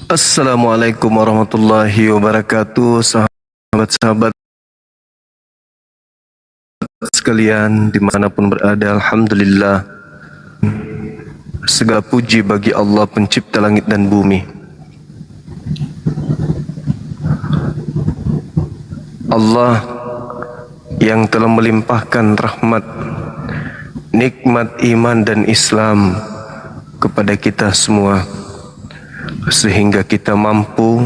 Assalamualaikum warahmatullahi wabarakatuh, sahabat-sahabat sekalian dimanapun berada. Alhamdulillah, segala puji bagi Allah pencipta langit dan bumi. Allah yang telah melimpahkan rahmat, nikmat iman dan Islam kepada kita semua, sehingga kita mampu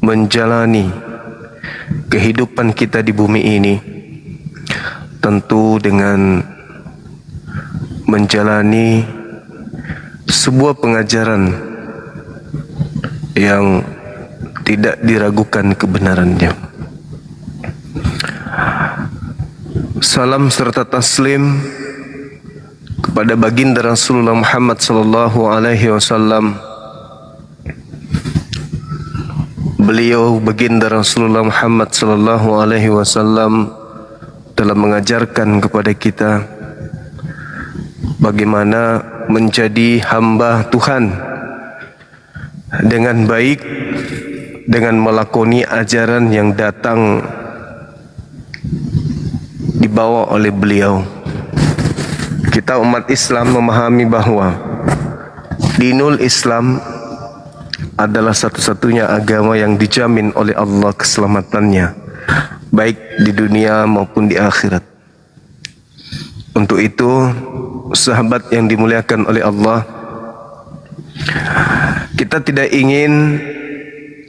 menjalani kehidupan kita di bumi ini, tentu dengan menjalani sebuah pengajaran yang tidak diragukan kebenarannya. Salam serta taslim kepada baginda Rasulullah Muhammad sallallahu alaihi wasallam. Beliau baginda Rasulullah Muhammad sallallahu alaihi wasallam telah mengajarkan kepada kita bagaimana menjadi hamba Tuhan dengan baik, dengan melakoni ajaran yang datang dibawa oleh beliau. Kita umat Islam memahami bahwa dinul Islam adalah satu-satunya agama yang dijamin oleh Allah keselamatannya, baik di dunia maupun di akhirat. Untuk itu, sahabat yang dimuliakan oleh Allah, kita tidak ingin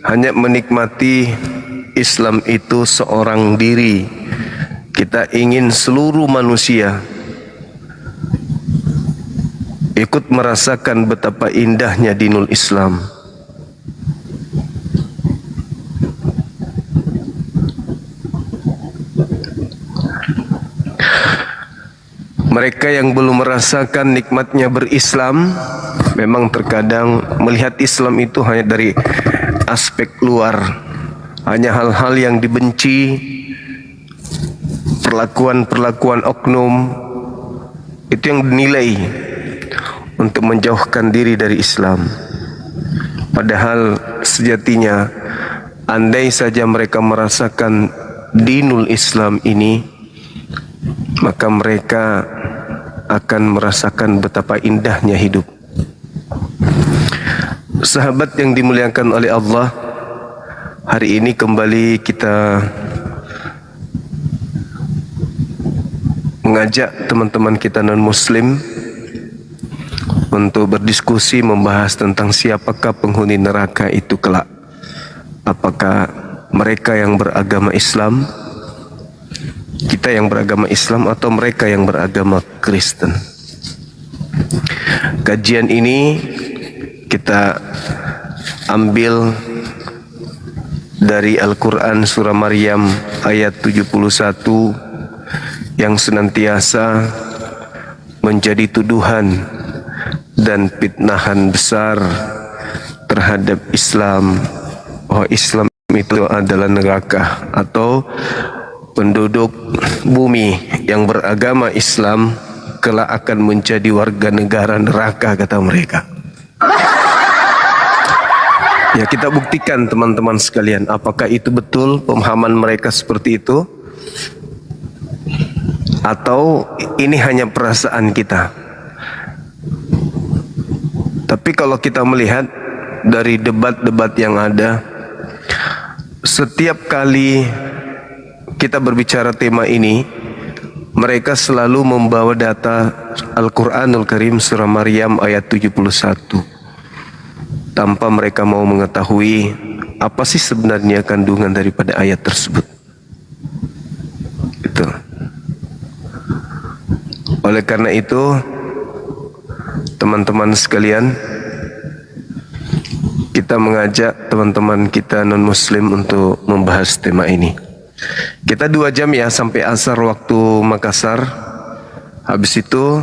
hanya menikmati Islam itu seorang diri. Kita ingin seluruh manusia ikut merasakan betapa indahnya dinul Islam. Mereka yang belum merasakan nikmatnya berislam memang terkadang melihat Islam itu hanya dari aspek luar, hanya hal-hal yang dibenci, perlakuan-perlakuan oknum, itu yang dinilai untuk menjauhkan diri dari Islam. Padahal sejatinya, andai saja mereka merasakan dinul Islam ini, maka mereka akan merasakan betapa indahnya hidup. Sahabat yang dimuliakan oleh Allah, hari ini kembali kita mengajak teman-teman kita non-muslim untuk berdiskusi membahas tentang siapakah penghuni neraka itu kelak. Apakah mereka yang beragama Islam, kita yang beragama Islam, atau mereka yang beragama Kristen? Kajian ini kita ambil dari Al-Quran surah Maryam ayat 71 yang senantiasa menjadi tuduhan dan fitnahan besar terhadap Islam, bahwa Islam itu adalah neraka, atau penduduk bumi yang beragama Islam kelak akan menjadi warga negara neraka, kata mereka. Ya, kita buktikan teman-teman sekalian, apakah itu betul pemahaman mereka seperti itu, atau ini hanya perasaan kita. Tapi kalau kita melihat dari debat-debat yang ada, setiap kali kita berbicara tema ini, mereka selalu membawa data Al-Quranul Karim surah Maryam ayat 71, tanpa mereka mau mengetahui apa sih sebenarnya kandungan daripada ayat tersebut. Gitu. Oleh karena itu, teman-teman sekalian, kita mengajak teman-teman kita non-muslim untuk membahas tema ini. Kita 2 jam ya, sampai asar waktu Makassar. Habis itu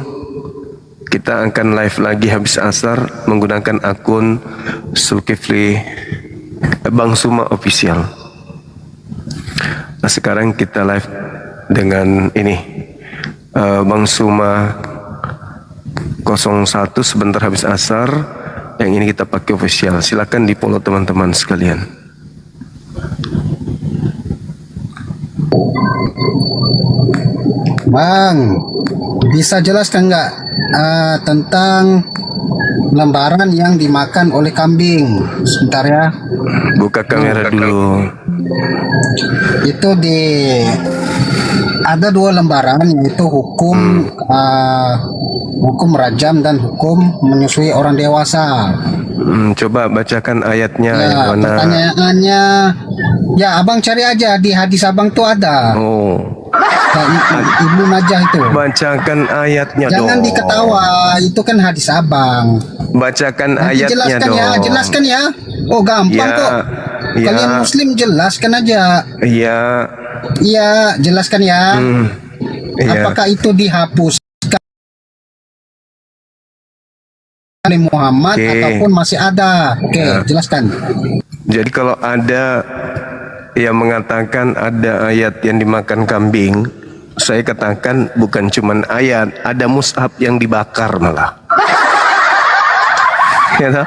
kita akan live lagi habis asar menggunakan akun Zulkifli Bang Suma Official. Nah, sekarang kita live dengan ini Bang Suma 01 sebentar habis asar Yang ini kita pakai official. Silakan di follow teman-teman sekalian. Bang, bisa jelaskan nggak tentang lembaran yang dimakan oleh kambing? Sebentar ya. Buka kamera dulu. Itu ada 2 lembaran, yaitu hukum rajam dan hukum menyusui orang dewasa. Coba bacakan ayatnya Ya, yang mana? pertanyaannya, ya abang cari aja di hadis abang tuh ada. Oh, Ibnu Majah itu. bacakan ayatnya Jangan dong. diketawa, itu kan hadis abang. Bacakan Nanti ayatnya jelaskan dong. ya, jelaskan ya. Oh gampang Ya, kok. ya. Kalian Muslim jelaskan aja. Iya. Iya, jelaskan ya. Iya. Apakah itu dihapuskan oleh Muhammad Oke. ataupun masih ada? Oke, Ya. jelaskan. Jadi kalau ada yang mengatakan ada ayat yang dimakan kambing, saya katakan bukan cuman ayat, ada mushaf yang dibakar malah. Ya, toh?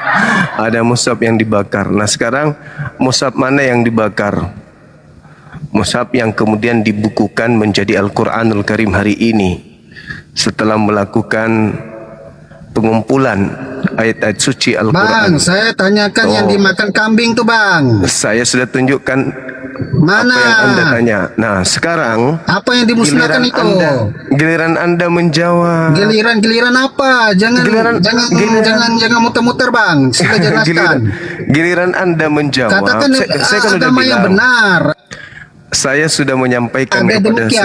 Ada mushaf yang dibakar. Nah sekarang mushaf mana yang dibakar? Mushaf yang kemudian dibukukan menjadi Al-Quranul Karim hari ini setelah melakukan pengumpulan ayat-ayat suci Bang, Al-Quran. saya tanyakan yang Oh. dimakan kambing tuh bang. Saya sudah tunjukkan Mana? apa yang Anda tanya. Nah sekarang Apa yang dimusnahkan itu? Giliran anda menjawab. Giliran apa? Jangan jangan muter-muter bang. Sudah jelaskan. Giliran anda menjawab. Katakan Saya kan udah agama yang bilang. benar. Saya sudah menyampaikan Ada kepada demikian.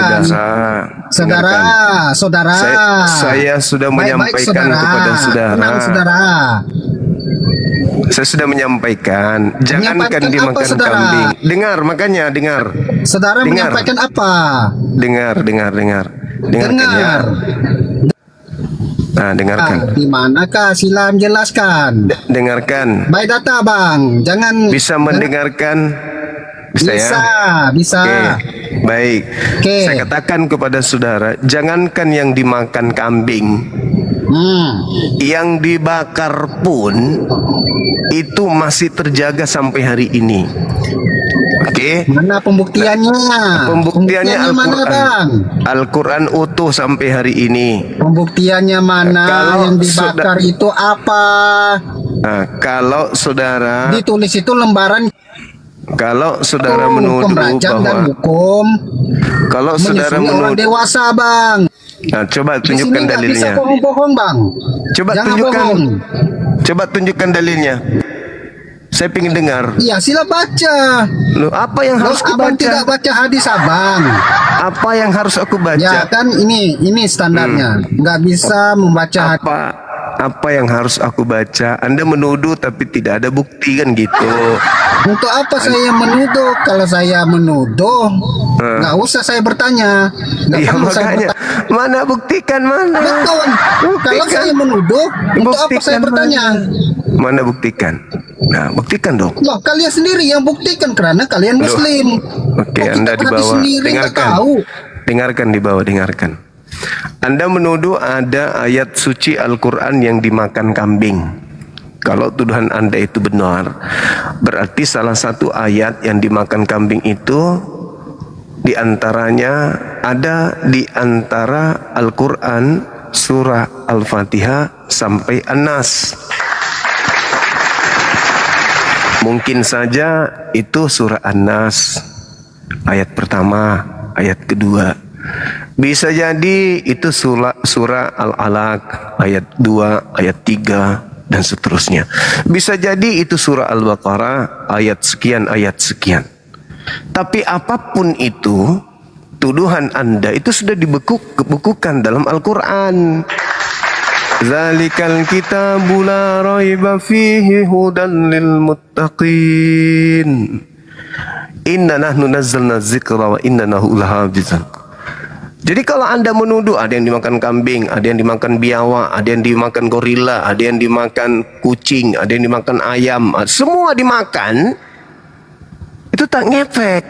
saudara. Saudara. Saya sudah menyampaikan saudara. kepada saudara. Tenang, saudara. Saya sudah menyampaikan. Jangankan Menyampaikan apa, dimakan saudara? kambing. Dengar, makanya dengar. Saudara Dengar. menyampaikan apa? Dengar. Dengarkan ya. Dengar. Nah, dengarkan. Di manakah? Sila menjelaskan. Dengarkan. Baik data bang. Jangan. Bisa mendengarkan? Bisa ya? Bisa. Oke, baik. Oke. Saya katakan kepada saudara, jangankan yang dimakan kambing, yang dibakar pun itu masih terjaga sampai hari ini. Oke. Mana pembuktiannya? Pembuktiannya mana Al-Quran. bang? Al-Quran utuh sampai hari ini. Pembuktiannya mana? Kalau Yang dibakar itu apa? Nah, kalau saudara Kalau saudara hukum menuduh rajam dan bahwa hukum kalau saudara menyusui orang menuduh, dewasa bang. nah, coba Di sini tunjukkan nggak bisa dalilnya. bohong-bohong bang. Coba Jangan tunjukkan. bohong. Coba tunjukkan dalilnya. Saya ingin dengar. Iya sila baca. Loh, apa yang harus aku Abang tidak baca? baca hadis abang. Apa yang harus aku baca? Ya kan ini standarnya. Nggak bisa membaca hadis. Apa yang harus aku baca? Anda menuduh tapi tidak ada bukti kan gitu. Untuk apa saya menuduh? Kalau saya menuduh, nggak usah saya bertanya. Nggak Ya perlu saya makanya bertanya. mana buktikan mana? Betul. Kalau Buktikan. saya menuduh, untuk apa Buktikan saya bertanya? Mana buktikan? Nah, buktikan dong. Loh, kalian sendiri yang buktikan karena kalian Muslim. Oke, Kok Anda kita di hadis bawah. sendiri nggak Dengarkan. tahu. Dengarkan di bawah, dengarkan. Anda menuduh ada ayat suci Al-Quran yang dimakan kambing. Kalau tuduhan Anda itu benar, berarti salah satu ayat yang dimakan kambing itu diantaranya ada di antara Al-Quran surah Al-Fatihah sampai An-Nas. Mungkin saja itu surah An-Nas ayat pertama, ayat kedua. Bisa jadi itu surah Al-Alaq ayat 2, ayat 3 dan seterusnya. Bisa jadi itu surah Al-Baqarah ayat sekian. Tapi apapun itu, tuduhan Anda itu sudah dibukukan dalam Al-Quran. Zalikal kitabu la raiba fihi hudan lil muttaqin. Inna nahnu nazzalna dzikra wa inna lahu lahafizun. Jadi kalau Anda menuduh ada yang dimakan kambing, ada yang dimakan biawak, ada yang dimakan gorila, ada yang dimakan kucing, ada yang dimakan ayam, semua dimakan, itu tak ngefek.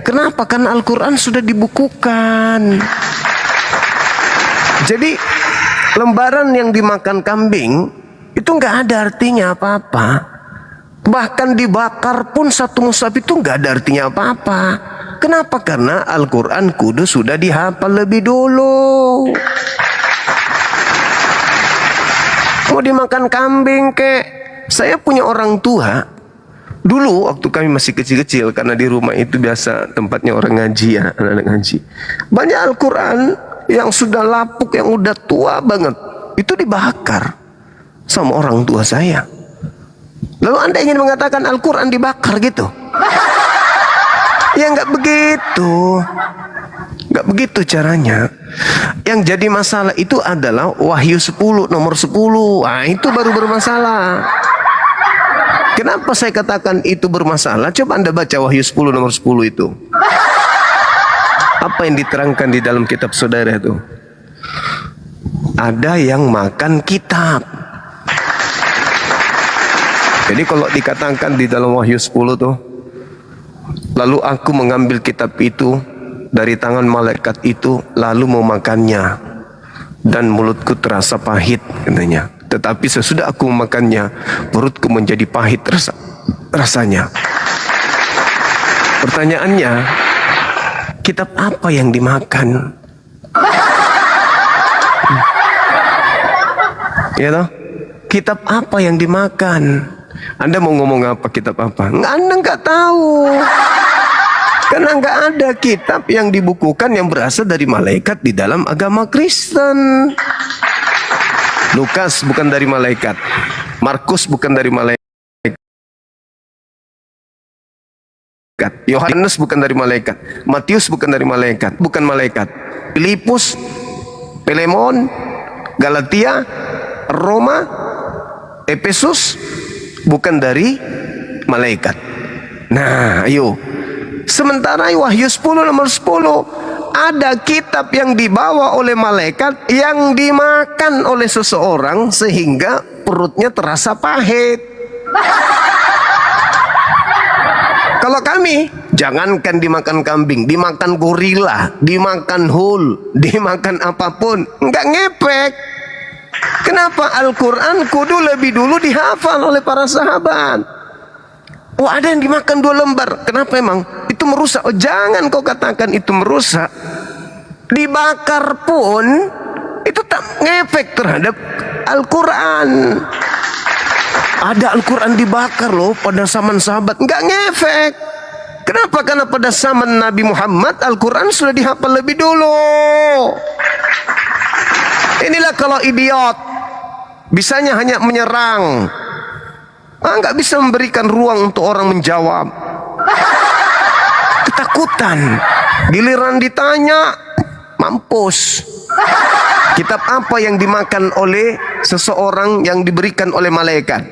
Kenapa? Karena Al-Quran sudah dibukukan. Jadi lembaran yang dimakan kambing itu nggak ada artinya apa-apa. Bahkan dibakar pun satu mushaf itu nggak ada artinya apa-apa. Kenapa? Karena Al-Quran kudus sudah dihafal lebih dulu. Mau dimakan kambing kek. Saya punya orang tua. Dulu waktu kami masih kecil-kecil, karena di rumah itu biasa tempatnya orang ngaji ya, anak-anak ngaji. Banyak Al-Quran yang sudah lapuk, yang udah tua banget, itu dibakar sama orang tua saya. Lalu Anda ingin mengatakan Al-Quran dibakar gitu? Ya nggak begitu. Nggak begitu caranya. Yang jadi masalah itu adalah Wahyu 10 nomor 10. Nah, itu baru bermasalah. Kenapa saya katakan itu bermasalah? Coba Anda baca Wahyu 10 nomor 10 itu. Apa yang diterangkan di dalam kitab saudara itu? Ada yang makan kitab. Jadi kalau dikatakan di dalam Wahyu 10 tuh, lalu aku mengambil kitab itu dari tangan malaikat itu, lalu memakannya, dan mulutku terasa pahit, katanya. Tetapi sesudah aku memakannya, perutku menjadi pahit rasanya. Pertanyaannya, kitab apa yang dimakan? Ya toh? Kitab apa yang dimakan? Anda mau ngomong apa, kitab apa? Anda nggak tahu. Karena nggak ada kitab yang dibukukan yang berasal dari malaikat di dalam agama Kristen. Lukas bukan dari malaikat. Markus bukan dari malaikat. Yohanes bukan dari malaikat. Matius bukan dari malaikat. Bukan malaikat. Filipus, Filemon, Galatia, Roma, Efesus bukan dari malaikat. Nah, ayo. Sementara Wahyu 10 nomor 10, ada kitab yang dibawa oleh malaikat yang dimakan oleh seseorang sehingga perutnya terasa pahit. Kalau kami, jangankan dimakan kambing, dimakan gorila, dimakan hul, dimakan apapun, nggak ngepek. Kenapa? Al-Quran kudu lebih dulu dihafal oleh para sahabat. Oh, ada yang dimakan 2 lembar. Kenapa emang? Itu merusak. Oh, jangan kau katakan itu merusak. Dibakar pun itu tak ngefek terhadap Al-Quran. Ada Al-Quran dibakar loh pada zaman sahabat, nggak ngefek. Kenapa? Karena pada zaman Nabi Muhammad Al-Quran sudah dihafal lebih dulu. Inilah kalau idiot, bisanya hanya menyerang, nggak bisa memberikan ruang untuk orang menjawab. Ketakutan, giliran ditanya mampus. Kitab apa yang dimakan oleh seseorang yang diberikan oleh malaikat?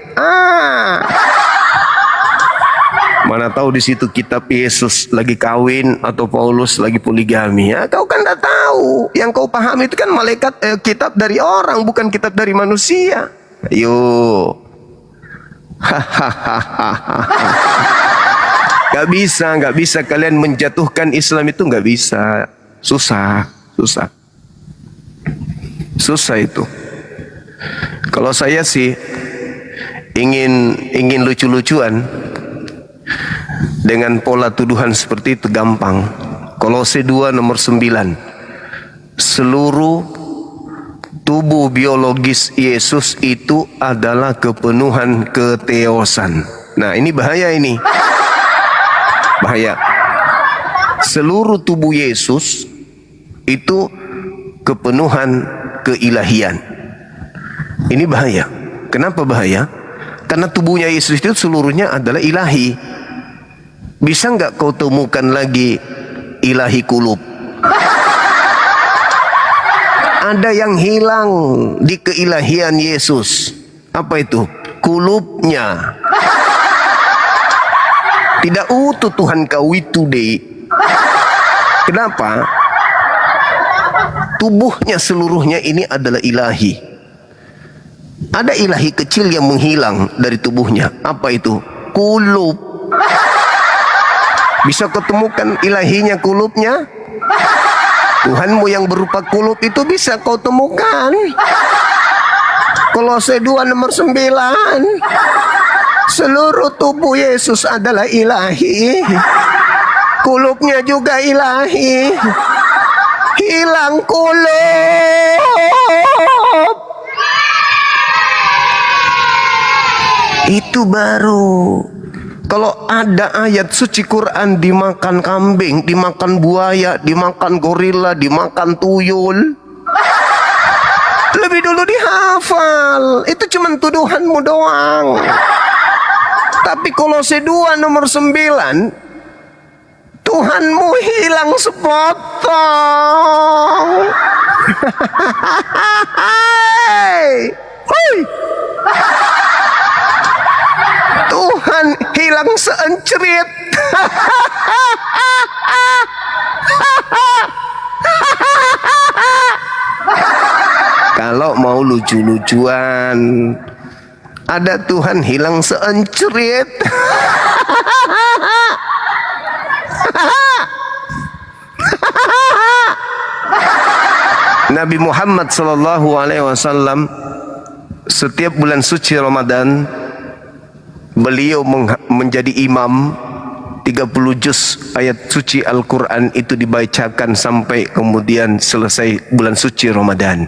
Mana tahu di situ kitab Yesus lagi kawin atau Paulus lagi poligami. Ya, kau kan tidak tahu. Yang kau paham itu kan malaikat, kitab dari orang, bukan kitab dari manusia. Ayo. Gak bisa kalian menjatuhkan Islam itu, gak bisa. Susah itu. Kalau saya sih ingin lucu-lucuan dengan pola tuduhan seperti itu gampang. Kolose 2 nomor 9. Seluruh tubuh biologis Yesus itu adalah kepenuhan keteosan. Nah, ini bahaya ini. Bahaya. Seluruh tubuh Yesus itu kepenuhan keilahian. Ini bahaya. Kenapa bahaya? Karena tubuhnya Yesus itu seluruhnya adalah ilahi. Bisa nggak kau temukan lagi ilahi kulub? Ada yang hilang di keilahian Yesus. Apa itu? Kulubnya. Tidak utuh Tuhan kau itu deh. Kenapa? Tubuhnya seluruhnya ini adalah ilahi. Ada ilahi kecil yang menghilang dari tubuhnya. Apa itu? Kulub. Bisa ketemukan ilahinya kulubnya? Tuhanmu yang berupa kulub itu bisa kau temukan. Kolose 2 nomor 9. Seluruh tubuh Yesus adalah ilahi. Kulupnya juga ilahi. Hilang kulup. Itu baru. Kalau ada ayat suci Quran dimakan kambing, dimakan buaya, dimakan gorila, dimakan tuyul, lebih dulu dihafal. Itu cuma tuduhanmu doang. Tapi Kolose 2 nomor 9, Tuhanmu hilang sepotong. Hei. Tuhan hilang seencerit. Kalau mau lucu-lucuan, ada Tuhan hilang seencerit. Nabi Muhammad SAW setiap bulan suci Ramadan beliau menjadi imam. 30 juz ayat suci Al-Quran itu dibacakan sampai kemudian selesai bulan suci Ramadan.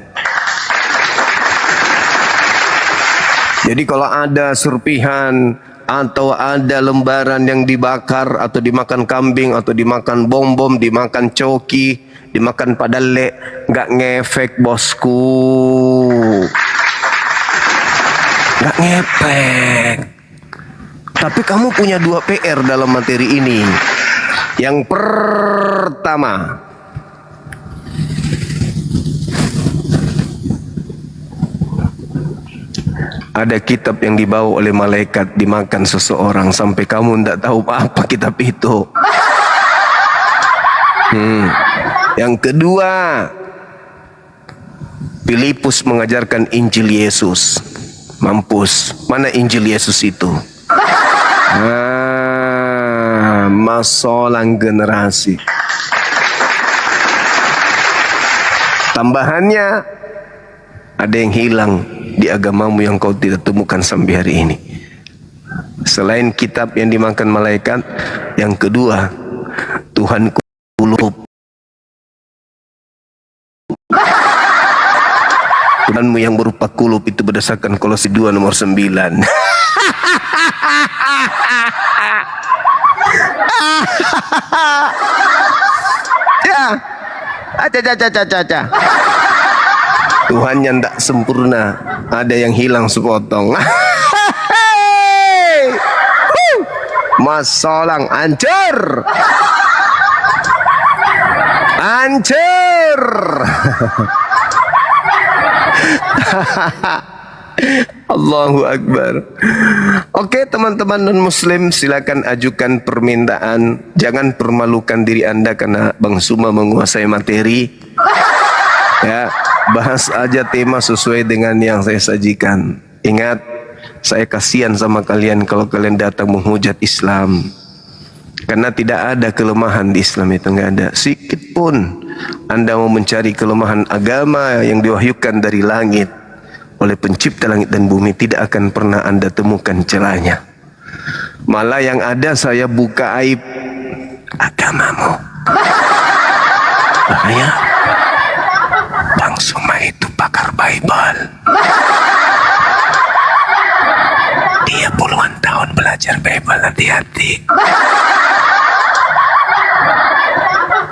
Jadi kalau ada serpihan atau ada lembaran yang dibakar atau dimakan kambing atau dimakan bom-bom, dimakan coki, dimakan padale, nggak ngefek bosku, nggak ngefek. Tapi kamu punya 2 PR dalam materi ini. Yang pertama, ada kitab yang dibawa oleh malaikat dimakan seseorang sampai kamu tidak tahu apa kitab itu. Yang kedua, Filipus mengajarkan Injil Yesus. Mampus, mana Injil Yesus itu? Masolang generasi. Tambahannya, ada yang hilang di agamamu yang kau tidak temukan sampai hari ini. Selain kitab yang dimakan malaikat, yang kedua, Tuhan kulup. Tuhanmu yang berupa kulup itu berdasarkan Kolose 2 nomor 9. Ya, aca. Tuhan yang tak sempurna, ada yang hilang sepotong. Masolang hancur. Hancur. Allahu Akbar. Oke teman-teman non-muslim, silakan ajukan permintaan. Jangan permalukan diri Anda karena Bang Suma menguasai materi. Ya, bahas aja tema sesuai dengan yang saya sajikan. Ingat, saya kasihan sama kalian kalau kalian datang menghujat Islam. Karena tidak ada kelemahan di Islam itu, nggak ada. Sikit pun Anda mau mencari kelemahan agama yang diwahyukan dari langit oleh pencipta langit dan bumi, tidak akan pernah Anda temukan celahnya. Malah yang ada saya buka aib agamamu. Bahaya. Bang Suma itu pakar Bible. Dia puluhan tahun belajar Bible, hati-hati.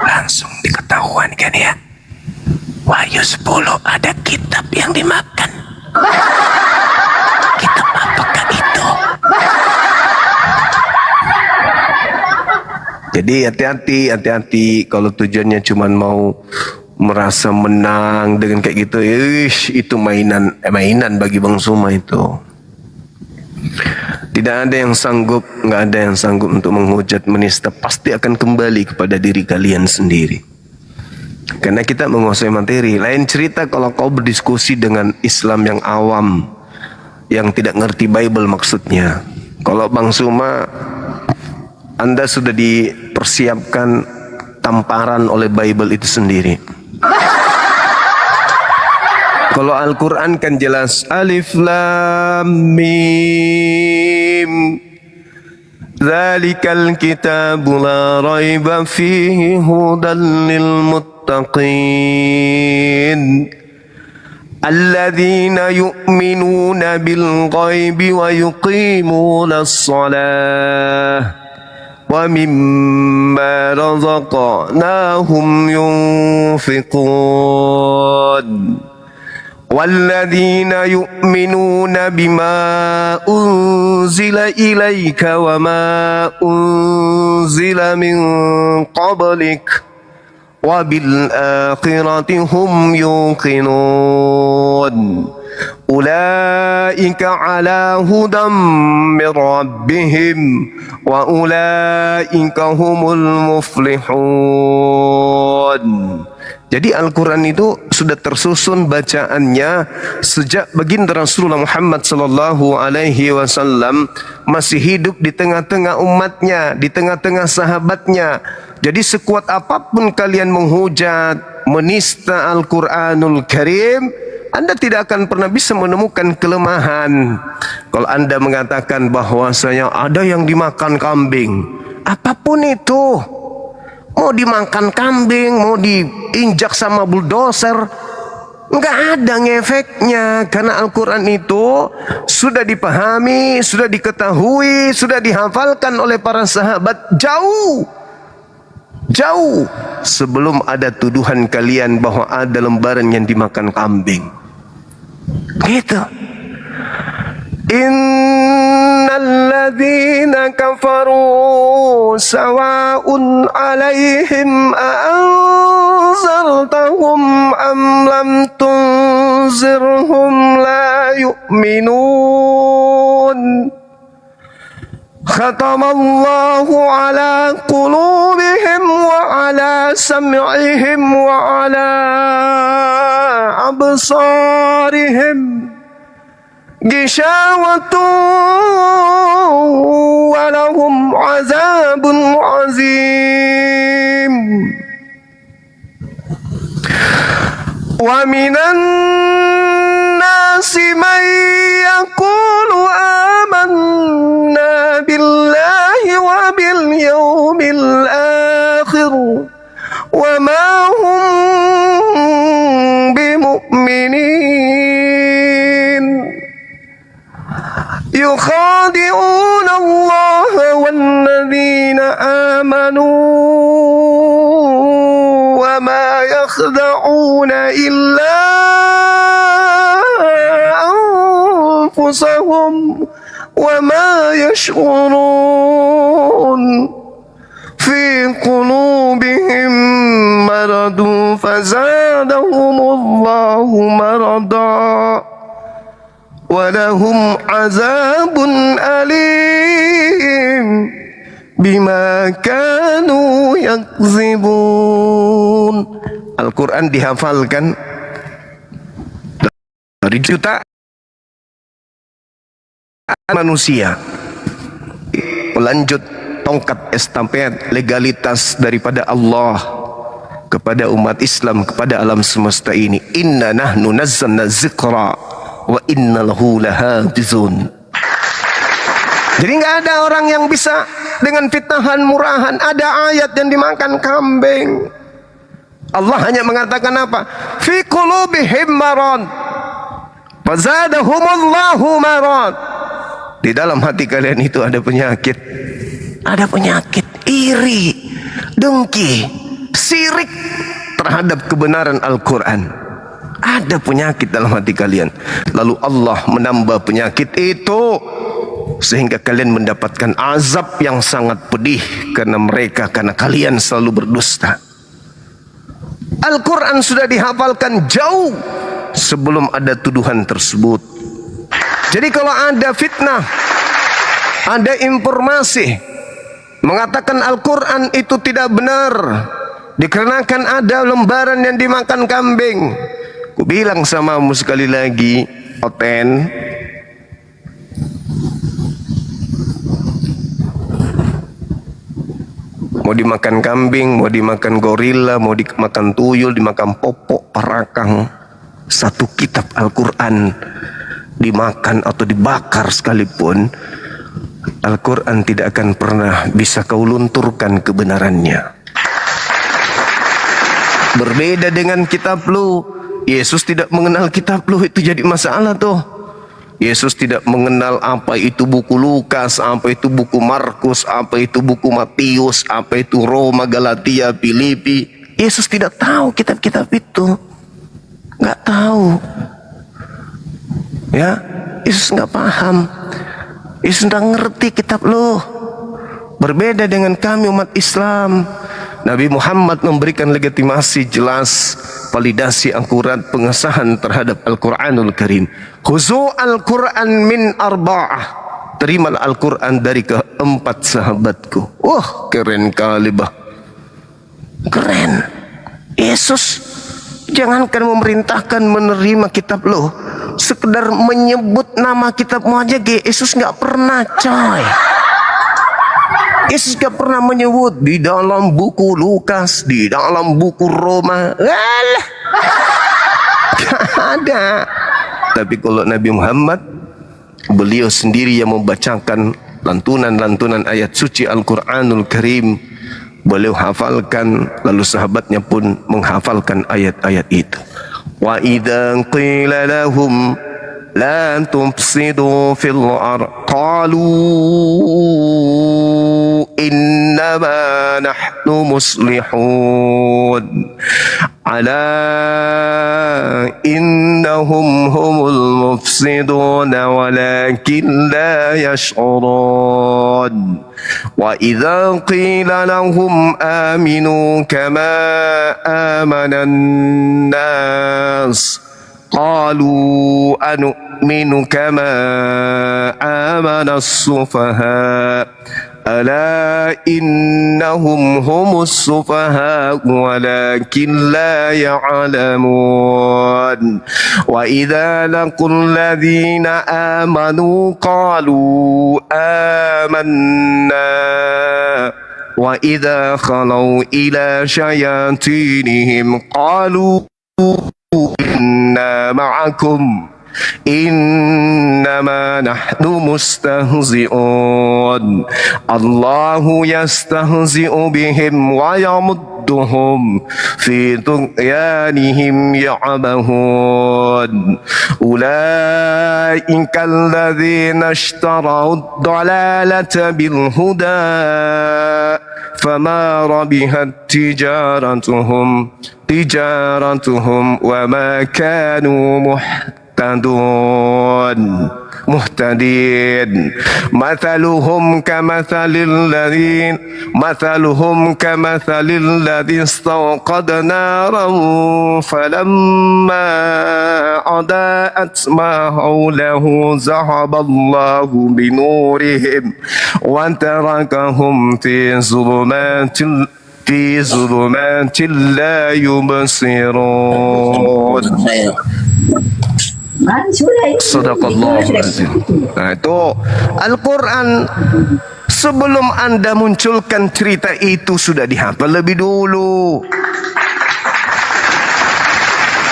Langsung diketahuan kan ya. Wahyu 10 ada kitab yang dimakan. Kitab apakah itu? Jadi hati-hati kalau tujuannya cuma mau merasa menang dengan kayak gitu. Itu mainan bagi Bang Suma itu. Tidak ada yang sanggup, nggak ada yang sanggup untuk menghujat, menista. Pasti akan kembali kepada diri kalian sendiri. Karena kita menguasai materi. Lain cerita kalau kau berdiskusi dengan Islam yang awam, yang tidak ngerti Bible maksudnya. Kalau Bang Suma, Anda sudah dipersiapkan tamparan oleh Bible itu sendiri. Kalau Al-Quran kan jelas Alif Lam Mim Zalikal kitabu la raiba fihi hudan lil muttaqin Alladzina yu'minuna bil ghaibi wa yuqimuna as-salah wa mimma razaqnahum yunfiqun والذين يؤمنون بما أنزل إليك وما أنزل من قبلك وبالآخرة هم يوقنون أولئك على هدى من ربهم وأولئك هم المفلحون. Jadi Al-Quran itu sudah tersusun bacaannya sejak baginda Rasulullah Muhammad sallallahu alaihi wasallam masih hidup di tengah-tengah umatnya, di tengah-tengah sahabatnya. Jadi sekuat apapun kalian menghujat, menista Al-Quranul Karim, Anda tidak akan pernah bisa menemukan kelemahan. Kalau Anda mengatakan bahwasanya ada yang dimakan kambing, apapun itu, mau dimakan kambing, mau diinjak sama bulldozer, nggak ada ngefeknya. Karena Al-Quran itu sudah dipahami, sudah diketahui, sudah dihafalkan oleh para sahabat jauh sebelum ada tuduhan kalian bahwa ada lembaran yang dimakan kambing. Gitu. Innalladzina kafaru sawa'un 'alaihim a'anzartahum am lam tunzirhum la yu'minun. Khatamallahu 'ala qulubihim wa 'ala sam'ihim wa 'ala absarihim Gishawatu walahum azabun azim. Wa minan nasi man yaqulu amanna billahi wa bil yawmil akhir wa ma hum bimu'minin. يخادعون الله والذين آمنوا وما يخدعون إلا أنفسهم وما يشعرون في قلوبهم مرض فزادهم الله مرضا walahum azabun alim bima kanu yakzibun. Al-Quran dihafalkan dari jutaan manusia. Melanjut tongkat estafet legalitas daripada Allah kepada umat Islam, kepada alam semesta ini. Inna nahnu nazzalna dzikra wa inna lahu lahafizun. Jadi nggak ada orang yang bisa dengan fitnahan murahan. Ada ayat yang dimakan kambing. Allah hanya mengatakan apa? Fi qulubihim marad fazadahumullahu marad. Di dalam hati kalian itu ada penyakit. Ada penyakit iri, dengki, sirik terhadap kebenaran Al-Quran. Ada penyakit dalam hati kalian. Lalu Allah menambah penyakit itu sehingga kalian mendapatkan azab yang sangat pedih karena kalian selalu berdusta. Al-Quran sudah dihafalkan jauh sebelum ada tuduhan tersebut. Jadi kalau ada fitnah, ada informasi mengatakan Al-Quran itu tidak benar dikarenakan ada lembaran yang dimakan kambing, ku bilang samamu sekali lagi, Oten, mau dimakan kambing, mau dimakan gorila, mau dimakan tuyul, dimakan popok, parakang, satu kitab Al-Quran dimakan atau dibakar sekalipun, Al-Quran tidak akan pernah bisa kau lunturkan kebenarannya. Berbeda dengan kitab lu, Yesus tidak mengenal kitab lu, itu jadi masalah tuh. Yesus tidak mengenal apa itu buku Lukas, apa itu buku Markus, apa itu buku Matius, apa itu Roma, Galatia, Filipi. Yesus tidak tahu kitab-kitab itu. Nggak tahu. Ya, Yesus nggak paham. Yesus nggak ngerti kitab lo. Berbeda dengan kami umat Islam. Nabi Muhammad memberikan legitimasi jelas, validasi akurat pengesahan terhadap Al-Quranul Karim. Khuzu Al-Quran min arba'ah. Terimalah Al-Quran dari keempat sahabatku. Wah, keren kali bah. Keren. Yesus jangankan memerintahkan menerima kitab lo, sekedar menyebut nama kitabmu aja Yesus nggak pernah, coy. Yesus nggak pernah menyebut di dalam buku Lukas, di dalam buku Roma. Alah, gak ada. Tapi kalau Nabi Muhammad, beliau sendiri yang membacakan lantunan-lantunan ayat suci Al-Quranul Karim, beliau hafalkan, lalu sahabatnya pun menghafalkan ayat-ayat itu. Wa idza qila lahum la tufsidu fil ardh qalu innama nahnu muslihun ala innahum humul mufsidun walakin la yash'urun. وَإِذَا قِيلَ لَهُمْ آمِنُوا كَمَا آمَنَ النَّاسُ قَالُوا أَنُؤْمِنُ كَمَا آمَنَ السُّفَهَاءُ أَلَا إِنَّهُمْ هُمُ السُّفَهَاءُ وَلَكِنْ لَا يَعْلَمُونَ وَإِذَا لَقُوا الَّذِينَ آمَنُوا قَالُوا آمَنَّا وَإِذَا خَلَوْا إِلَى شَيَاطِينِهِمْ قَالُوا إِنَّا مَعَكُمْ إنما نحن مستهزئون الله يستهزئ بهم ويمدهم في طغيانهم يعمهون أولئك الذين اشتروا الضلالة بالهدى فما ربحت تجارتهم وما كانوا مهتدين مثلهم كمثل الذي استوقد نارا فلما أضاءت ما حوله ذهب الله بنورهم وتركهم في ظلمات لا يبصرون. Sadaqallahul azim. Nah, itu Al-Quran. Sebelum Anda munculkan cerita itu sudah dihafal lebih dulu.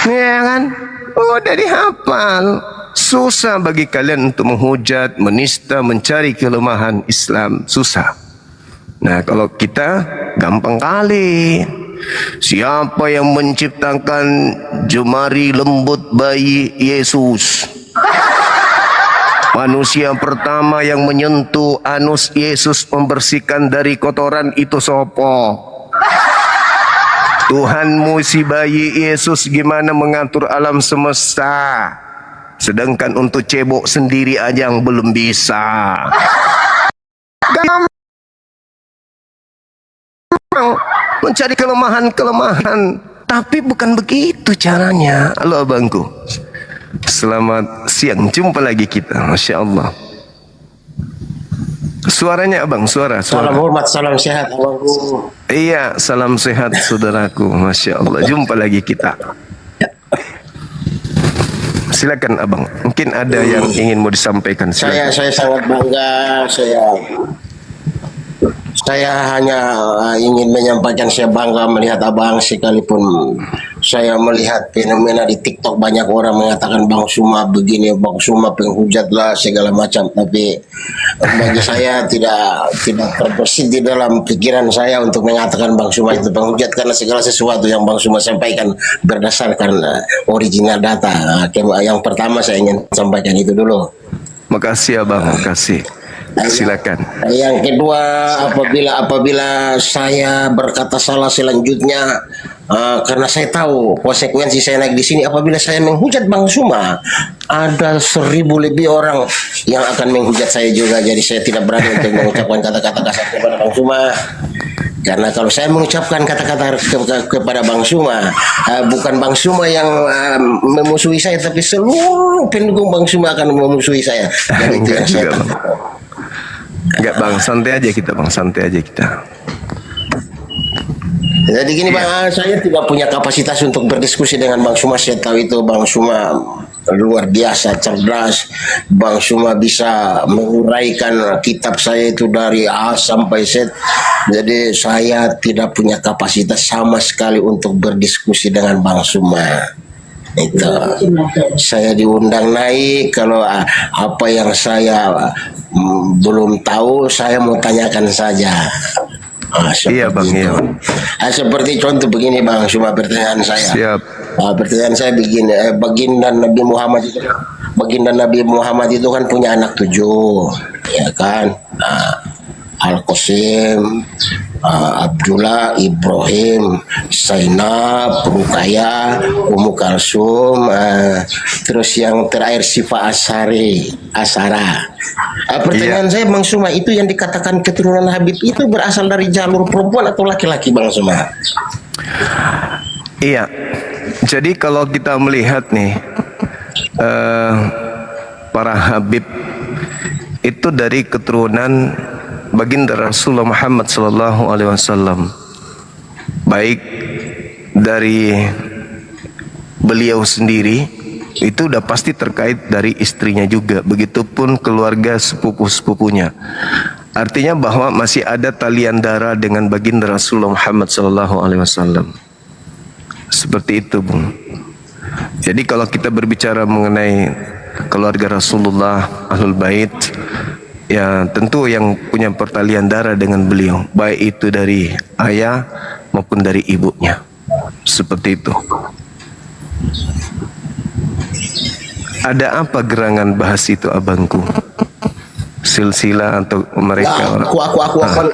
Ya kan? Udah dihafal. Susah bagi kalian untuk menghujat, menista, mencari kelemahan Islam. Susah. Nah, kalau kita gampang kali. Siapa yang menciptakan jemari lembut bayi Yesus? Manusia pertama yang menyentuh anus Yesus membersihkan dari kotoran itu sopo? Tuhanmu si bayi Yesus gimana mengatur alam semesta? Sedangkan untuk cebok sendiri aja yang belum bisa. Mencari kelemahan, tapi bukan begitu caranya. Halo abangku, selamat siang, jumpa lagi kita. Masya Allah. Suaranya abang, suara. Salam hormat, salam sehat abangku. Iya, salam sehat saudaraku. Masya Allah, jumpa lagi kita. Silakan abang, mungkin ada yang ingin mau disampaikan. Saya sangat bangga. Saya hanya ingin menyampaikan saya bangga melihat abang sekalipun saya melihat fenomena di TikTok banyak orang mengatakan Bang Suma begini, Bang Suma penghujat lah segala macam. Tapi bagi saya tidak terbesit di dalam pikiran saya untuk mengatakan Bang Suma itu penghujat, karena segala sesuatu yang Bang Suma sampaikan berdasarkan original data. Yang pertama saya ingin sampaikan itu dulu. Makasih Abang, makasih. Silakan. Yang kedua, apabila saya berkata salah selanjutnya, karena saya tahu konsekuensi saya naik di sini, apabila saya menghujat Bang Suma, ada 1000 lebih orang yang akan menghujat saya juga. Jadi saya tidak berani untuk mengucapkan kata-kata kasar kepada Bang Suma. Karena kalau saya mengucapkan kata-kata kepada Bang Suma, bukan Bang Suma yang memusuhi saya, tapi seluruh pendukung Bang Suma akan memusuhi saya. Dan itu yang saya takutkan. Enggak Bang, santai aja kita Bang, santai aja kita. Jadi gini Bang, saya tidak punya kapasitas untuk berdiskusi dengan Bang Suma. Saya tahu itu Bang Suma luar biasa cerdas. Bang Suma bisa menguraikan kitab saya itu dari A sampai Z. Jadi saya tidak punya kapasitas sama sekali untuk berdiskusi dengan Bang Suma. Itu saya diundang naik, kalau apa yang saya belum tahu saya mau tanyakan saja. Iya Bang, itu. iya. Seperti contoh begini Bang, cuma pertanyaan saya. Siap. Pertanyaan saya begini, baginda Nabi Muhammad itu kan punya anak 7, ya kan? Al-Qasim, Abdullah, Ibrahim, Zainab, Rukaya, Ummu Kalsum, terus yang terakhir Sifa Asara. Pertanyaan saya Bang Suma, itu yang dikatakan keturunan Habib itu berasal dari jalur perempuan atau laki-laki Bang Suma? Iya. Jadi kalau kita melihat nih para Habib itu dari keturunan baginda Rasulullah Muhammad sallallahu alaihi wasallam, baik dari beliau sendiri itu udah pasti terkait dari istrinya juga, begitupun keluarga sepupu-sepupunya. Artinya bahwa masih ada talian darah dengan baginda Rasulullah Muhammad sallallahu alaihi wasallam. Seperti itu, Bung. Jadi kalau kita berbicara mengenai keluarga Rasulullah, Ahlul Bait, ya tentu yang punya pertalian darah dengan beliau, baik itu dari ayah maupun dari ibunya. Seperti itu. Ada apa gerangan bahas itu abangku? Silsilah atau mereka orang? Aku kan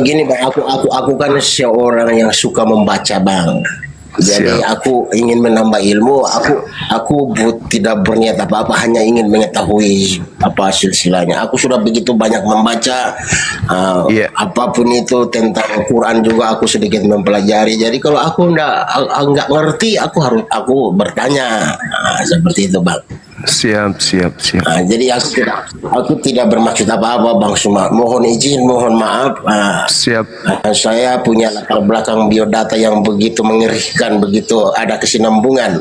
gini Bang, aku kan seorang yang suka membaca Bang. Jadi aku ingin menambah ilmu. Aku tidak berniat apa-apa, hanya ingin mengetahui apa silsilahnya. Aku sudah begitu banyak membaca apapun itu tentang Quran juga aku sedikit mempelajari. Jadi kalau aku nggak ngerti, aku bertanya. Seperti itu Bang. Siap. Jadi aku tidak bermaksud apa-apa Bang Suma. Mohon izin, mohon maaf. Siap. Saya punya latar belakang biodata yang begitu mengerikan, begitu ada kesinambungan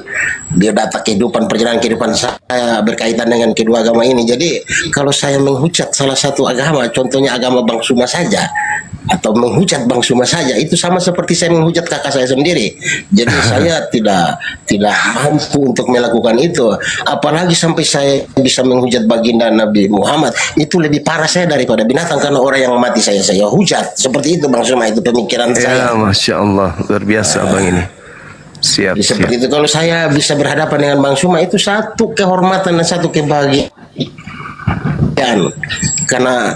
biodata perjalanan kehidupan saya berkaitan dengan kedua agama ini. Jadi kalau saya menghujat salah satu agama, contohnya agama Bang Suma saja, atau menghujat Bang Suma saja, itu sama seperti saya menghujat kakak saya sendiri. Jadi saya tidak mampu untuk melakukan itu. Apalagi sampai saya bisa menghujat baginda Nabi Muhammad, itu lebih parah saya daripada binatang, karena orang yang mati saya hujat. Seperti itu Bang Suma, itu pemikiran saya. Ya, Masya Allah, luar biasa Bang ini. Siap. Seperti itu. Kalau saya bisa berhadapan dengan Bang Suma, itu satu kehormatan dan satu kebahagiaan. Karena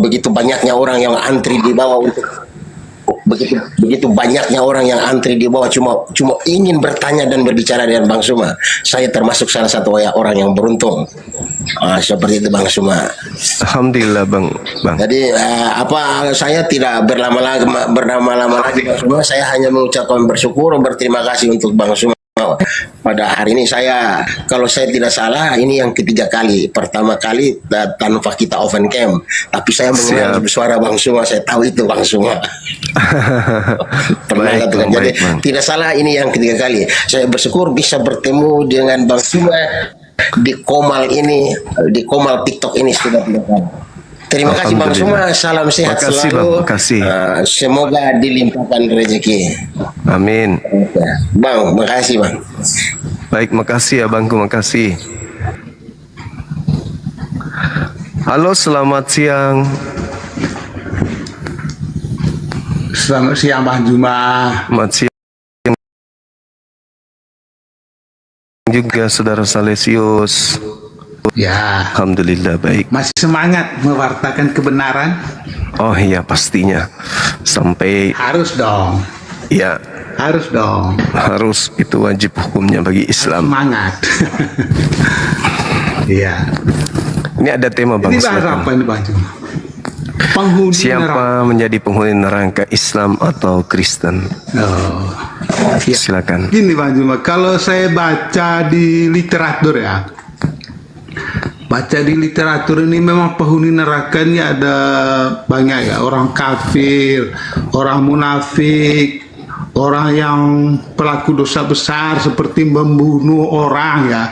begitu banyaknya orang yang antri di bawah untuk begitu banyaknya orang yang antri di bawah cuma ingin bertanya dan berbicara dengan Bang Suma. Saya termasuk salah satu orang yang beruntung. Seperti itu Bang Suma. Alhamdulillah Bang. Jadi saya tidak berlama-lama lagi Bang Suma. Saya hanya mengucapkan bersyukur, berterima kasih untuk Bang Suma. Pada hari ini kalau saya tidak salah, ini yang ketiga kali. Pertama kali tanpa kita open cam, tapi saya mengenal suara Bang Suma. Saya tahu itu Bang Suma. Pernah katakan. Jadi tidak salah, ini yang ketiga kali. Saya bersyukur bisa bertemu dengan Bang Suma di Komal ini, di Komal TikTok ini sudah 3 kali. Terima kasih Bang Suma, Alhamdulillah. salam sehat Makasih, selalu. Bang. Makasih. Semoga dilimpahkan rezeki. Amin. Bang, makasih Bang. Baik, makasih abangku, makasih. Halo, selamat siang. Selamat siang Bang Juma. Selamat siang juga Saudara Salesius. Ya, Alhamdulillah baik. masih semangat mewartakan kebenaran? Oh iya pastinya. Sampai Harus dong. ya Harus dong. harus, itu wajib hukumnya bagi Islam. Semangat. Iya. Ini ada tema Bang. Ini bahas silakan. apa ini Bang Juma? Penghuni neraka. Siapa menjadi penghuni neraka, Islam atau Kristen? Oh. Ya. Silakan. Gini Bang Juma, kalau saya baca di literatur ya, baca di literatur ini memang penghuni neraka ini ada banyak ya, orang kafir, orang munafik, orang yang pelaku dosa besar seperti membunuh orang ya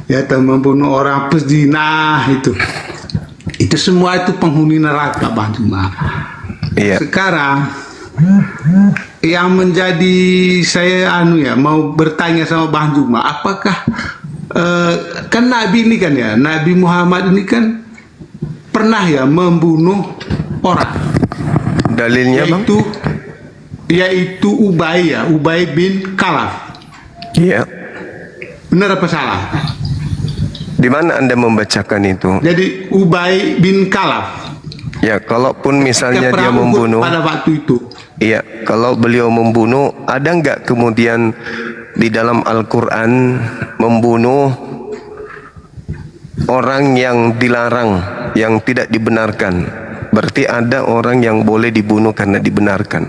atau membunuh orang pezina itu semua itu penghuni neraka Bang Juma. Iya. Sekarang yang menjadi saya mau bertanya sama Bang Juma, apakah kan Nabi ini kan ya, Nabi Muhammad ini kan pernah ya membunuh orang, Dalilnya Bang? yaitu Ubay bin Khalaf. Iya. Benar apa salah? Di mana Anda membacakan itu? Jadi Ubay bin Khalaf Ya, kalaupun misalnya dia pernah membunuh, pada waktu itu. iya, kalau beliau membunuh, ada nggak kemudian di dalam Al-Quran membunuh orang yang dilarang, yang tidak dibenarkan? Berarti ada orang yang boleh dibunuh karena dibenarkan.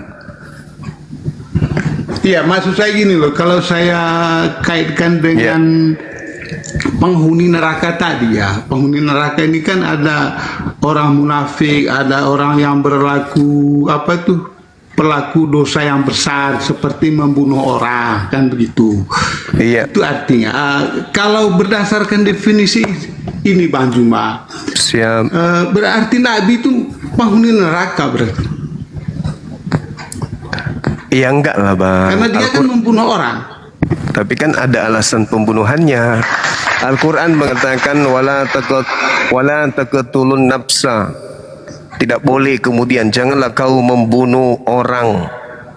Iya, maksud saya gini loh, kalau saya kaitkan dengan penghuni neraka tadi ya, penghuni neraka ini kan ada orang munafik, ada orang yang berlaku pelaku dosa yang besar seperti membunuh orang, kan begitu. Iya. Itu artinya kalau berdasarkan definisi ini Bang Juma, Siap. berarti Nabi itu penghuni neraka berarti, Ya enggak lah Bang. karena dia kan membunuh orang. Tapi kan ada alasan pembunuhannya. Al-Quran mengatakan wala taqtulun nafsa. Tidak boleh kemudian, janganlah kau membunuh orang.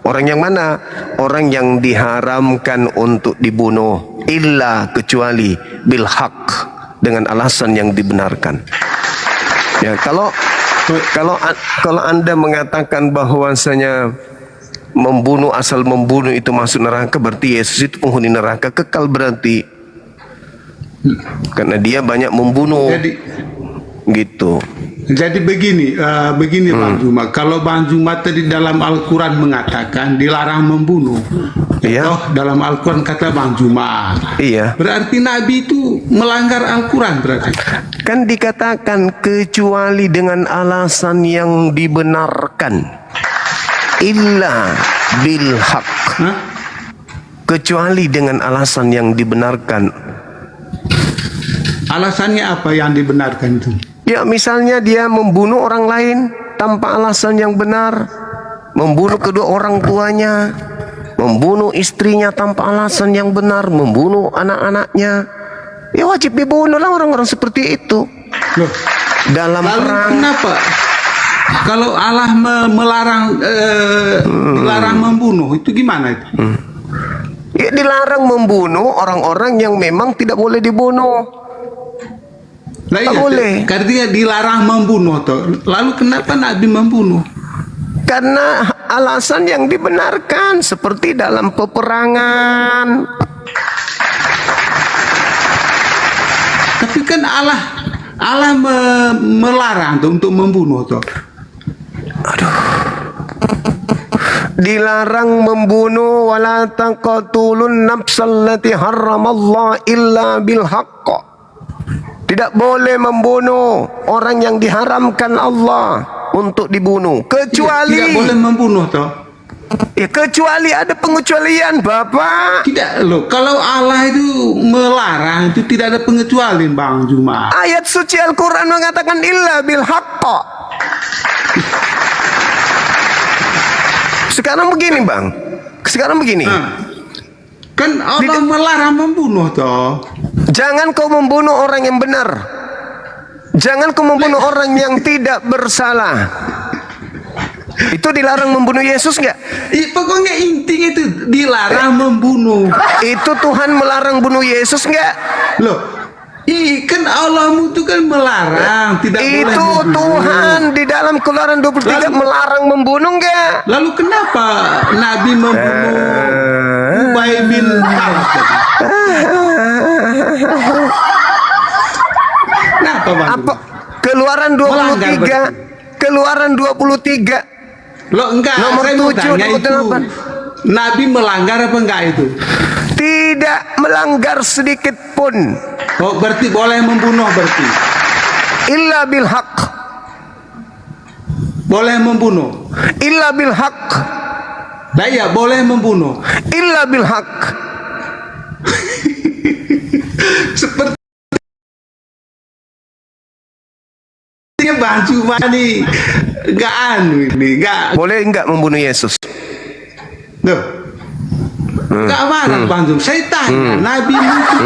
Orang yang mana? Orang yang diharamkan untuk dibunuh, illa kecuali bil haq, dengan alasan yang dibenarkan. Ya, kalau Anda mengatakan bahwasanya membunuh, asal membunuh itu masuk neraka, berarti Yesus itu penghuni neraka kekal berarti. Karena dia banyak membunuh. Gitu. Jadi begini Bang Juma, kalau Bang Juma tadi dalam Al-Quran mengatakan dilarang membunuh, Iya. dalam Al-Quran kata Bang Juma, Iya. berarti Nabi itu melanggar Al-Quran berarti. Kan dikatakan kecuali dengan alasan yang dibenarkan. Illa bil haq. Hah? Kecuali dengan alasan yang dibenarkan. Alasannya apa yang dibenarkan itu? Ya, misalnya dia membunuh orang lain tanpa alasan yang benar, membunuh kedua orang tuanya, membunuh istrinya tanpa alasan yang benar, membunuh anak-anaknya, ya wajib dibunuh lah orang-orang seperti itu. Loh, Dalam lalu perang. kenapa? Kalau Allah melarang dilarang membunuh, itu gimana itu? Ya, dilarang membunuh orang-orang yang memang tidak boleh dibunuh. Nah, Tak boleh. Karena dilarang membunuh toh. Lalu kenapa Nabi membunuh? Karena alasan yang dibenarkan, seperti dalam peperangan. Tapi kan Allah melarang tuh untuk membunuh toh. Dilarang membunuh, wala taqtulun nafsal lati haramallah illa bil haqq. Tidak boleh membunuh orang yang diharamkan Allah untuk dibunuh, kecuali Tidak boleh membunuh toh. Ya kecuali ada pengecualian, Bapak. Tidak loh, kalau Allah itu melarang itu tidak ada pengecualian, Bang Juma. Ayat suci Al-Quran mengatakan illa bil haqqa. Sekarang begini, Bang. Sekarang begini. Kan Allah melarang membunuh toh. Jangan kau membunuh orang yang benar. Jangan kau membunuh orang yang tidak bersalah. Itu dilarang membunuh Yesus nggak? Pokoknya intinya itu dilarang membunuh. Itu Tuhan melarang bunuh Yesus nggak? Loh, kan Allahmu itu kan melarang tidak boleh Itu membunuh. Tuhan di dalam Keluaran 23 melarang membunuh nggak? Lalu kenapa Nabi membunuh Ubay bin Khalaf tadi? Kenapa, Bang? Apa? Keluaran Melanggar 23. Keluaran 23. Lo enggak, Nomor saya mau 7, tanya itu. 28. Nabi melanggar apa enggak itu? Tidak melanggar sedikit pun. Oh, berarti boleh membunuh berarti. Illa bil haq. Boleh membunuh. Illa bil haq. Nah iya, boleh membunuh. Illa bil haq. Sepertinya Bang Cuma nih enggak enggak. Boleh enggak membunuh Yesus? Loh. Enggak marah Bang Zum. Saya tanya, Nabi itu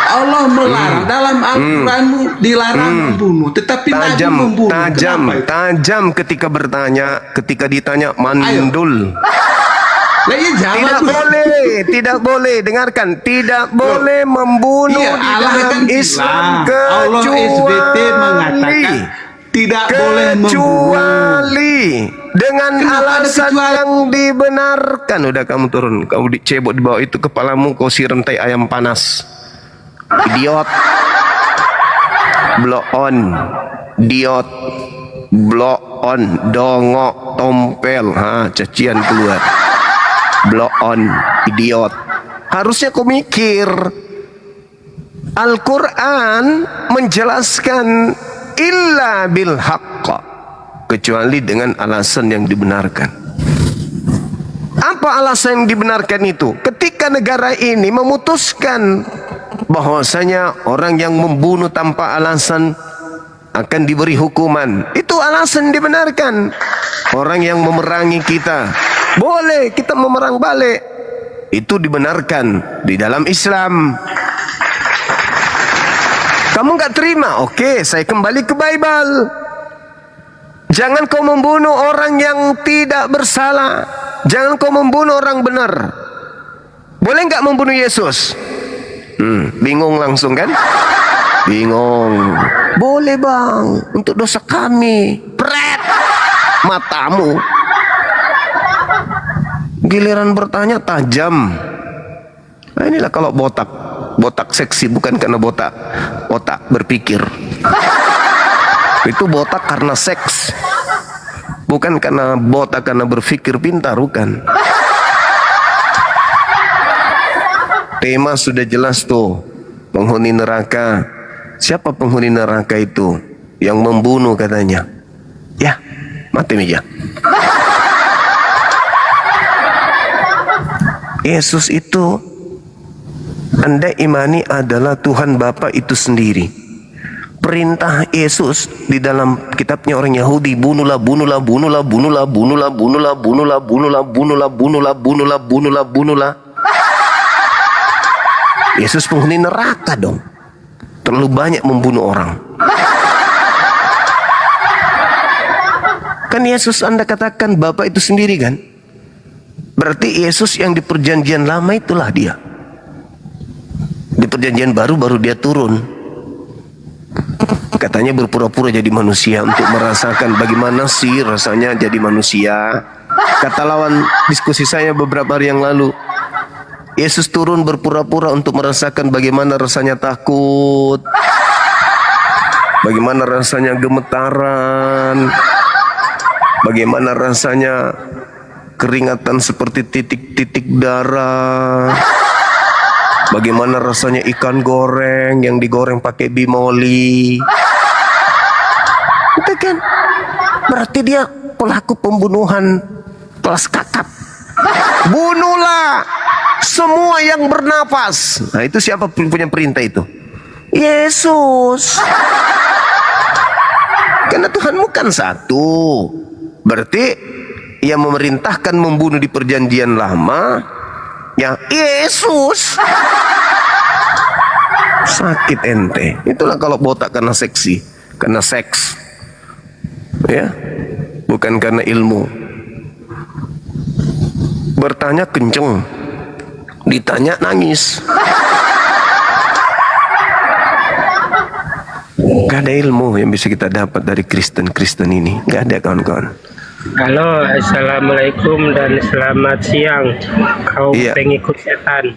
Allah melarang dalam Al-Qur'anmu dilarang membunuh, tetapi Nabi membunuh. Tajam ketika bertanya, ketika ditanya mandul. Lah iya jawab. Tidak boleh, dengarkan, tidak boleh membunuh Iya, di Allah dalam kan Islam bilang, Allah SBT mengatakan tidak boleh membunuh. kecuali dengan Kenapa ada alasan kecuali? yang dibenarkan. Udah kamu turun, kamu dicebok di bawah itu kepalamu, kau si rentai ayam panas. Idiot. Blow on. Diot. Blow on. Dongok. Tompel. Cacian keluar. Blow on. Idiot. Harusnya kau mikir. Al-Quran menjelaskan illa bil haqqa, kecuali dengan alasan yang dibenarkan. Apa alasan yang dibenarkan itu? Ketika negara ini memutuskan bahwasanya orang yang membunuh tanpa alasan akan diberi hukuman, itu alasan dibenarkan. Orang yang memerangi kita, boleh kita memerang balik, itu dibenarkan di dalam Islam. Kamu nggak terima? Oke, saya kembali ke Bible. Jangan kau membunuh orang yang tidak bersalah. Jangan kau membunuh orang benar. Boleh nggak membunuh Yesus? Bingung langsung kan? Bingung. Boleh bang, untuk dosa kami. Pret, matamu. Giliran bertanya tajam. Nah, inilah kalau botak. Botak seksi bukan karena botak otak berpikir. Itu botak karena seks, bukan karena botak karena berpikir pintar, bukan. Tema sudah jelas tuh, penghuni neraka. Siapa penghuni neraka itu? Yang membunuh katanya. Ya, mati meja. Yesus itu Anda imani adalah Tuhan Bapa itu sendiri. Perintah Yesus di dalam kitabnya orang Yahudi, bunuhlah, bunuhlah, bunuhlah, bunuhlah, bunuhlah, bunuhlah, bunuhlah, bunuhlah, bunuhlah, bunuhlah, bunuhlah, bunuhlah, bunuhlah. Yesus penghuni neraka dong. Terlalu banyak membunuh orang. Kan Yesus Anda katakan Bapa itu sendiri kan? Berarti Yesus yang di perjanjian lama itulah dia. Di perjanjian baru dia turun. Katanya berpura-pura jadi manusia untuk merasakan bagaimana sih rasanya jadi manusia. Kata lawan diskusi saya beberapa hari yang lalu, Yesus turun berpura-pura untuk merasakan bagaimana rasanya takut, bagaimana rasanya gemetaran, bagaimana rasanya keringatan seperti titik-titik darah, bagaimana rasanya ikan goreng yang digoreng pakai bimoli. Itu kan berarti dia pelaku pembunuhan kelas kakap. bunuhlah semua yang bernapas. Nah, itu siapa punya perintah itu? Yesus. Karena Tuhanmu kan satu. Berarti yang memerintahkan membunuh di perjanjian lama ya Yesus. Sakit ente. Itulah kalau botak karena seksi, karena seks. Ya. Bukan karena ilmu. Bertanya kenceng, ditanya nangis. Gak ada ilmu yang bisa kita dapat dari Kristen ini. Gak ada, kawan-kawan. Halo, assalamualaikum dan selamat siang kaum pengikut setan.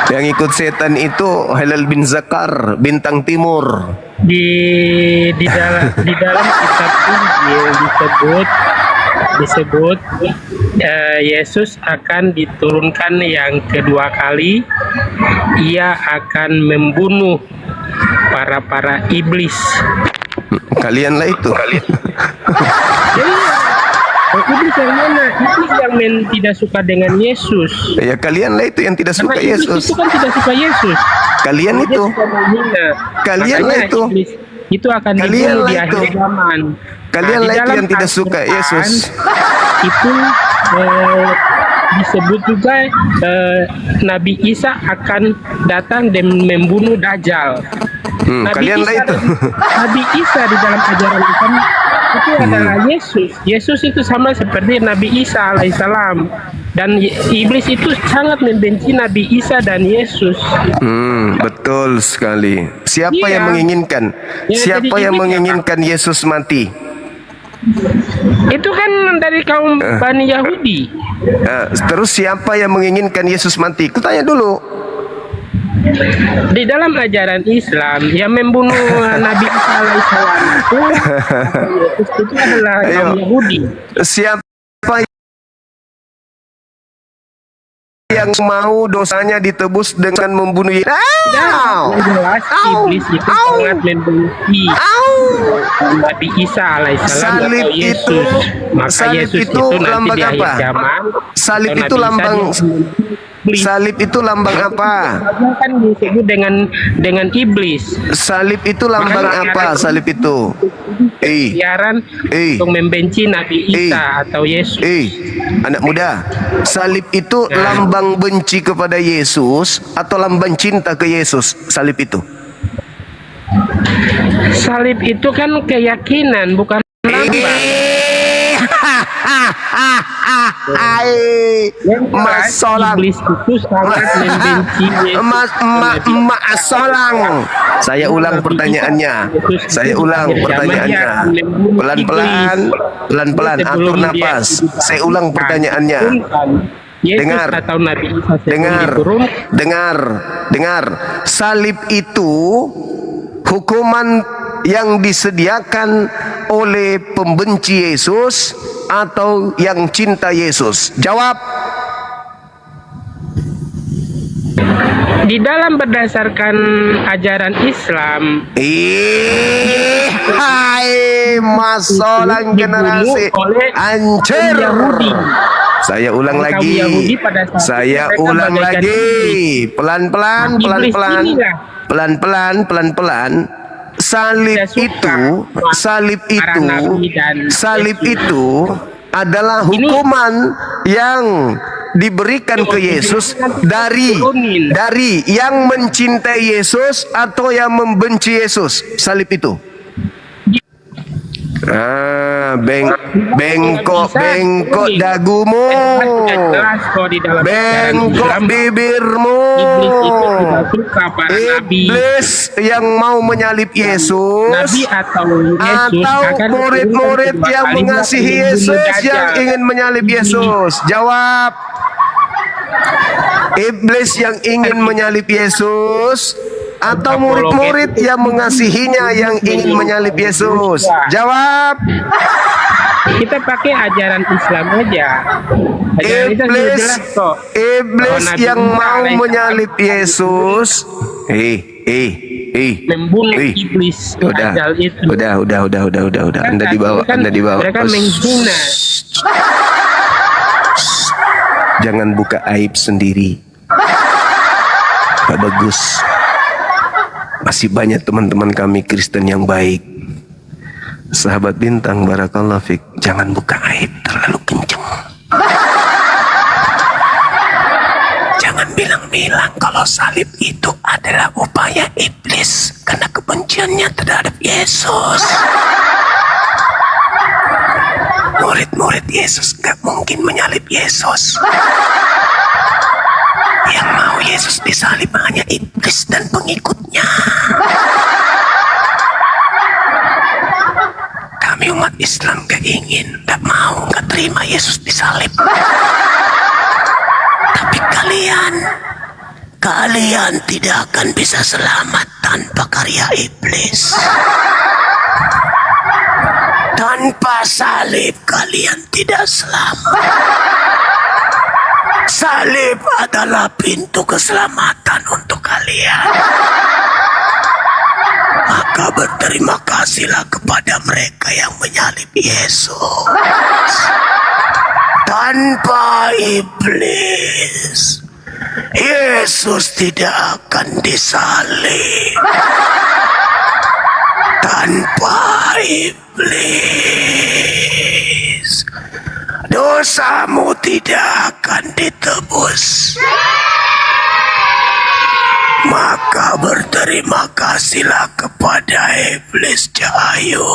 Yang ikut setan itu Halal bin Zakar, bintang timur. Di dalam kitab Injil disebut Yesus akan diturunkan yang kedua kali. Ia akan membunuh para iblis. Kalianlah itu. Iblis yang mana? Iblis yang tidak suka dengan Yesus. Ya kalianlah itu yang tidak suka Karena Yesus. Itu kan tidak suka Yesus. Kalian itu. Kalianlah itu. Itu akan Kalianlah dibunuh di itu. akhir zaman. Kalianlah Di itu dalam yang tidak suka Al-Quran, Yesus. Itu disebut juga Nabi Isa akan datang dan membunuh Dajjal. Kalianlah itu. Nabi Isa di dalam ajaran Islam itu adalah Yesus. Yesus itu sama seperti Nabi Isa alaihissalam. Dan iblis itu sangat membenci Nabi Isa dan Yesus. Betul sekali. Siapa Iya. yang menginginkan? Ya, Siapa jadi yang iblis menginginkan Yesus mati? Itu kan dari kaum Bani Yahudi. Terus siapa yang menginginkan Yesus mati? Kutanya dulu. Di dalam ajaran Islam yang membunuh Nabi Isa alaihissalam itu adalah kaum Yahudi. Siapa yang mau dosanya ditebus dengan membunuh Yesus? Yang jelas iblis itu sangat membenci Nabi Isa alaihissalam Salib atau Yesus. Maka salib Yesus itu itu nanti lambang di akhir apa? zaman. Salib atau itu Nabi Isa lambang iblis. Salib itu lambang apa? Kan disebut dengan iblis. Salib itu lambang Makanya apa? Salib itu. Siaran untuk membenci Nabi Isa atau Yesus. Anak muda, salib itu lambang benci kepada Yesus atau lambang cinta ke Yesus? Salib itu. Salib itu kan keyakinan, bukan lambang. Mas Solang, Iblis itu sangat membenci Yesus. Mas Solang. Saya ulang pertanyaannya. Saya ulang pertanyaannya. Pelan-pelan, atur nafas. Saya ulang pertanyaannya. Dengar, atau Nabi Isa dengar. Salib itu hukuman yang disediakan oleh pembenci Yesus atau yang cinta Yesus? Jawab. Di dalam berdasarkan ajaran Islam, Hai Mas Solang generasi hancur. Yahudi. Saya ulang Kaum lagi. Yahudi pada saat Saya mereka ulang bagaikan lagi. iblis. Pelan-pelan, Iblis pelan-pelan. inilah. Pelan-pelan. Salib itu adalah hukuman yang diberikan ke Yesus dari yang mencintai Yesus atau yang membenci Yesus. Salib itu. Bengkok dagumu, bengkok bibirmu. Iblis yang mau menyalib Yesus atau murid-murid yang mengasihi Yesus yang ingin menyalib Yesus. Jawab. Iblis yang ingin menyalib Yesus atau murid-murid yang mengasihinya yang ingin menyalib Yesus? Jawab. Kita pakai ajaran Islam aja. Iblis yang mau menyalib Yesus. Membunuh iblis. Udah. Anda dibawa. Mereka menghina. Jangan buka aib sendiri. Gak bagus. Masih banyak teman-teman kami Kristen yang baik. Sahabat bintang, barakallahu fik, jangan buka aib terlalu kenceng. Jangan bilang-bilang kalau salib itu adalah upaya iblis karena kebenciannya terhadap Yesus. Murid-murid Yesus gak mungkin menyalib Yesus. Yang mau Yesus disalib hanya iblis dan pengikutnya. Kami umat Islam gak ingin, gak mau, gak terima Yesus disalib. Tapi kalian tidak akan bisa selamat tanpa karya iblis. Tanpa salib kalian tidak selamat. Salib adalah pintu keselamatan untuk kalian. Maka berterima kasihlah kepada mereka yang menyalib Yesus. Tanpa iblis, Yesus tidak akan disalib. Tanpa iblis, dosamu tidak akan ditebus. Maka berterima kasihlah kepada iblis Cahayu.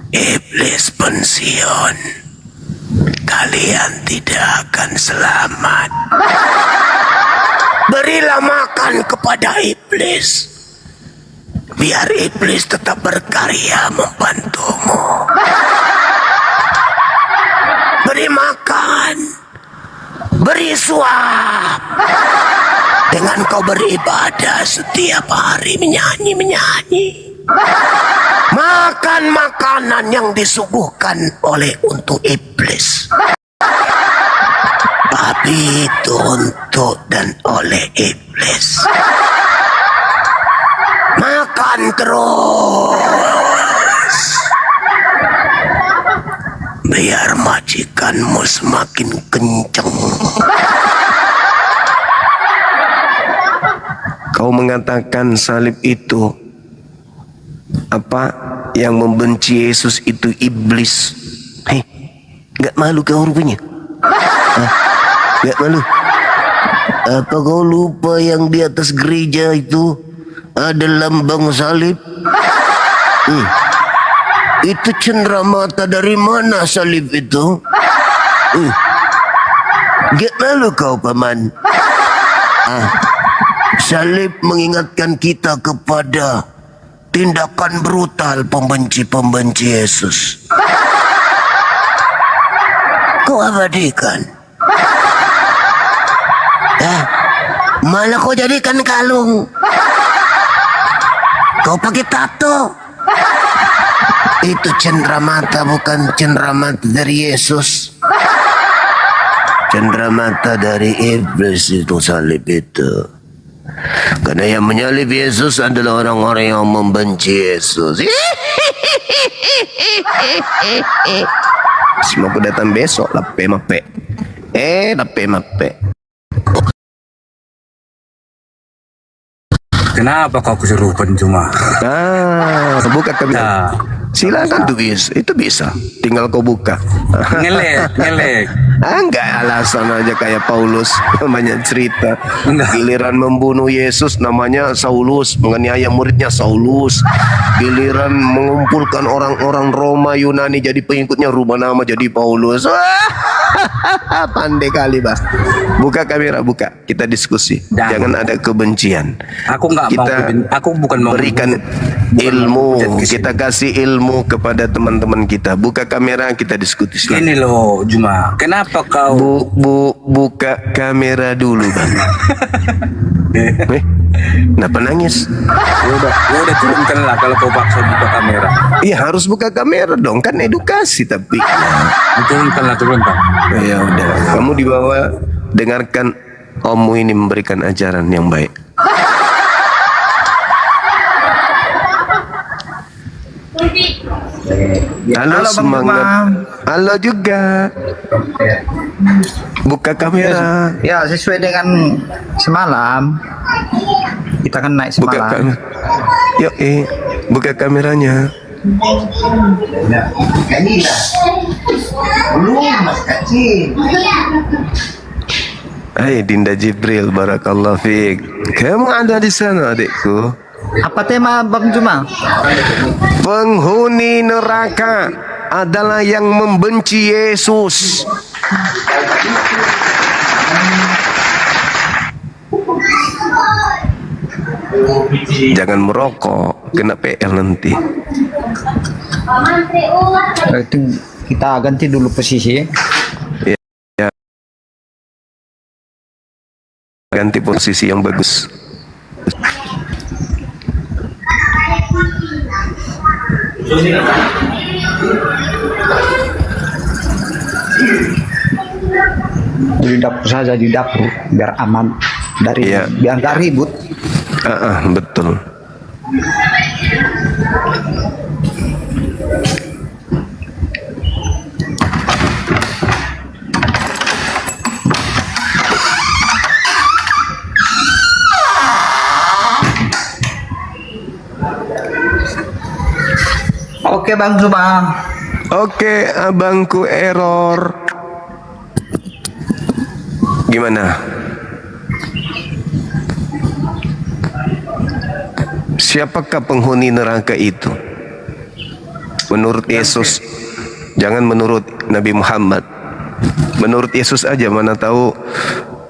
Iblis pensiun, kalian tidak akan selamat. Berilah makan kepada iblis, biar iblis tetap berkarya membantumu. Beri makan, beri suap. Dengan kau beribadah setiap hari, menyanyi. Makan makanan yang disuguhkan untuk iblis. Tapi itu untuk dan oleh iblis. Makan terus, biar majikanmu semakin kenceng. Kau mengatakan salib itu apa yang membenci Yesus itu iblis. Hei, gak malu kau rupanya? Gak malu? Apa kau lupa yang di atas gereja itu ada lambang salib? Itu cenderamata dari mana salib itu? Gak malu kau paman? Salib mengingatkan kita kepada tindakan brutal pembenci-pembenci Yesus. Kau abadikan. Malah kau jadikan kalung. Kau pakai tato. Itu cenderamata, bukan cenderamata dari Yesus. Cenderamata dari iblis itu salib itu. Karena yang menyalib Yesus adalah orang-orang yang membenci Yesus. Semoga datang besok lape mape. Lape mape. Kenapa kau kesurupan cuma? Buka kami. Silakan tuh itu bisa. Tinggal kau buka. Ngelek. Enggak, alasan aja kayak Paulus, banyak cerita. Enggak. Giliran membunuh Yesus namanya Saulus, menganiaya muridnya Saulus. Giliran mengumpulkan orang-orang Roma Yunani jadi pengikutnya, rubah nama jadi Paulus. Pandai kali, Bas. Buka kamera, buka. Kita diskusi. Jangan ada kebencian. Aku nggak mau. Aku bukan mau berikan ilmu. Kita kasih ilmu kepada teman-teman kita. Buka kamera, kita diskusi. Ini loh, Juma. Kenapa kau? Buka kamera dulu, Bang. Kenapa nangis? Udah turunkan lah kalau kau paksa buka kamera. Iya, harus buka kamera dong, kan edukasi tapi. Turunkan. Ya udah, kamu di bawah dengarkan ommu ini memberikan ajaran yang baik. Halo, Halo, Bang semangat. Juma. Halo juga. Buka kamera. Ya, sesuai dengan semalam. Kita kan naik Buka semalam. kamera. Yuk, buka kameranya. Hai Dinda Jibril, barakallah fiik. Kamu ada di sana, adikku. Apa tema Bang Juma? Penghuni neraka adalah yang membenci Yesus. Jangan merokok, kena PL nanti. Itu kita ganti dulu posisi. Ganti posisi yang bagus. Di dapur saja, di dapur biar aman dari Iya. biar nggak ribut. Betul. Oke Bang Juma. Oke, abangku error. Gimana? Siapakah penghuni neraka itu? Menurut Yesus, jangan menurut Nabi Muhammad. Menurut Yesus aja, mana tahu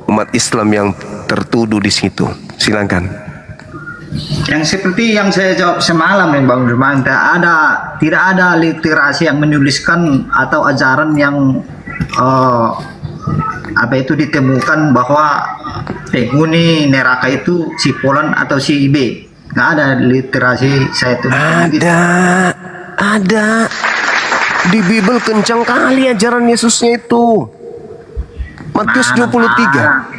umat Islam yang tertuduh di situ. Silakan. Yang seperti yang saya jawab semalam ya Bang Juma, tidak ada literasi yang menuliskan atau ajaran yang apa itu ditemukan bahwa penghuni neraka itu si Polan atau si B. Nggak ada literasi saya itu. Ada. Di Bible kencang kali ajaran Yesusnya itu. Matius 23.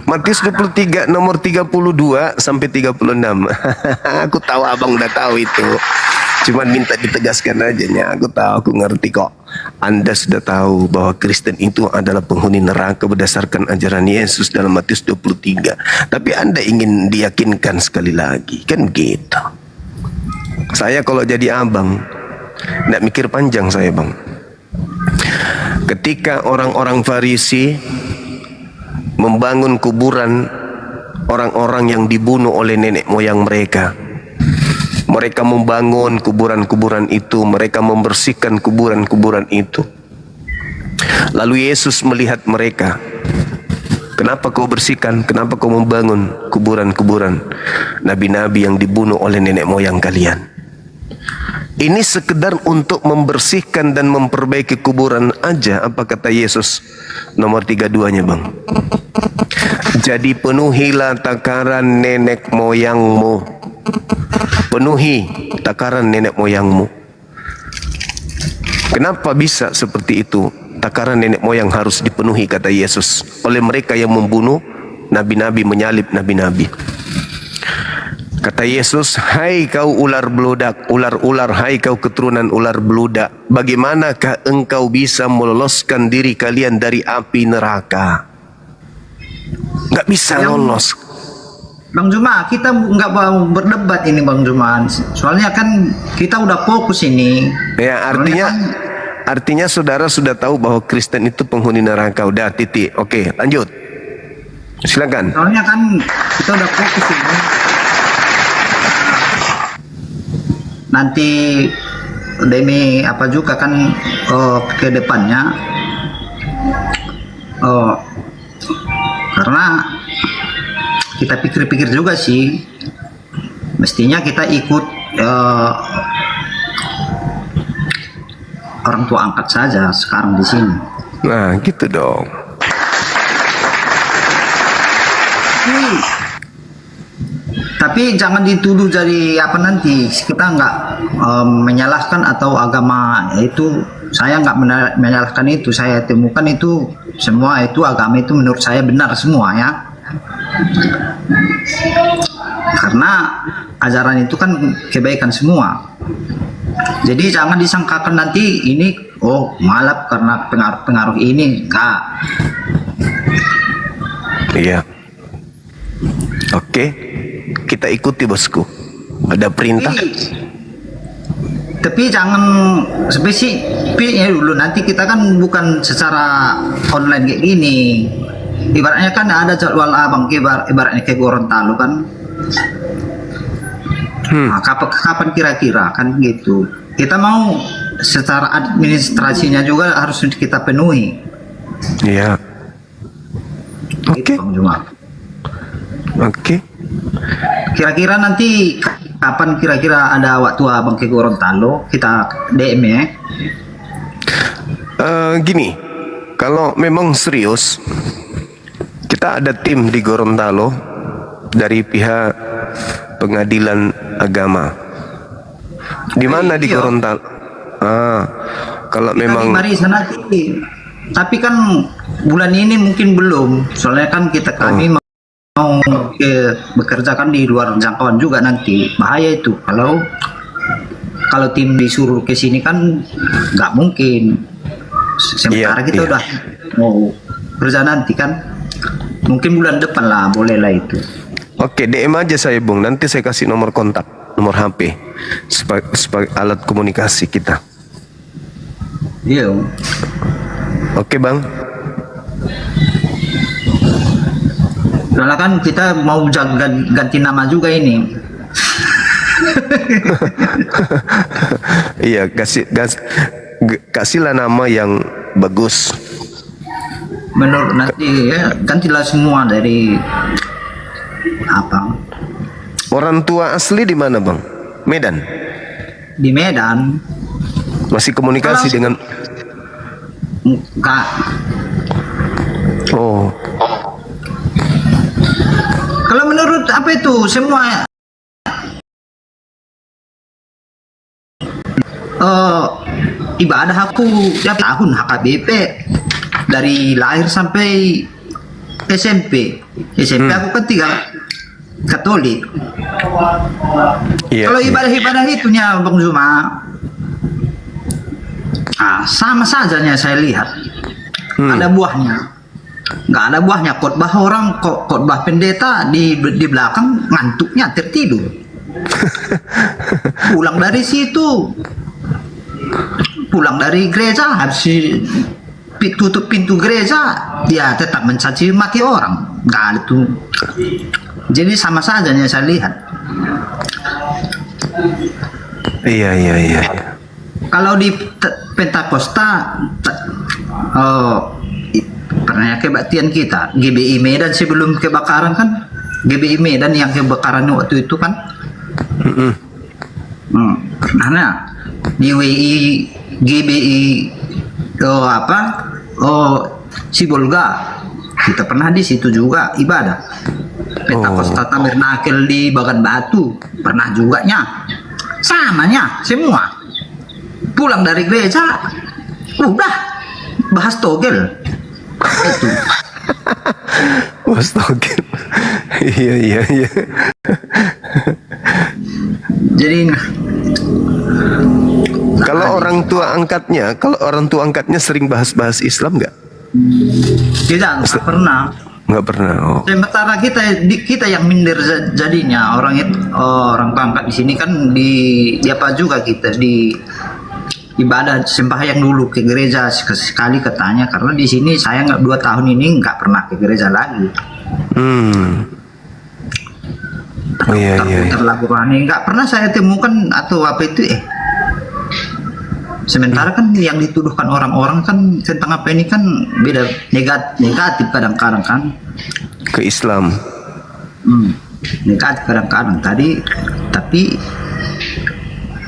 Matius 23 nomor 32 sampai 36. Aku tahu abang udah tahu itu. Cuman minta ditegaskan aja nya. Aku tahu, aku ngerti kok. Anda sudah tahu bahwa Kristen itu adalah penghuni neraka berdasarkan ajaran Yesus dalam Matius 23. Tapi Anda ingin diyakinkan sekali lagi. Kan begitu. Saya kalau jadi abang, nggak mikir panjang saya bang. Ketika orang-orang Farisi membangun kuburan orang-orang yang dibunuh oleh nenek moyang mereka. Mereka membangun kuburan-kuburan itu, mereka membersihkan kuburan-kuburan itu. Lalu Yesus melihat mereka. Kenapa kau bersihkan? Kenapa kau membangun kuburan-kuburan nabi-nabi yang dibunuh oleh nenek moyang kalian? Ini sekedar untuk membersihkan dan memperbaiki kuburan aja, apa kata Yesus? Nomor 32-nya bang. Jadi penuhilah takaran nenek moyangmu. Penuhi takaran nenek moyangmu. Kenapa bisa seperti itu? Takaran nenek moyang harus dipenuhi kata Yesus oleh mereka yang membunuh nabi-nabi, menyalib nabi-nabi. Kata Yesus, hai kau ular beludak, ular-ular, hai kau keturunan ular beludak, bagaimanakah engkau bisa meloloskan diri kalian dari api neraka? Nggak bisa lolos. Bang Juma, kita nggak mau berdebat ini Bang Juma. Soalnya kan kita udah fokus ini. Ya, artinya saudara sudah tahu bahwa Kristen itu penghuni neraka. Udah titik. Oke, lanjut. Silakan. Soalnya kan kita udah fokus ini. Nanti demi apa juga kan ke depannya. Karena kita pikir-pikir juga sih, mestinya kita ikut orang tua angkat saja sekarang di sini. Nah, gitu dong. Tapi jangan dituduh jadi apa nanti kita nggak menyalahkan atau agama itu. Saya nggak menyalahkan itu. Saya temukan itu semua itu agama itu menurut saya benar semua ya. Karena ajaran itu kan kebaikan semua. Jadi jangan disangkakan nanti ini malah karena pengaruh-pengaruh ini, enggak. Iya. Oke, kita ikuti bosku. Ada perintah. Tapi jangan spesifiknya dulu, nanti kita kan bukan secara online kayak gini. Ibaratnya kan ada jadwal abang, ibaratnya kayak Gorontalo kan. Nah, kapan kira-kira kan gitu. Kita mau secara administrasinya juga harus kita penuhi. Iya. Oke. Gitu, Bang Juma. Oke. Kira-kira nanti kapan kira-kira ada waktu abang ke Gorontalo, kita DM ya. Gini, kalau memang serius, kita ada tim di Gorontalo dari pihak pengadilan agama. Di mana di Iya. Gorontalo? Kalau Kita memang mari sana nanti. Tapi kan bulan ini mungkin belum, soalnya kan kami mau bekerja kan di luar jangkauan juga nanti. Bahaya itu kalau tim disuruh ke sini kan nggak mungkin. Sementara Iya, kita iya. udah mau kerja nanti kan, mungkin bulan depan lah, boleh lah itu. Oke, DM aja saya Bung. Nanti saya kasih nomor kontak, nomor HP sebagai alat komunikasi kita. Iya. Oke Bang. Soalnya kan kita mau ganti nama juga ini. Iya, kasihlah nama yang bagus. Menurut nanti ya gantilah semua dari apa? Orang tua asli di mana Bang? Medan. Di Medan. Masih komunikasi Kalau- dengan Enggak. Oh, Kalau menurut apa itu semua ibadah aku tiap tahun HKBP dari lahir sampai SMP. Aku kan Katolik. iya. Kalau iya. ibadah-ibadah itunya Bang Zuma, sama sajanya saya lihat. Ada buahnya. Nggak ada buahnya. Khotbah pendeta di belakang ngantuknya tertidur. Pulang dari situ, pulang dari gereja habis tutup pintu gereja, dia tetap mencaci maki orang. Nggak ada tuh. Jadi sama sajanya saya lihat. Iya, iya, iya. Kalau di Pentakosta, pernah kebaktian kita GBI Medan sebelum kebakaran kan, GBI Medan yang kebakaran waktu itu kan, pernah di WI GBI Sibolga kita pernah di situ juga ibadah. Pentakosta Tabernakel di Bagan Batu pernah juga nya, samanya semua. Pulang dari gereja udah bahas togel itu. Astaga. Iya, iya, iya. Jadi Kalau orang tua angkatnya sering bahas-bahas Islam nggak? tidak pernah. Nggak pernah. Oh. Sementara kita yang minder jadinya orang pangkat di sini kan di apa juga kita di ibadah sembahyang dulu ke gereja sekali katanya, karena di sini saya 2 tahun ini nggak pernah ke gereja lagi. Oh iya, iya, iya. Terlalu rohani nggak pernah saya temukan atau apa itu sementara kan yang dituduhkan orang-orang kan tentang apa ini kan beda, negatif kadang-kadang kan. Ke Islam. Negatif kadang-kadang tapi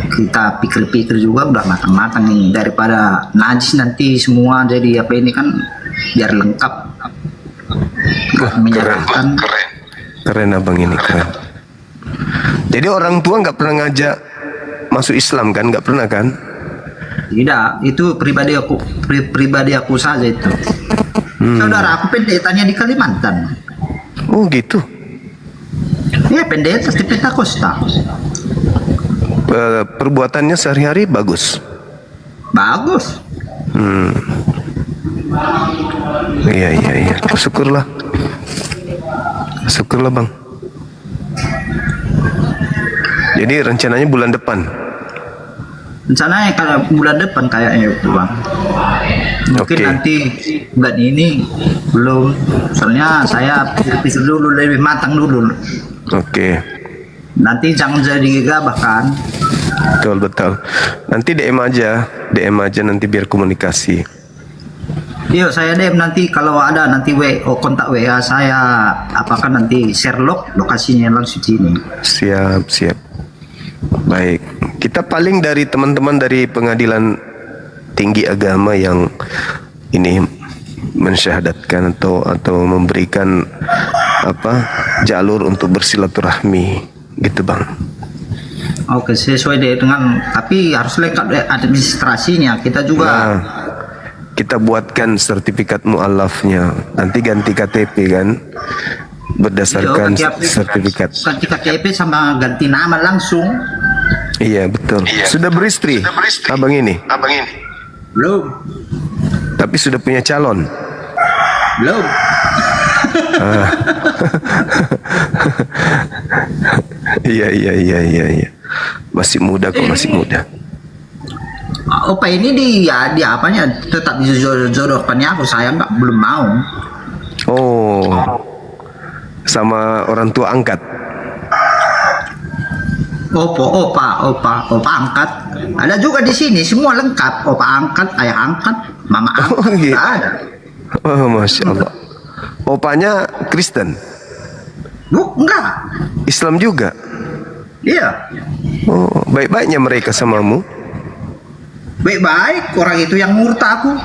kita pikir-pikir juga udah matang-matang nih, daripada najis nanti semua jadi apa ini kan biar lengkap. Menyerahkan. Keren abang ini, keren. Jadi orang tua nggak pernah ngajak masuk Islam kan? Nggak pernah kan? Tidak, itu pribadi aku saja itu. Saudara aku pendetanya di Kalimantan. Oh gitu. Ya pendeta di Pentakosta. perbuatannya sehari-hari bagus. Bagus. Iya. Syukurlah. Syukurlah bang. Jadi rencananya bulan depan. Rencananya kayak bulan depan kayaknya itu bang. Mungkin Oke. nanti bulan ini belum. Soalnya saya pikir dulu lebih matang dulu. Oke. Nanti jangan jadi gegabah kan. Betul. Nanti DM aja nanti biar komunikasi. Iya, saya DM nanti kalau ada nanti kontak WA saya, apakah nanti share lokasinya langsung sini. Siap. Baik. Kita paling dari teman-teman dari pengadilan tinggi agama yang ini mensyahadatkan atau memberikan jalur untuk bersilaturahmi gitu bang. Oke, sesuai dengan tapi harus lengkap administrasinya. Kita juga Nah, kita buatkan sertifikat mualafnya. Nanti ganti KTP kan, berdasarkan sertifikat. ganti KTP sama ganti nama langsung. Iya betul. Sudah beristri, abang ini. Belum. Tapi sudah punya calon. Belum. Iya. Masih muda kok, masih muda. Opa ini dia apanya tetap dijodohkannya aku, saya belum mau. Oh, sama orang tua angkat. Opa angkat. Ada juga di sini semua lengkap. Opa angkat, ayah angkat, mama angkat. Oh, gitu. Ada. Oh, masya Allah. Opanya Kristen, Enggak. Islam juga. Iya. Oh, baik-baiknya mereka samamu. Baik-baik, orang itu yang murta aku.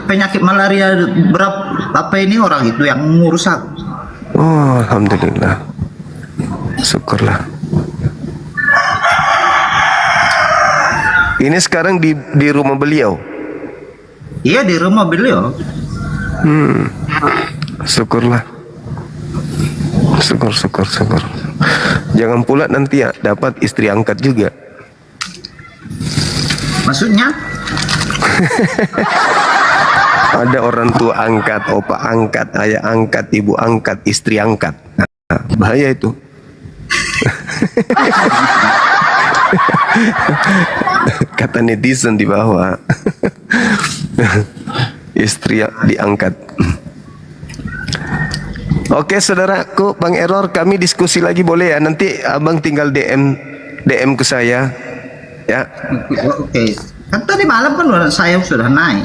Penyakit malaria berapa ini orang itu yang ngurus aku. Oh, alhamdulillah. Syukurlah. Ini sekarang di rumah beliau. Iya, di rumah beliau. Syukurlah. Syukur. Jangan pula nanti ya dapat istri angkat juga. Maksudnya? Ada orang tua angkat, opa angkat, ayah angkat, ibu angkat, istri angkat. Nah, bahaya itu. Kata netizen di bawah. Istri diangkat. Oke saudaraku, Bang Error, kami diskusi lagi boleh ya? Nanti abang tinggal DM ke saya. Ya. Oke. Kan tadi malam kan saya sudah naik.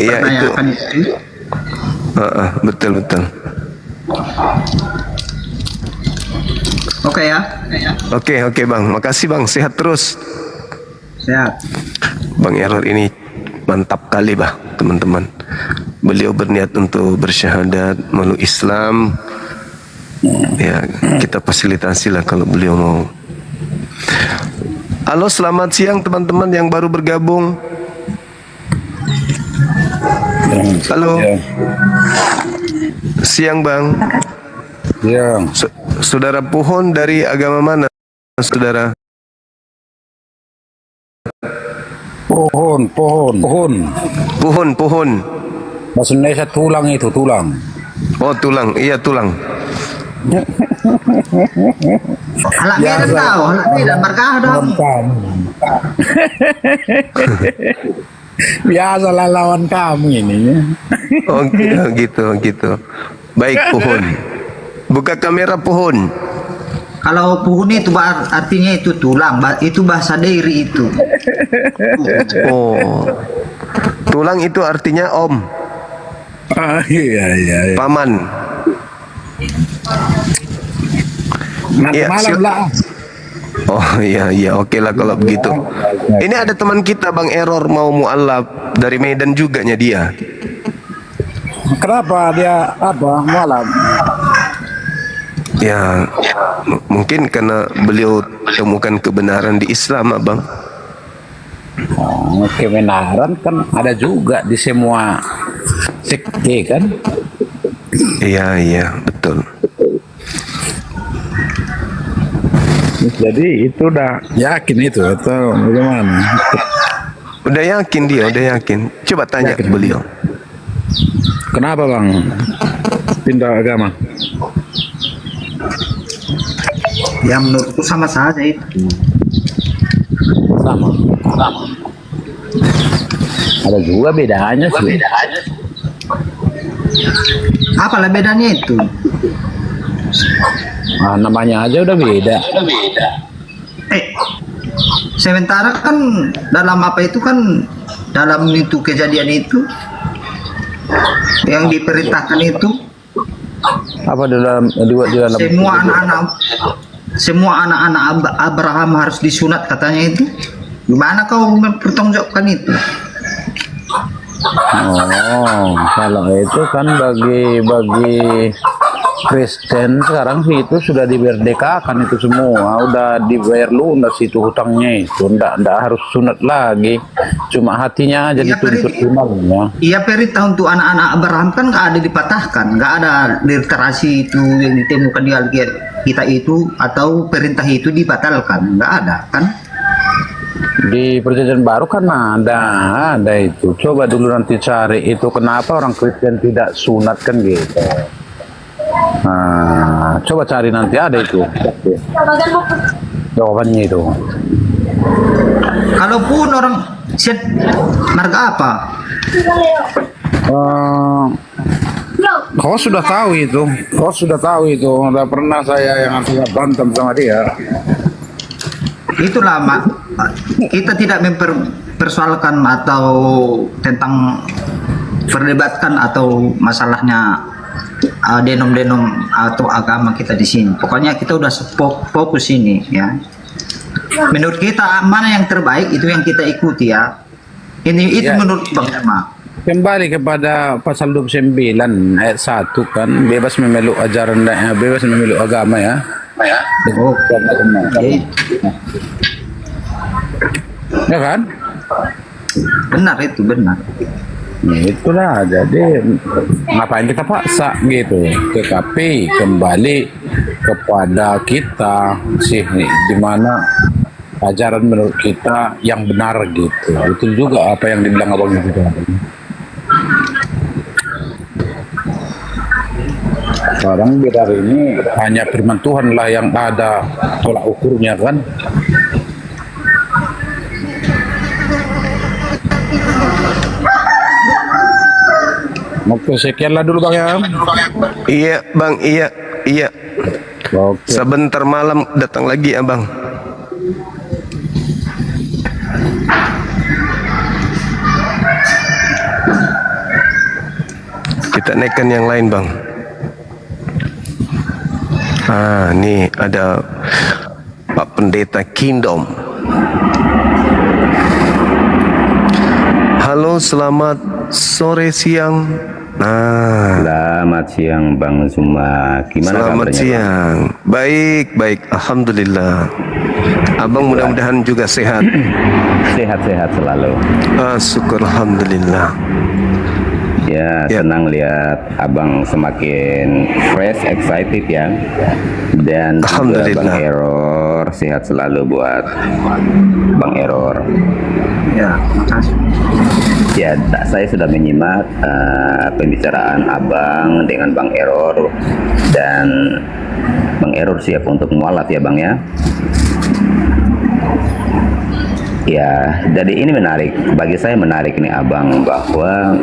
Iya, itu. Mempertanyakan itu. Betul. Oke ya. Oke bang, makasih bang, sehat terus. Sehat. Bang Error ini mantap kali bah teman-teman. Beliau berniat untuk bersyahadat melalui Islam. Ya kita fasilitasi lah kalau beliau mau. Halo, selamat siang teman-teman yang baru bergabung. Halo. Siang bang. Ya, Saudara Pohon dari agama mana saudara? pohon. Pohon. Bahasa Indonesia tulang itu, tulang. Oh tulang, iya tulang. Halak medan tahu, halak medan markah dong. Biasalah lawan kamu ini. Oh gitu. Baik Pohon. Buka kamera Pohon. Kalau puhun itu artinya itu tulang, itu bahasa Dairi itu. Oh. Tulang itu artinya om, Iya. paman. Nanti Iya, malam lah. Oh iya, oke lah kalau begitu. Ini ada teman kita Bang Error mau mualaf dari Medan juga nya dia. Kenapa dia malam? Ya, mungkin karena beliau temukan kebenaran di Islam, Abang. Oh, kebenaran kan ada juga di semua sekte kan? Iya, betul. Jadi itu udah yakin itu atau bagaimana? Udah yakin dia, udah yakin. Coba tanya ke beliau. Kenapa bang pindah agama? Ya menurutku sama saja itu. Sama. Ada juga bedanya sih. Apalah bedanya itu? Nah, namanya aja udah beda. Sementara kan dalam apa itu kan dalam itu kejadian itu yang diperintahkan itu Apa di dalam semua anak-anak Abraham harus disunat katanya itu. Gimana kau mempertanggungjawabkan itu? Oh, kalau itu kan bagi Kristen sekarang sih itu sudah dimerdekakan itu semua, udah dibayar lunas itu hutangnya itu, ndak harus sunat lagi, cuma hatinya aja dituntut imannya. Iya, perintah untuk anak-anak Abraham kan nggak ada dipatahkan, nggak ada literasi itu yang ditemukan di Alkitab kita itu atau perintah itu dibatalkan, nggak ada kan? Di Perjanjian Baru kan ada itu. Coba dulu nanti cari itu kenapa orang Kristen tidak sunat kan gitu. Nah, coba cari nanti ada itu jawabannya itu. Kalaupun orang marga apa? Kau sudah tahu itu. Udah pernah saya yang sudah berantem sama dia. Itulah kita tidak mempersoalkan atau tentang perdebatkan atau masalahnya denom-denom atau agama kita di sini. Pokoknya kita udah fokus ini ya. Menurut kita mana yang terbaik itu yang kita ikuti ya. Itu ya. Menurut Bang Emma. Kembali kepada pasal 29 ayat 1 kan, bebas memeluk ajaran, bebas memeluk agama ya. Oh, ya kan? Benar itu, benar. Ya, itulah, jadi ngapain kita paksa gitu. Tetapi kembali kepada kita sih, di mana ajaran menurut kita yang benar gitu. Betul juga apa yang dibilang abang itu. Sekarang beda ini hanya firman Tuhan lah yang ada tolak ukurnya kan. Oke, sekianlah dulu Bang ya. Iya Bang, iya. Oke. Sebentar malam datang lagi Abang. Kita naikkan yang lain Bang. Nih ada Pak Pendeta Kingdom. Halo, selamat sore siang. Selamat siang Bang Zuma. Gimana selamat kabarnya, siang. Bang? Baik, alhamdulillah. Abang mudah-mudahan juga sehat. Sehat-sehat selalu. Syukur alhamdulillah. Ya, senang lihat Abang semakin fresh, excited ya. Dan juga Bang Error, sehat selalu buat Bang Error. Ya, makasih. Ya, saya sudah menyimak pembicaraan Abang dengan Bang Error, dan Bang Error siap untuk mualaf ya Bang ya. Ya, jadi ini menarik, bagi saya menarik nih Abang, bahwa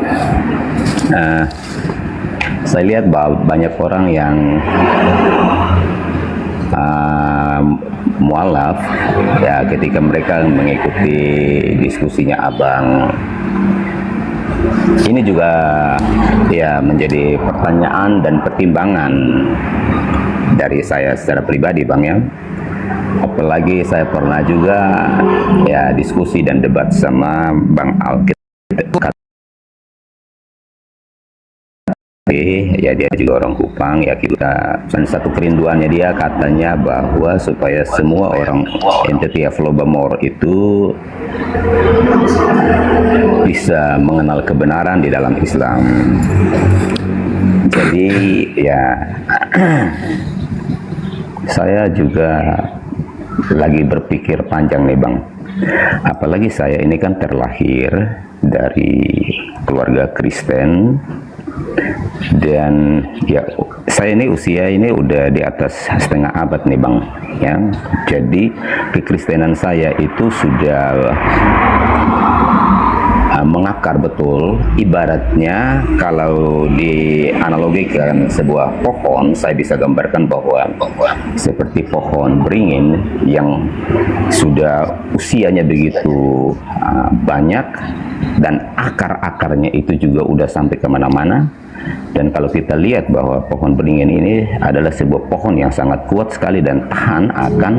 saya lihat bahwa banyak orang yang mualaf ya ketika mereka mengikuti diskusinya Abang. Ini juga ya menjadi pertanyaan dan pertimbangan dari saya secara pribadi Bang ya. Apalagi saya pernah juga ya diskusi dan debat sama Bang Alkit. Ya dia juga orang Kupang ya, kita dan satu kerinduannya dia katanya bahwa supaya semua orang entity of Lobamor itu bisa mengenal kebenaran di dalam Islam. Jadi ya saya juga lagi berpikir panjang nih Bang. Apalagi saya ini kan terlahir dari keluarga Kristen, dan ya saya ini usia ini udah di atas setengah abad nih Bang ya. Jadi kekristenan saya itu sudah mengakar betul. Ibaratnya kalau dianalogikan sebuah pohon, saya bisa gambarkan bahwa seperti pohon beringin yang sudah usianya begitu banyak, dan akar-akarnya itu juga udah sampai kemana-mana. Dan kalau kita lihat bahwa pohon beringin ini adalah sebuah pohon yang sangat kuat sekali dan tahan akan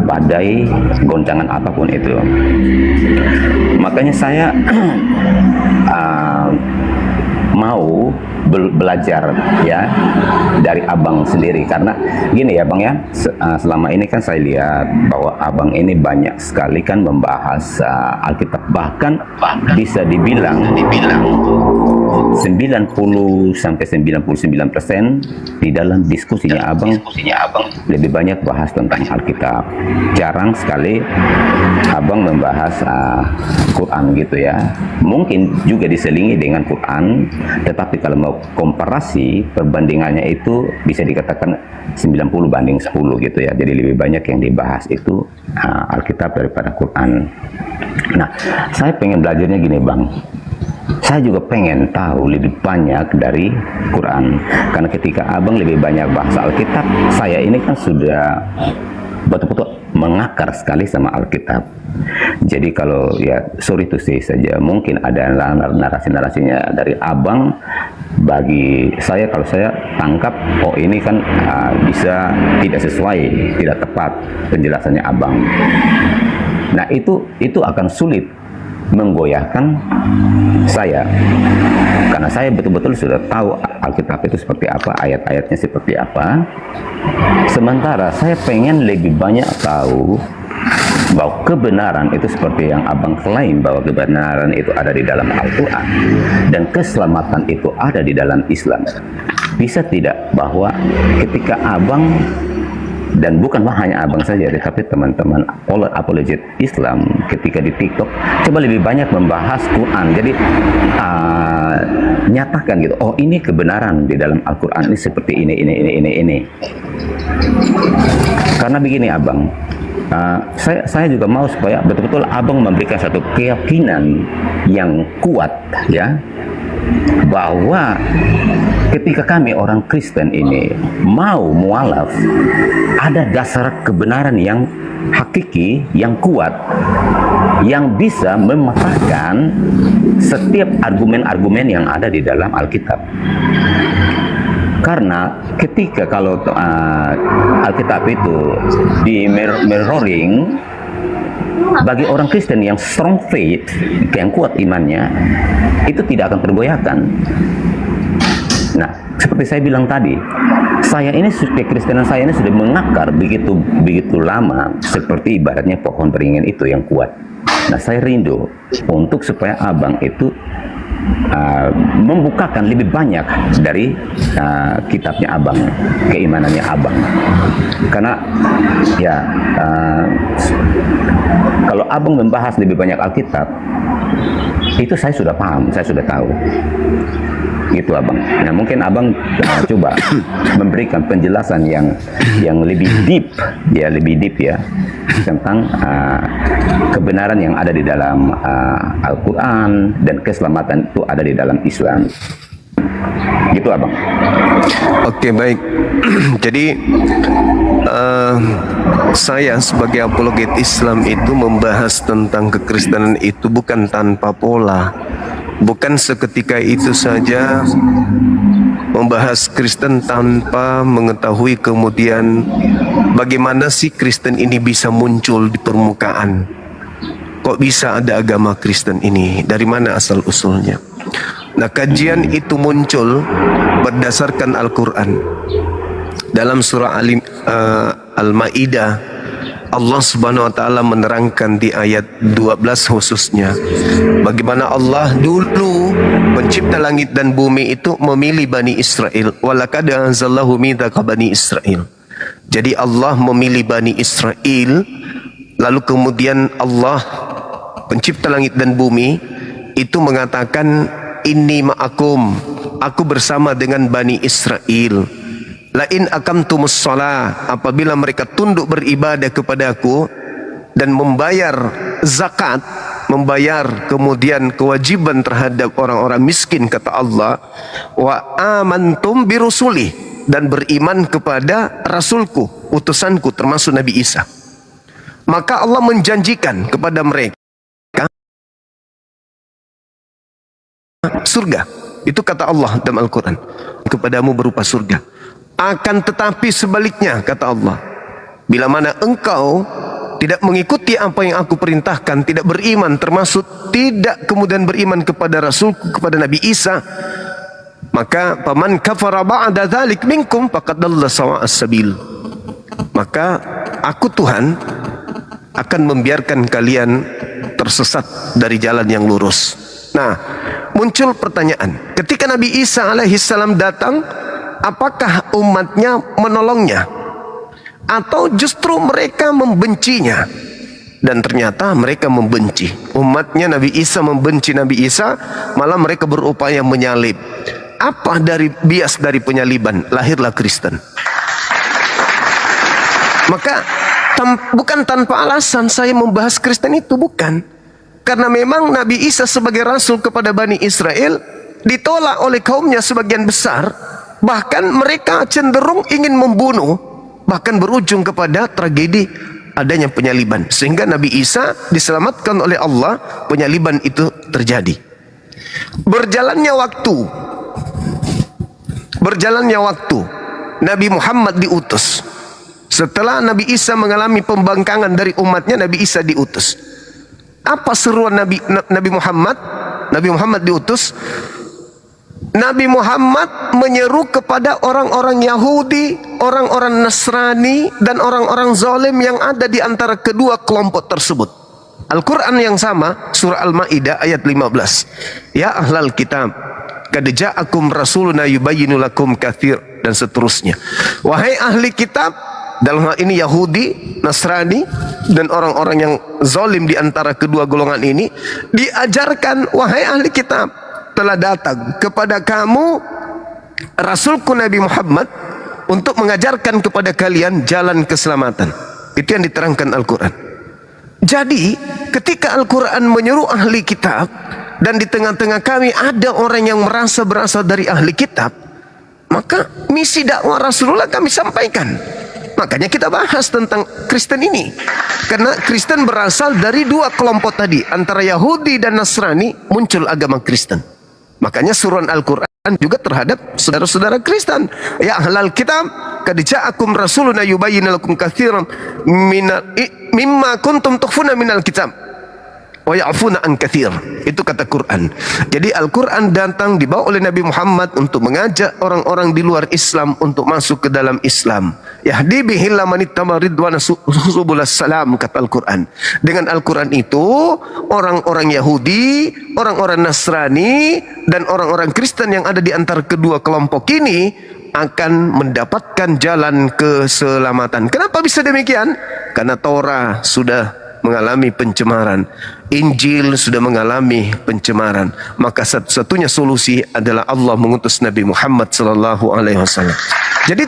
badai, goncangan apapun itu. Makanya saya mau belajar ya dari abang sendiri, karena gini ya Bang ya, selama ini kan saya lihat bahwa abang ini banyak sekali kan membahas Alkitab, bahkan bisa dibilang 90 sampai 99% di dalam diskusinya abang lebih banyak bahas tentang Alkitab. Jarang sekali abang membahas Quran gitu ya. Mungkin juga diselingi dengan Quran, tetapi kalau mau komparasi perbandingannya itu bisa dikatakan 90 banding 10 gitu ya. Jadi lebih banyak yang dibahas itu Alkitab daripada Quran. Nah, saya pengen belajarnya gini Bang. Saya juga pengen tahu lebih banyak dari Quran, karena ketika abang lebih banyak bahasa Alkitab, saya ini kan sudah betul-betul mengakar sekali sama Alkitab. Jadi kalau ya sorry to say saja, mungkin ada narasi-narasinya dari abang, bagi saya kalau saya tangkap, oh ini kan bisa tidak sesuai, tidak tepat penjelasannya abang. Nah itu akan sulit menggoyahkan saya, karena saya betul-betul sudah tahu Alkitab itu seperti apa, ayat-ayatnya seperti apa. Sementara saya pengen lebih banyak tahu bahwa kebenaran itu seperti yang abang klaim, bahwa kebenaran itu ada di dalam Al-Quran dan keselamatan itu ada di dalam Islam. Bisa tidak bahwa ketika abang, dan bukan hanya abang saja, tetapi teman-teman apologet Islam ketika di TikTok coba lebih banyak membahas Quran. Jadi nyatakan gitu, oh ini kebenaran di dalam Al-Quran ini seperti ini. Karena begini abang, saya juga mau supaya betul-betul abang memberikan satu keyakinan yang kuat ya, bahwa ketika kami orang Kristen ini mau mualaf, ada dasar kebenaran yang hakiki, yang kuat, yang bisa mematahkan setiap argumen-argumen yang ada di dalam Alkitab. Karena ketika kalau Alkitab itu di mirroring bagi orang Kristen yang strong faith, yang kuat imannya, itu tidak akan tergoyahkan. Nah, seperti saya bilang tadi, saya ini kekristenan saya ini sudah mengakar begitu lama, seperti ibaratnya pohon beringin itu yang kuat. Nah, saya rindu untuk supaya abang itu membukakan lebih banyak dari kitabnya abang, keimanannya abang. Karena ya kalau abang membahas lebih banyak Alkitab, itu saya sudah paham, saya sudah tahu. Gitu abang. Nah mungkin abang coba memberikan penjelasan yang lebih deep ya tentang kebenaran yang ada di dalam Al-Quran dan keselamatan itu ada di dalam Islam. Gitu abang. Oke, baik. Jadi saya sebagai apologet Islam itu membahas tentang kekristenan itu bukan tanpa pola, bukan seketika itu saja membahas Kristen tanpa mengetahui kemudian bagaimana sih Kristen ini bisa muncul di permukaan. Kok bisa ada agama Kristen ini? Dari mana asal usulnya? Nah, kajian itu muncul berdasarkan Al-Quran. Dalam surah Al-Ma'idah, Allah Subhanahu wa taala menerangkan di ayat 12 khususnya bagaimana Allah dulu pencipta langit dan bumi itu memilih Bani Israel. Walaqad anzalallahu mitsaqa Bani Israel. Jadi Allah memilih Bani Israel, lalu kemudian Allah pencipta langit dan bumi itu mengatakan, inni ma'akum, aku bersama dengan Bani Israel. Lain akamtumus shalah, apabila mereka tunduk beribadah kepadaku dan membayar zakat, membayar kemudian kewajiban terhadap orang-orang miskin, kata Allah, wa amantum birusuli, dan beriman kepada rasulku, utusanku, termasuk Nabi Isa, maka Allah menjanjikan kepada mereka surga. Itu kata Allah dalam Al-Quran, kepadamu berupa surga. Akan tetapi sebaliknya, kata Allah, bila mana engkau tidak mengikuti apa yang aku perintahkan, tidak beriman, termasuk tidak kemudian beriman kepada Rasulku, kepada Nabi Isa, maka paman kafara ba'da dzalik minkum faqad dalla sawa'as sabil. Maka aku Tuhan akan membiarkan kalian tersesat dari jalan yang lurus. Nah, muncul pertanyaan, ketika Nabi Isa alaihissalam datang, apakah umatnya menolongnya atau justru mereka membencinya? Dan ternyata mereka membenci umatnya. Nabi Isa membenci Nabi Isa, malah mereka berupaya menyalib. Apa dari bias dari penyaliban? Lahirlah Kristen. Maka bukan tanpa alasan saya membahas Kristen itu, bukan. Karena memang Nabi Isa sebagai rasul kepada Bani Israel ditolak oleh kaumnya sebagian besar. Bahkan mereka cenderung ingin membunuh, bahkan berujung kepada tragedi adanya penyaliban. Sehingga Nabi Isa diselamatkan oleh Allah, penyaliban itu terjadi. Berjalannya waktu, Nabi Muhammad diutus. Setelah Nabi Isa mengalami pembangkangan dari umatnya, Nabi Isa diutus. Apa seruan Nabi Muhammad? Nabi Muhammad diutus. Nabi Muhammad menyeru kepada orang-orang Yahudi, orang-orang Nasrani, dan orang-orang zalim yang ada di antara kedua kelompok tersebut. Al-Quran yang sama, surah Al-Ma'idah ayat 15. Ya ahlal kitab, qad ja'akum rasuluna yubayyinu lakum katsir, dan seterusnya. Wahai ahli kitab, dalam hal ini Yahudi, Nasrani, dan orang-orang yang zalim di antara kedua golongan ini, diajarkan, wahai ahli kitab, telah datang kepada kamu Rasulku Nabi Muhammad untuk mengajarkan kepada kalian jalan keselamatan. Itu yang diterangkan Al-Quran. Jadi ketika Al-Quran menyeru ahli kitab, dan di tengah-tengah kami ada orang yang merasa berasal dari ahli kitab, maka misi dakwah Rasulullah kami sampaikan. Makanya kita bahas tentang Kristen ini, karena Kristen berasal dari dua kelompok tadi, antara Yahudi dan Nasrani muncul agama Kristen. Makanya suruhan Al-Quran juga terhadap saudara-saudara Kristen. Ya ahlal kitab, qad ja'akum rasuluna yubayyinu lakum katsiran mimma kuntum tukhfuna minal kitab wa ya'funa an katsir. Itu kata Quran. Jadi Al-Quran datang dibawa oleh Nabi Muhammad untuk mengajak orang-orang di luar Islam untuk masuk ke dalam Islam. Yahdi bihi man ittaba ridwana subulas salam, kata Al-Quran. Dengan Al-Quran itu orang-orang Yahudi, orang-orang Nasrani, dan orang-orang Kristen yang ada di antara kedua kelompok ini akan mendapatkan jalan keselamatan. Kenapa bisa demikian? Karena Torah sudah mengalami pencemaran, Injil sudah mengalami pencemaran, maka satu-satunya solusi adalah Allah mengutus Nabi Muhammad sallallahu alaihi wasallam. Jadi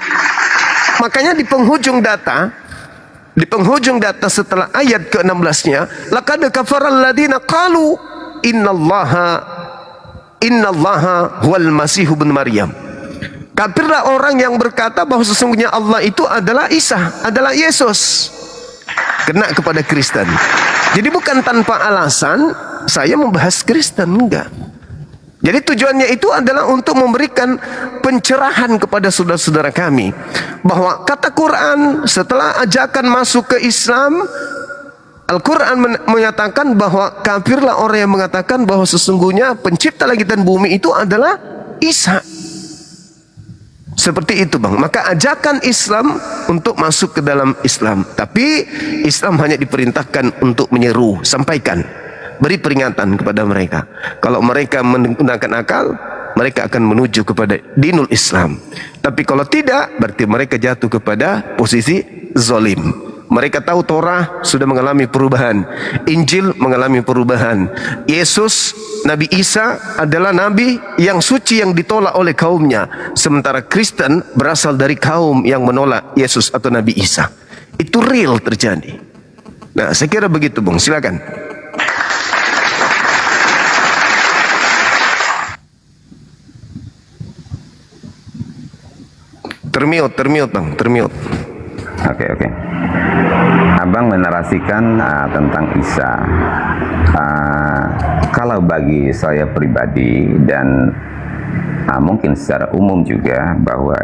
makanya di penghujung data setelah ayat ke-16-nya, laqad kafara alladziina qalu innallaha huwal masih ibn Maryam. Kafirlah orang yang berkata bahwa sesungguhnya Allah itu adalah Isa, adalah Yesus. Kena kepada Kristen. Jadi bukan tanpa alasan saya membahas Kristen, enggak. Jadi tujuannya itu adalah untuk memberikan pencerahan kepada saudara-saudara kami bahwa kata Quran setelah ajakan masuk ke Islam, Al-Quran menyatakan bahwa kafirlah orang yang mengatakan bahwa sesungguhnya pencipta langit dan bumi itu adalah Isa. Seperti itu bang. Maka ajakan Islam untuk masuk ke dalam Islam. Tapi Islam hanya diperintahkan untuk menyeru, sampaikan, beri peringatan kepada mereka. Kalau mereka menggunakan akal, mereka akan menuju kepada dinul Islam. Tapi kalau tidak, berarti mereka jatuh kepada posisi zalim. Mereka tahu Torah sudah mengalami perubahan, Injil mengalami perubahan. Yesus, Nabi Isa adalah nabi yang suci yang ditolak oleh kaumnya, sementara Kristen berasal dari kaum yang menolak Yesus atau Nabi Isa. Itu real terjadi. Nah, saya kira begitu, Bung. Silakan. Termute, Bang, termute. Oke. Abang menarasikan tentang Isa. Kalau bagi saya pribadi dan mungkin secara umum juga, bahwa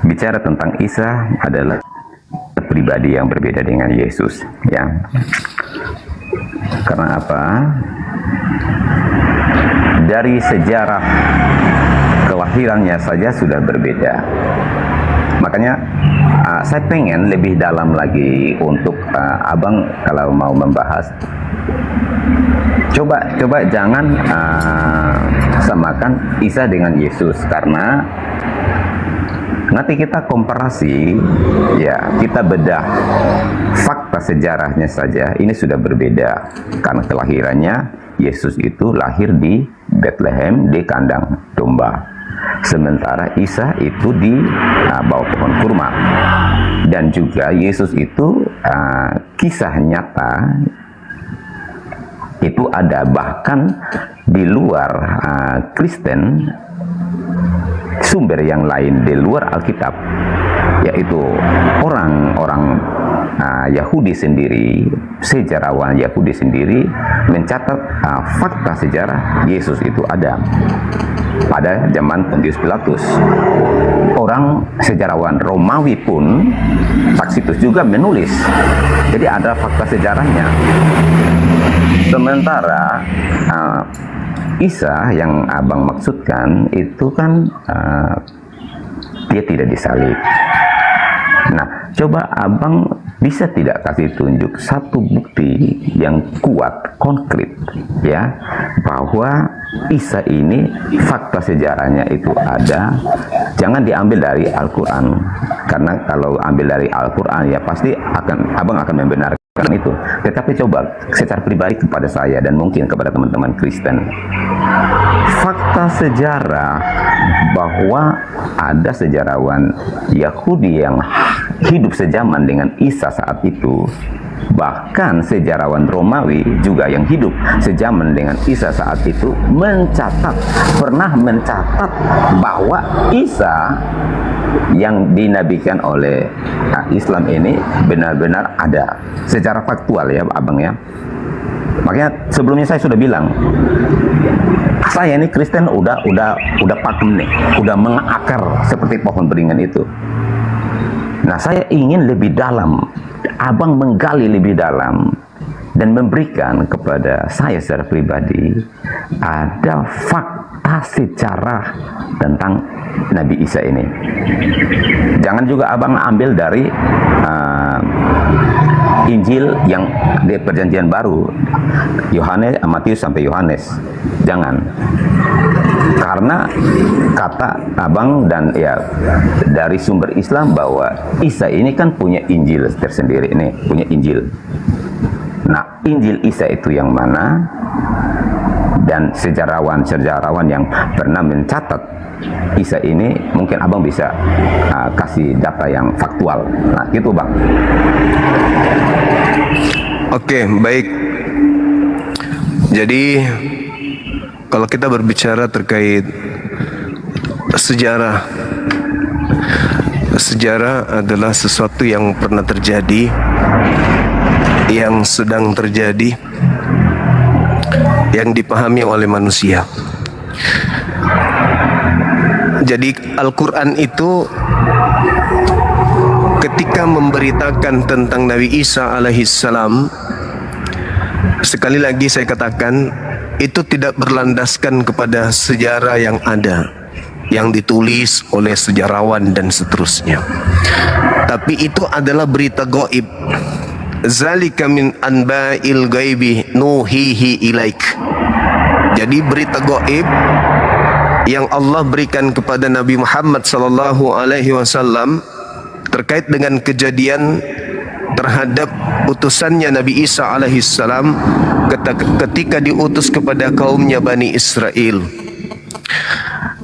bicara tentang Isa adalah pribadi yang berbeda dengan Yesus, ya. Karena apa? Dari sejarah kelahirannya saja sudah berbeda. Makanya saya pengen lebih dalam lagi untuk abang kalau mau membahas. Coba jangan samakan Isa dengan Yesus, karena nanti kita komparasi, ya kita bedah fakta sejarahnya saja, ini sudah berbeda. Karena kelahirannya, Yesus itu lahir di Bethlehem di kandang domba, sementara Isa itu di bawah pohon kurma. Dan juga Yesus itu kisah nyata itu ada bahkan di luar Kristen, sumber yang lain di luar Alkitab, yaitu orang-orang Yahudi sendiri, sejarawan Yahudi sendiri mencatat fakta sejarah Yesus itu ada pada zaman Pontius Pilatus. Orang sejarawan Romawi pun, Tacitus juga menulis, jadi ada fakta sejarahnya. Sementara Isa yang abang maksudkan itu kan dia tidak disalib. Nah, coba abang bisa tidak kasih tunjuk satu bukti yang kuat, konkret, ya, bahwa Isa ini fakta sejarahnya itu ada. Jangan diambil dari Al-Quran, karena kalau ambil dari Al-Quran ya pasti abang akan membenarkan itu. Tetapi coba secara pribadi kepada saya dan mungkin kepada teman-teman Kristen, fakta sejarah bahwa ada sejarawan Yahudi yang hidup sejaman dengan Isa saat itu, bahkan sejarawan Romawi juga yang hidup sejaman dengan Isa saat itu pernah mencatat bahwa Isa yang dinabikan oleh Islam ini benar-benar ada secara faktual, ya abang, ya. Makanya sebelumnya saya sudah bilang, saya ini Kristen udah pakem nih, udah mengakar seperti pohon beringin itu. Nah, saya ingin lebih dalam, abang menggali lebih dalam dan memberikan kepada saya secara pribadi ada fakta sejarah tentang Nabi Isa ini. Jangan juga abang ambil dari Injil yang di Perjanjian Baru, Yohanes, Matius sampai Yohanes. Jangan. Karena kata abang dan ya dari sumber Islam bahwa Isa ini kan punya Injil tersendiri, ini punya Injil. Nah, Injil Isa itu yang mana? Dan sejarawan yang pernah mencatat Isa ini, mungkin abang bisa kasih data yang faktual. Nah, gitu bang. Oke, baik. Jadi kalau kita berbicara terkait sejarah adalah sesuatu yang pernah terjadi, yang sedang terjadi, yang dipahami oleh manusia. Jadi Al-Quran itu ketika memberitakan tentang Nabi Isa alaihissalam, sekali lagi saya katakan, itu tidak berlandaskan kepada sejarah yang ada, yang ditulis oleh sejarawan dan seterusnya. Tapi itu adalah berita gaib. Zalika min anba'il ghaibi nuhihi ilaik. Jadi berita gaib yang Allah berikan kepada Nabi Muhammad sallallahu alaihi wasallam terkait dengan kejadian terhadap utusannya Nabi Isa alaihi salam ketika diutus kepada kaumnya Bani Israel.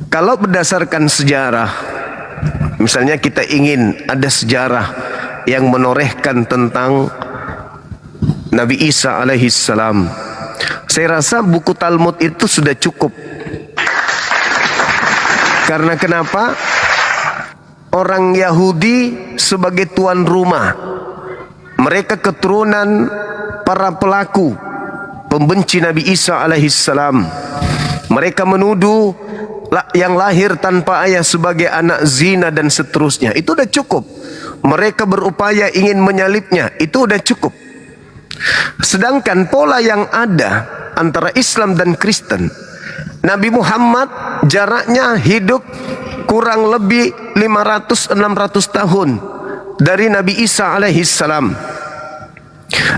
Kalau berdasarkan sejarah, misalnya kita ingin ada sejarah yang menorehkan tentang Nabi Isa alaihi salam, saya rasa buku Talmud itu sudah cukup. Karena kenapa? Orang Yahudi sebagai tuan rumah, mereka keturunan para pelaku pembenci Nabi Isa alaihi salam. Mereka menuduh yang lahir tanpa ayah sebagai anak zina dan seterusnya. Itu udah cukup. Mereka berupaya ingin menyalibnya. Itu udah cukup. Sedangkan pola yang ada antara Islam dan Kristen, Nabi Muhammad jaraknya hidup kurang lebih 500-600 tahun dari Nabi Isa alaihi salam.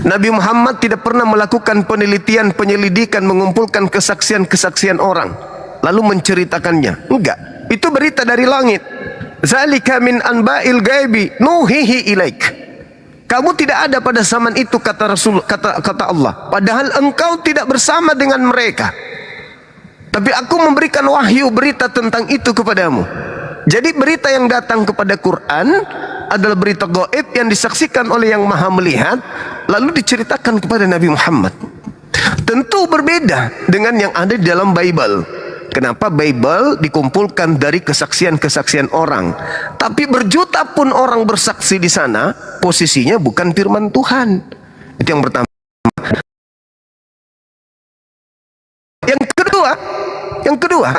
Nabi Muhammad tidak pernah melakukan penelitian, penyelidikan, mengumpulkan kesaksian-kesaksian orang lalu menceritakannya. Enggak, itu berita dari langit. Zalika min anba'il ghaibi nuhihi ilaik. Kamu tidak ada pada zaman itu, kata Rasul, kata Allah. Padahal engkau tidak bersama dengan mereka. Tapi aku memberikan wahyu berita tentang itu kepadamu. Jadi berita yang datang kepada Quran adalah berita gaib yang disaksikan oleh yang maha melihat, lalu diceritakan kepada Nabi Muhammad. Tentu berbeda dengan yang ada di dalam Bible. Kenapa Bible dikumpulkan dari kesaksian-kesaksian orang, tapi berjuta pun orang bersaksi di sana, posisinya bukan firman Tuhan. Itu yang pertama. Yang kedua,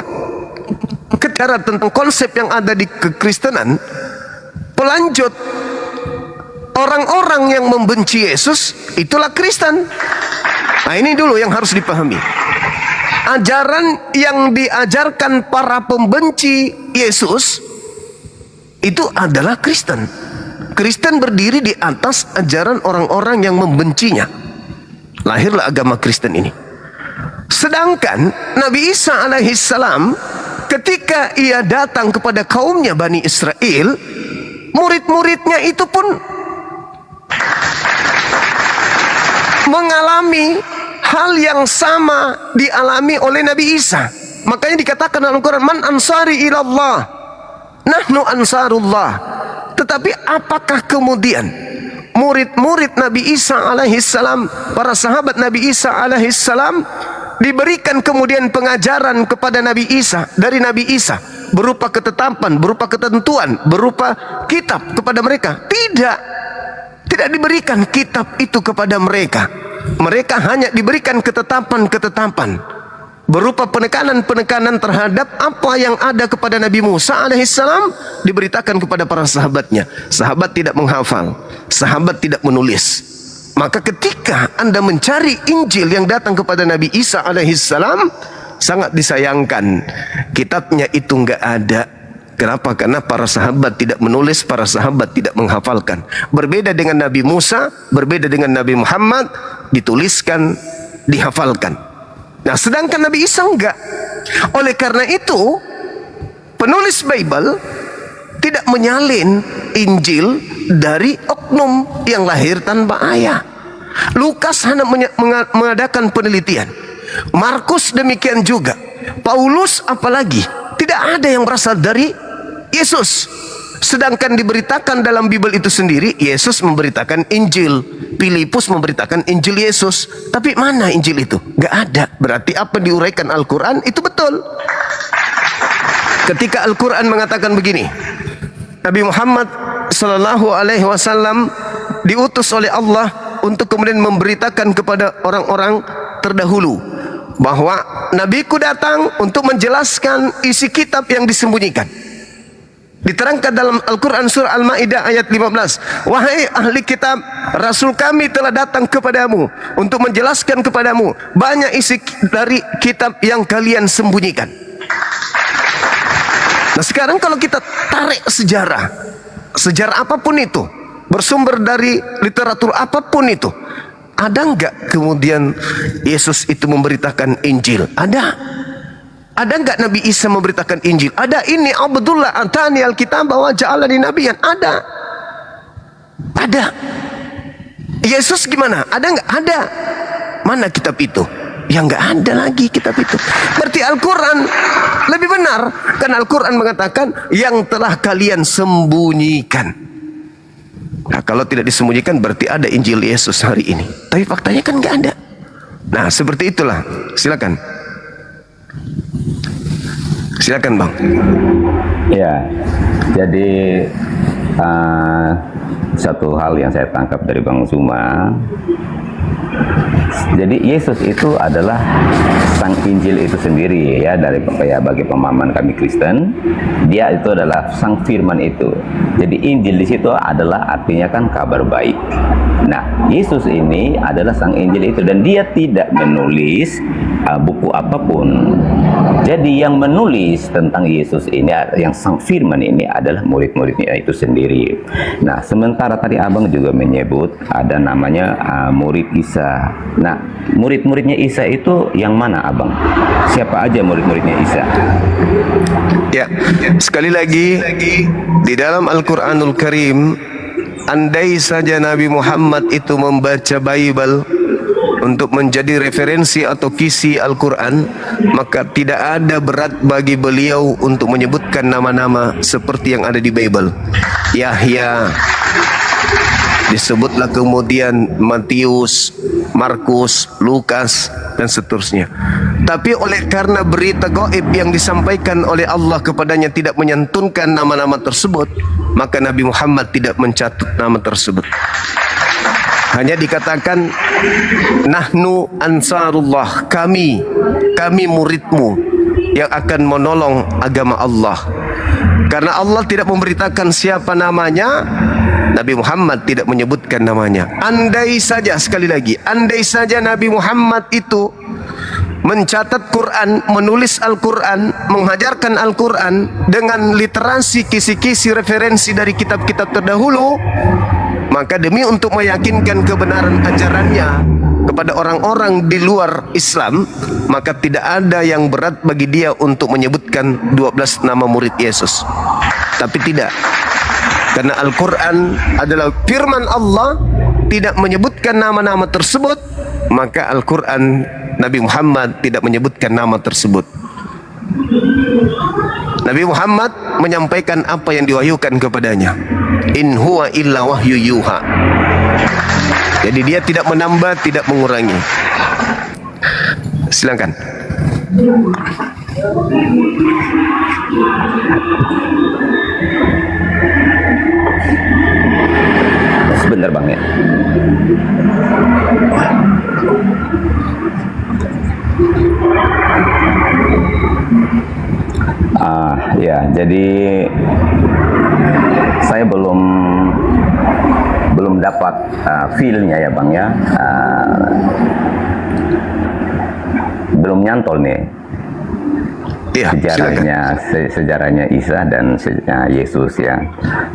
bicara tentang konsep yang ada di kekristenan, pelanjut orang-orang yang membenci Yesus itulah Kristen. Nah, ini dulu yang harus dipahami. Ajaran yang diajarkan para pembenci Yesus itu adalah Kristen. Kristen berdiri di atas ajaran orang-orang yang membencinya. Lahirlah agama Kristen ini. Sedangkan Nabi Isa alaihi salam ketika ia datang kepada kaumnya Bani Israel, murid-muridnya itu pun mengalami hal yang sama dialami oleh Nabi Isa. Makanya dikatakan dalam Quran, man ansari ilallah, nahnu ansarullah. Tetapi apakah kemudian murid-murid Nabi Isa alaihi salam, para sahabat Nabi Isa alaihi salam, diberikan kemudian pengajaran kepada Nabi Isa dari Nabi Isa berupa ketetapan, berupa ketentuan, berupa kitab kepada mereka? Tidak diberikan kitab itu kepada mereka. Mereka hanya diberikan ketetapan-ketetapan berupa penekanan-penekanan terhadap apa yang ada kepada Nabi Musa alaihissalam, diberitakan kepada para sahabatnya. Sahabat tidak menghafal, sahabat tidak menulis. Maka ketika Anda mencari Injil yang datang kepada Nabi Isa alaihissalam, sangat disayangkan kitabnya itu enggak ada. Kenapa? Karena para sahabat tidak menulis, para sahabat tidak menghafalkan. Berbeda dengan Nabi Musa, berbeda dengan Nabi Muhammad, dituliskan, dihafalkan. Nah, sedangkan Nabi Isa enggak. Oleh karena itu, penulis Bible tidak menyalin Injil dari oknum yang lahir tanpa ayah. Lukas hanya mengadakan penelitian. Markus demikian juga. Paulus apalagi. Tidak ada yang berasal dari Yesus. Sedangkan diberitakan dalam Bible itu sendiri, Yesus memberitakan Injil. Filipus memberitakan Injil Yesus. Tapi mana Injil itu? Gak ada. Berarti apa diuraikan Al-Quran itu betul. Ketika Al-Quran mengatakan begini, Nabi Muhammad sallallahu alaihi wasallam diutus oleh Allah untuk kemudian memberitakan kepada orang-orang terdahulu bahwa nabiku datang untuk menjelaskan isi kitab yang disembunyikan. Diterangkan dalam Al-Quran surah Al-Ma'idah ayat 15. Wahai ahli kitab, Rasul kami telah datang kepadamu untuk menjelaskan kepadamu banyak isi dari kitab yang kalian sembunyikan. Nah, sekarang kalau kita tarik sejarah apapun itu, bersumber dari literatur apapun itu, ada nggak kemudian Yesus itu memberitakan Injil? Ada. Ada nggak Nabi Isa memberitakan Injil? Ada. Ini Abdullah atani alkitab wa ja'alani nabiyyan. Ada. Ada. Yesus gimana? Ada nggak? Ada. Mana kitab itu? Ya nggak ada lagi kitab itu. Berarti Al-Quran lebih benar. Karena Al-Quran mengatakan yang telah kalian sembunyikan. Nah, kalau tidak disembunyikan berarti ada Injil Yesus hari ini. Tapi faktanya kan nggak ada. Nah, seperti itulah. Silakan. Silakan, Bang. Ya, jadi satu hal yang saya tangkap dari Bang Zuma, jadi Yesus itu adalah sang Injil itu sendiri ya, bagi pemahaman kami Kristen, dia itu adalah sang firman itu. Jadi Injil di situ adalah artinya kan kabar baik. Nah, Yesus ini adalah sang Injil itu, dan dia tidak menulis buku apapun. Jadi yang menulis tentang Yesus ini, yang sang firman ini adalah murid-muridnya itu sendiri. Nah, sementara tadi Abang juga menyebut ada namanya murid Isa. Nah, murid-muridnya Isa itu yang mana, Abang? Siapa aja murid-muridnya Isa? Ya, sekali lagi di dalam Al-Quranul Karim, andai saja Nabi Muhammad itu membaca Bible untuk menjadi referensi atau kisi Al-Quran, maka tidak ada berat bagi beliau untuk menyebutkan nama-nama seperti yang ada di Bible. Yahya, disebutlah kemudian Matius, Markus, Lukas, dan seterusnya. Tapi oleh karena berita gaib yang disampaikan oleh Allah kepadanya tidak menyantumkan nama-nama tersebut, maka Nabi Muhammad tidak mencatat nama tersebut. Hanya dikatakan nahnu ansarullah, kami muridmu yang akan menolong agama Allah. Karena Allah tidak memberitakan siapa namanya, Nabi Muhammad tidak menyebutkan namanya. Andai saja, sekali lagi, andai saja Nabi Muhammad itu mencatat Quran, menulis Al-Quran, mengajarkan Al-Quran dengan literasi kisi-kisi referensi dari kitab-kitab terdahulu, maka demi untuk meyakinkan kebenaran ajarannya kepada orang-orang di luar Islam, maka tidak ada yang berat bagi dia untuk menyebutkan 12 nama murid Yesus. Tapi tidak, karena Al-Quran adalah firman Allah, tidak menyebutkan nama-nama tersebut, maka Al-Quran Nabi Muhammad tidak menyebutkan nama tersebut. Nabi Muhammad menyampaikan apa yang diwahyukan kepadanya. In huwa illa wahyu yuha. Jadi dia tidak menambah, tidak mengurangi. Silakan. Sebentar Bang ya. Ya, jadi saya belum dapat feel-nya ya Bang ya, belum nyantol nih Ya, sejarahnya Isa dan Yesus ya.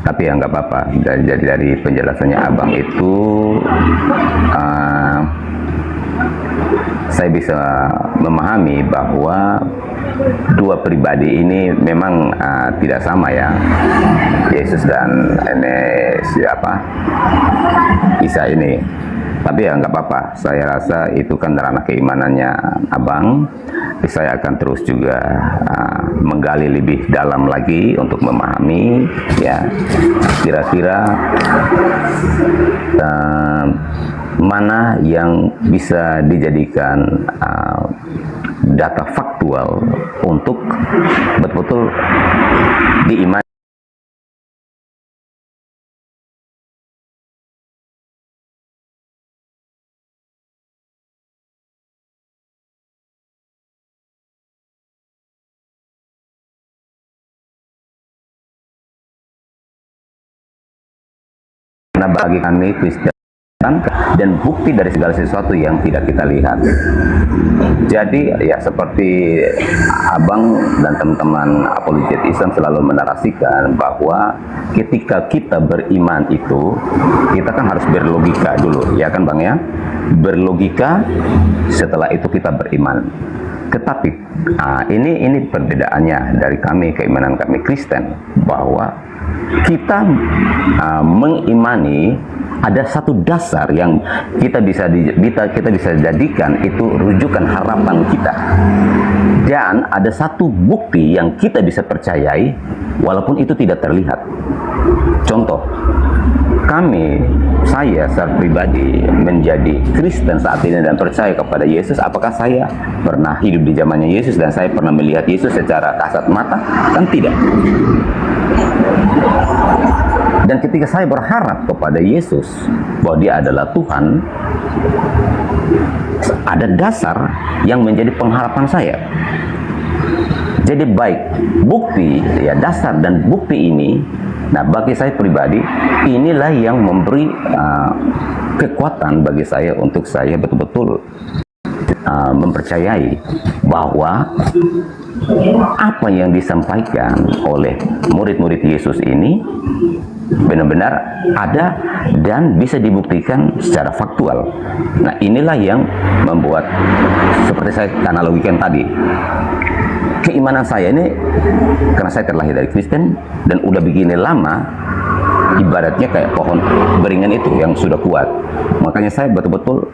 Tapi ya nggak apa-apa, dari penjelasannya Abang itu saya bisa memahami bahwa dua pribadi ini memang tidak sama ya, Yesus dan Isa ini. Tapi ya nggak apa-apa, saya rasa itu kan ranah keimanannya Abang. Saya akan terus juga menggali lebih dalam lagi untuk memahami ya, kira-kira mana yang bisa dijadikan data faktual untuk betul-betul diimani. Karena bagi kami Kristen dan bukti dari segala sesuatu yang tidak kita lihat. Jadi ya seperti abang dan teman-teman apologet Islam selalu menarasikan bahwa ketika kita beriman itu kita kan harus berlogika dulu, ya kan Bang ya? Berlogika, setelah itu kita beriman. Tetapi ini perbedaannya dari kami, keimanan kami Kristen, bahwa kita mengimani ada satu dasar yang kita bisa jadikan itu rujukan harapan kita, dan ada satu bukti yang kita bisa percayai walaupun itu tidak terlihat. Contoh, saya secara pribadi menjadi Kristen saat ini dan percaya kepada Yesus. Apakah saya pernah hidup di zamannya Yesus dan saya pernah melihat Yesus secara kasat mata? Kan tidak. Dan ketika saya berharap kepada Yesus bahwa Dia adalah Tuhan, ada dasar yang menjadi pengharapan saya. Jadi baik bukti, ya dasar dan bukti ini, nah bagi saya pribadi inilah yang memberi kekuatan bagi saya untuk saya betul-betul mempercayai bahwa apa yang disampaikan oleh murid-murid Yesus ini benar-benar ada dan bisa dibuktikan secara faktual. Nah inilah yang membuat, seperti saya analogikan tadi, keimanan saya ini karena saya terlahir dari Kristen dan udah begini lama, ibaratnya kayak pohon beringan itu yang sudah kuat. Makanya saya betul-betul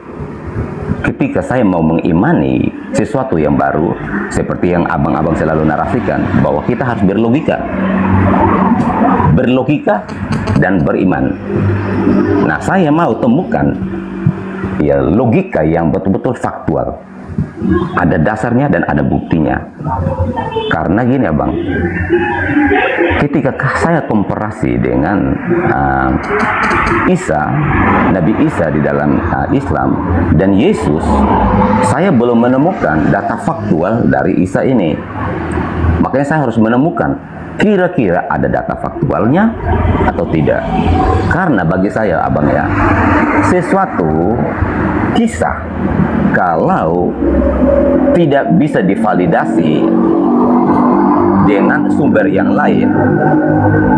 ketika saya mau mengimani sesuatu yang baru, seperti yang abang-abang selalu narasikan, bahwa kita harus berlogika dan beriman. Nah, saya mau temukan ya logika yang betul-betul faktual. Ada dasarnya dan ada buktinya. Karena gini abang, ketika saya komparasi dengan Nabi Isa di dalam Islam dan Yesus, saya belum menemukan data faktual dari Isa ini. Makanya saya harus menemukan kira-kira ada data faktualnya atau tidak. Karena bagi saya abang ya, sesuatu kisah kalau tidak bisa divalidasi dengan sumber yang lain,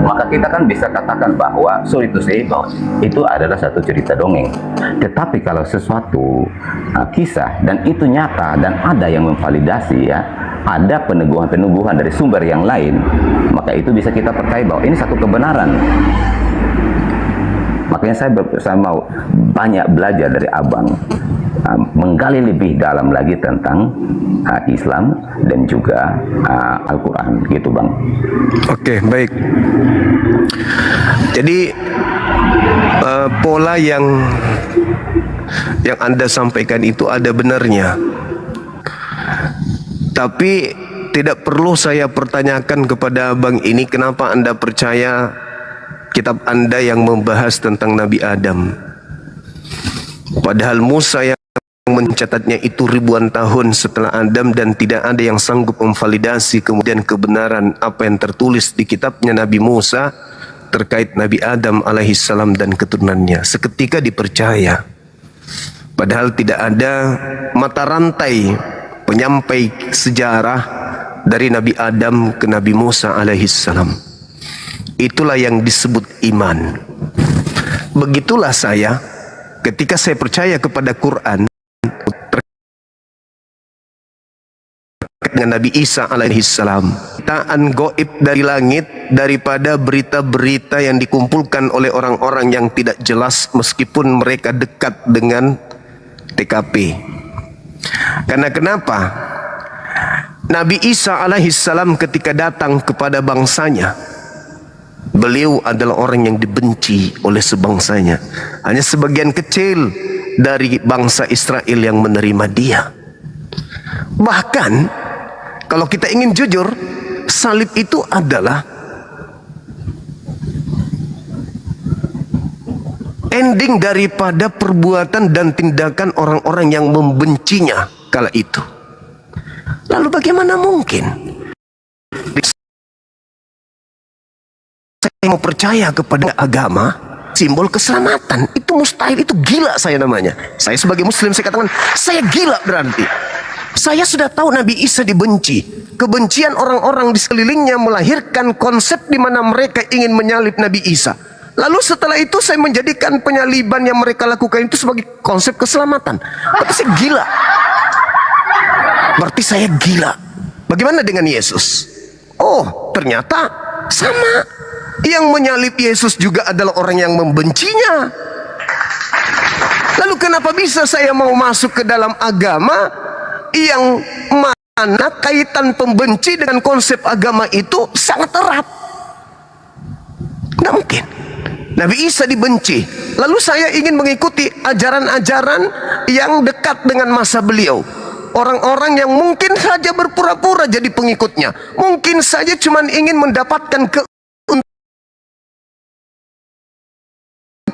maka kita kan bisa katakan bahwa sorry to say, itu adalah satu cerita dongeng. Tetapi kalau sesuatu kisah dan itu nyata dan ada yang memvalidasi, ya ada peneguhan-peneguhan dari sumber yang lain, maka itu bisa kita percaya bahwa ini satu kebenaran. Makanya saya mau banyak belajar dari abang, menggali lebih dalam lagi tentang Islam dan juga Al-Quran, gitu bang. Oke, baik. Jadi pola yang Anda sampaikan itu ada benarnya, tapi tidak perlu saya pertanyakan kepada abang ini kenapa Anda percaya kitab Anda yang membahas tentang Nabi Adam, padahal Musa yang mencatatnya itu ribuan tahun setelah Adam dan tidak ada yang sanggup memvalidasi kemudian kebenaran apa yang tertulis di kitabnya Nabi Musa terkait Nabi Adam alaihissalam dan keturunannya. Seketika dipercaya, padahal tidak ada mata rantai penyampai sejarah dari Nabi Adam ke Nabi Musa alaihissalam. Itulah yang disebut iman. Begitulah saya ketika saya percaya kepada Quran dengan Nabi Isa alaihissalam, ciptaan goib dari langit daripada berita-berita yang dikumpulkan oleh orang-orang yang tidak jelas meskipun mereka dekat dengan TKP. Karena kenapa? Nabi Isa alaihissalam ketika datang kepada bangsanya, beliau adalah orang yang dibenci oleh sebangsanya. Hanya sebagian kecil dari bangsa Israel yang menerima dia. Bahkan kalau kita ingin jujur, salib itu adalah ending daripada perbuatan dan tindakan orang-orang yang membencinya kala itu. Lalu bagaimana mungkin saya mau percaya kepada agama simbol keselamatan. Itu mustahil, itu gila saya namanya. Saya sebagai muslim saya katakan, saya gila berarti. Saya sudah tahu Nabi Isa dibenci. Kebencian orang-orang di sekelilingnya melahirkan konsep di mana mereka ingin menyalib Nabi Isa. Lalu setelah itu saya menjadikan penyaliban yang mereka lakukan itu sebagai konsep keselamatan. Berarti saya gila. Berarti saya gila. Bagaimana dengan Yesus? Oh, ternyata sama. Yang menyalib Yesus juga adalah orang yang membencinya. Lalu kenapa bisa saya mau masuk ke dalam agama yang mana kaitan pembenci dengan konsep agama itu sangat erat? Nggak mungkin. Nabi Isa dibenci, lalu saya ingin mengikuti ajaran-ajaran yang dekat dengan masa beliau. Orang-orang yang mungkin saja berpura-pura jadi pengikutnya, mungkin saja cuma ingin mendapatkan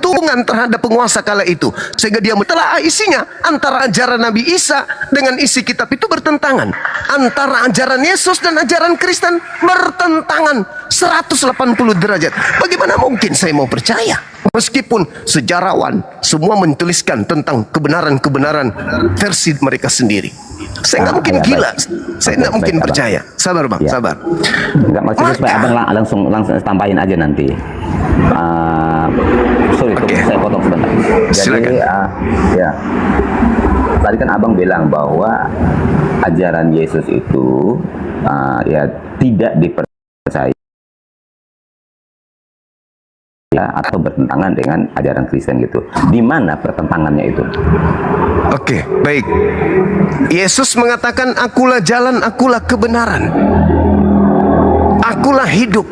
keuntungan terhadap penguasa kala itu, sehingga dia telah isinya antara ajaran Nabi Isa dengan isi kitab itu bertentangan, antara ajaran Yesus dan ajaran Kristen bertentangan 180 derajat. Bagaimana mungkin saya mau percaya? Meskipun sejarawan semua menuliskan tentang kebenaran-kebenaran versi mereka sendiri, saya nggak mungkin gila, saya nggak mungkin percaya. Sabar bang, sabar. Nggak, maksudnya supaya abang langsung tambahin aja nanti. Sorry, saya potong sebentar. Jadi ya, tadi kan abang bilang bahwa ajaran Yesus itu ya tidak dipercaya atau bertentangan dengan ajaran Kristen gitu. Di mana pertentangannya itu? Oke, baik. Yesus mengatakan, akulah jalan, akulah kebenaran, akulah hidup.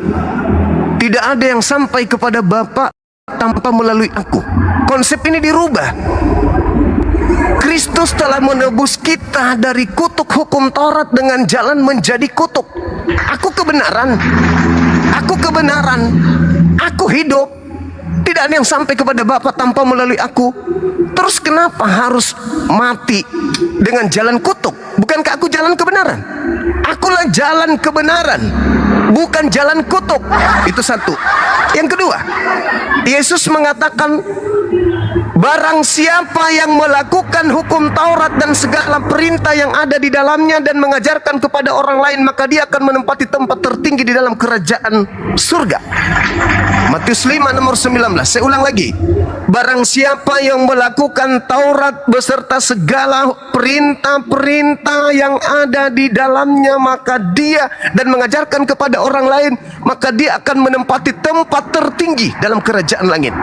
Tidak ada yang sampai kepada Bapa tanpa melalui aku. Konsep ini dirubah. Kristus telah menebus kita dari kutuk hukum Taurat dengan jalan menjadi kutuk. Aku kebenaran, aku kebenaran, aku hidup. Tidak ada yang sampai kepada Bapa tanpa melalui aku. Terus kenapa harus mati dengan jalan kutuk? Bukankah aku jalan kebenaran? Akulah jalan kebenaran, bukan jalan kutuk. Itu satu. Yang kedua, Yesus mengatakan, barang siapa yang melakukan hukum Taurat dan segala perintah yang ada di dalamnya dan mengajarkan kepada orang lain, maka dia akan menempati tempat tertinggi di dalam kerajaan surga. Matius 5 nomor 19. Saya ulang lagi. Barang siapa yang melakukan Taurat beserta segala perintah-perintah yang ada di dalamnya, maka dia dan mengajarkan kepada orang lain, maka dia akan menempati tempat tertinggi dalam kerajaan langit.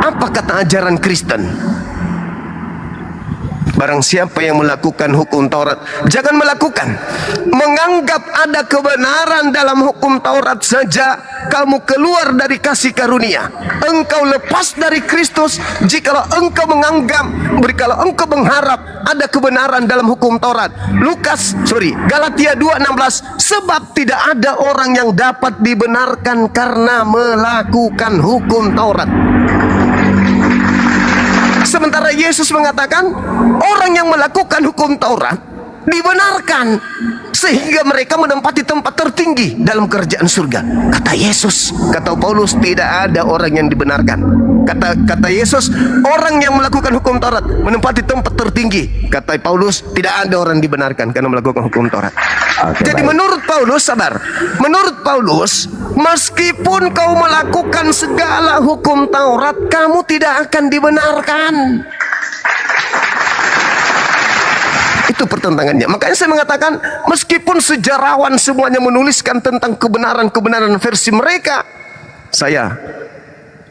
Apa kata ajaran Kristen? Barang siapa yang melakukan hukum Taurat, jangan melakukan, menganggap ada kebenaran dalam hukum Taurat saja, kamu keluar dari kasih karunia. Engkau lepas dari Kristus jikalau engkau menganggap, berikalau engkau mengharap ada kebenaran dalam hukum Taurat. Galatia 2:16, sebab tidak ada orang yang dapat dibenarkan karena melakukan hukum Taurat. Sementara Yesus mengatakan, orang yang melakukan hukum Taurat dibenarkan sehingga mereka menempati tempat tertinggi dalam kerajaan surga. Kata Yesus, kata Paulus, tidak ada orang yang dibenarkan. Kata Yesus, orang yang melakukan hukum Taurat menempati tempat tertinggi. Kata Paulus, tidak ada orang dibenarkan karena melakukan hukum Taurat. Jadi menurut Paulus, menurut Paulus, meskipun kau melakukan segala hukum Taurat, kamu tidak akan dibenarkan. Itu pertentangannya. Makanya saya mengatakan, meskipun sejarawan semuanya menuliskan tentang kebenaran-kebenaran versi mereka, saya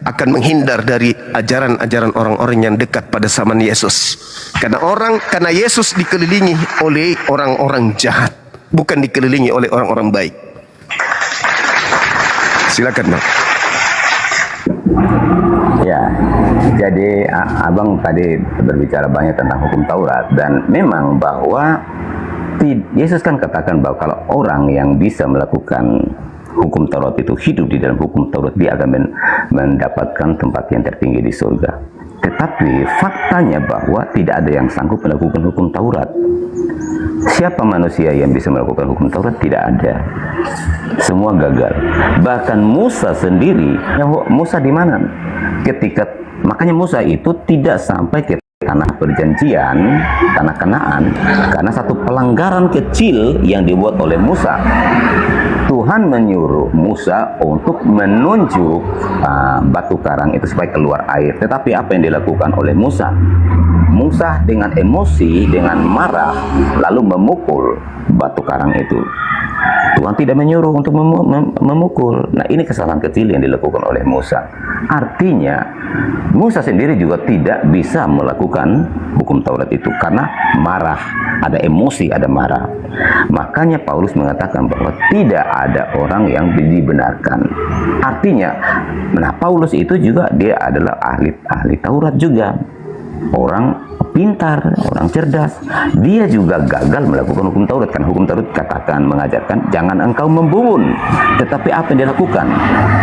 akan menghindar dari ajaran-ajaran orang-orang yang dekat pada zaman Yesus. Karena Yesus dikelilingi oleh orang-orang jahat, bukan dikelilingi oleh orang-orang baik. Silakan, Bang. Ya, jadi abang tadi berbicara banyak tentang hukum Taurat, dan memang bahwa Yesus kan katakan bahwa kalau orang yang bisa melakukan hukum Taurat itu hidup di dalam hukum Taurat, dia akan mendapatkan tempat yang tertinggi di surga. Tetapi faktanya bahwa tidak ada yang sanggup melakukan hukum Taurat. Siapa manusia yang bisa melakukan hukum Taurat? Tidak ada. Semua gagal. Bahkan Musa sendiri, Musa di mana? Makanya Musa itu tidak sampai ke tanah perjanjian, tanah Kanaan, karena satu pelanggaran kecil yang dibuat oleh Musa. Tuhan menyuruh Musa untuk menunjuk batu karang itu supaya keluar air. Tetapi apa yang dilakukan oleh Musa? Musa dengan emosi, dengan marah, lalu memukul batu karang itu. Tuhan tidak menyuruh untuk memukul. Nah, ini kesalahan kecil yang dilakukan oleh Musa. Artinya, Musa sendiri juga tidak bisa melakukan hukum Taurat itu karena marah, ada emosi, ada marah. Makanya Paulus mengatakan bahwa tidak ada orang yang dibenarkan. Artinya, nah Paulus itu juga dia adalah ahli Taurat juga. Orang pintar, orang cerdas, dia juga gagal melakukan hukum Taurat. Kan hukum Taurat katakan, mengajarkan jangan engkau membumbun. Tetapi apa yang dilakukan?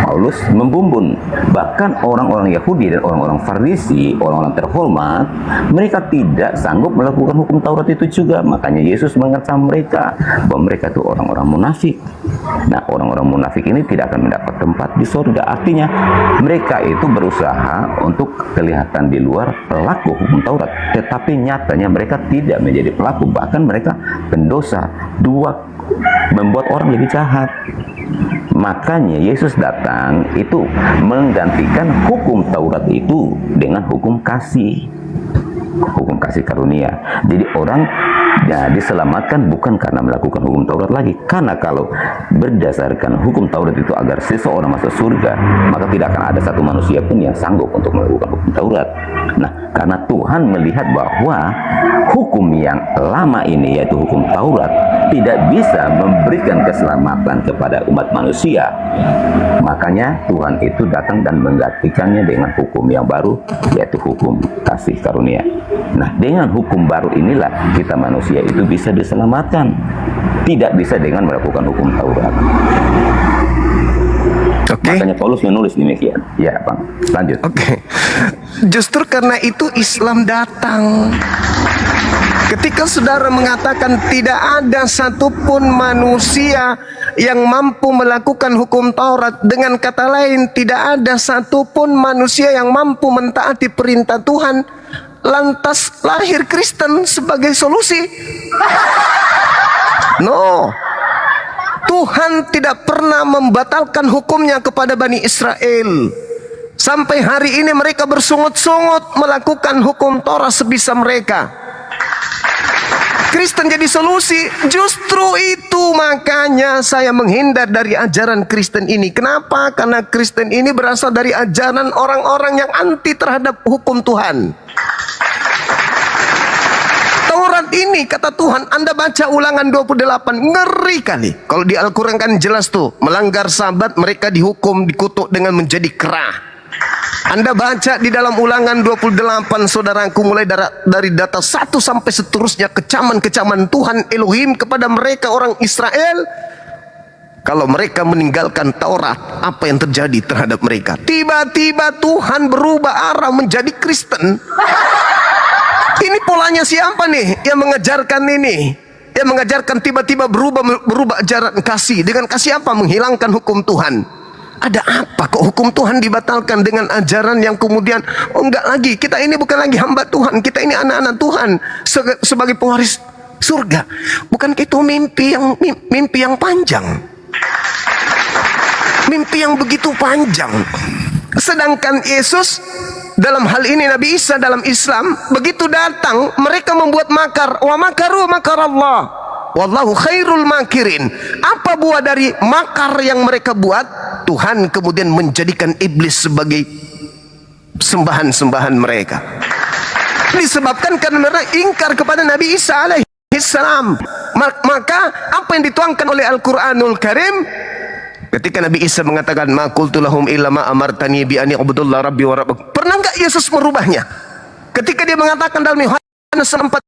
Paulus membumbun. Bahkan orang-orang Yahudi dan orang-orang Farisi, orang-orang terhormat, mereka tidak sanggup melakukan hukum Taurat itu juga. Makanya Yesus mengatakan mereka bahwa mereka itu orang-orang munafik. Nah, orang-orang munafik ini tidak akan mendapat tempat di surga. Artinya mereka itu berusaha untuk kelihatan di luar pelaku hukum Taurat, tetapi nyatanya mereka tidak menjadi pelaku, bahkan mereka pendosa, membuat orang jadi jahat. Makanya Yesus datang itu menggantikan hukum Taurat itu dengan hukum kasih karunia. Jadi orang diselamatkan bukan karena melakukan hukum Taurat lagi, karena kalau berdasarkan hukum Taurat itu agar seseorang masuk surga, maka tidak akan ada satu manusia pun yang sanggup untuk melakukan hukum Taurat. Nah, karena Tuhan melihat bahwa hukum yang lama ini, yaitu hukum Taurat, tidak bisa memberikan keselamatan kepada umat manusia, makanya Tuhan itu datang dan menggantikannya dengan hukum yang baru, yaitu hukum kasih karunia. Nah, dengan hukum baru inilah kita manusia itu bisa diselamatkan, tidak bisa dengan melakukan hukum Taurat. Makanya Paulus menulis demikian. Ya, Bang, lanjut. Justru karena itu Islam datang. Ketika saudara mengatakan tidak ada satupun manusia yang mampu melakukan hukum Taurat, dengan kata lain tidak ada satupun manusia yang mampu mentaati perintah Tuhan, lantas lahir Kristen sebagai solusi. No, Tuhan tidak pernah membatalkan hukumnya kepada Bani Israel. Sampai hari ini mereka bersungut-sungut melakukan hukum Taurat sebisa mereka. Kristen jadi solusi. Justru itu makanya saya menghindar dari ajaran Kristen ini. Kenapa? Karena Kristen ini berasal dari ajaran orang-orang yang anti terhadap hukum Tuhan. Taurat ini kata Tuhan, Anda baca Ulangan 28, ngeri kali. Kalau di Al-Quran kan jelas tuh, melanggar Sabat mereka dihukum, dikutuk dengan menjadi kera. Anda baca di dalam Ulangan 28, saudaraku, mulai dari data 1 sampai seterusnya, kecaman-kecaman Tuhan Elohim kepada mereka orang Israel. Kalau mereka meninggalkan Taurat, apa yang terjadi terhadap mereka? Tiba-tiba Tuhan berubah arah menjadi Kristen. Ini polanya siapa nih yang mengajarkan ini? Yang mengajarkan tiba-tiba berubah ajaran kasih. Dengan kasih apa? Menghilangkan hukum Tuhan. Ada apa kok hukum Tuhan dibatalkan dengan ajaran yang kemudian, oh enggak lagi, kita ini bukan lagi hamba Tuhan, kita ini anak-anak Tuhan sebagai pewaris surga. Bukankah itu mimpi yang panjang? Mimpi yang begitu panjang. Sedangkan Yesus, dalam hal ini Nabi Isa dalam Islam, begitu datang mereka membuat makar. Wa makaru makarallah, wallahu khairul makirin. Apa buah dari makar yang mereka buat? Tuhan kemudian menjadikan iblis sebagai sembahan-sembahan mereka. Disebabkan karena mereka ingkar kepada Nabi Isa alaihissalam. Maka apa yang dituangkan oleh Al-Quranul Karim, ketika Nabi Isa mengatakan ma qultu lahum illa ma amartani bi an i'budullah rabbi wa rabbakum, pernah enggak Yesus merubahnya? Ketika dia mengatakan dalam Yohanes 4:2,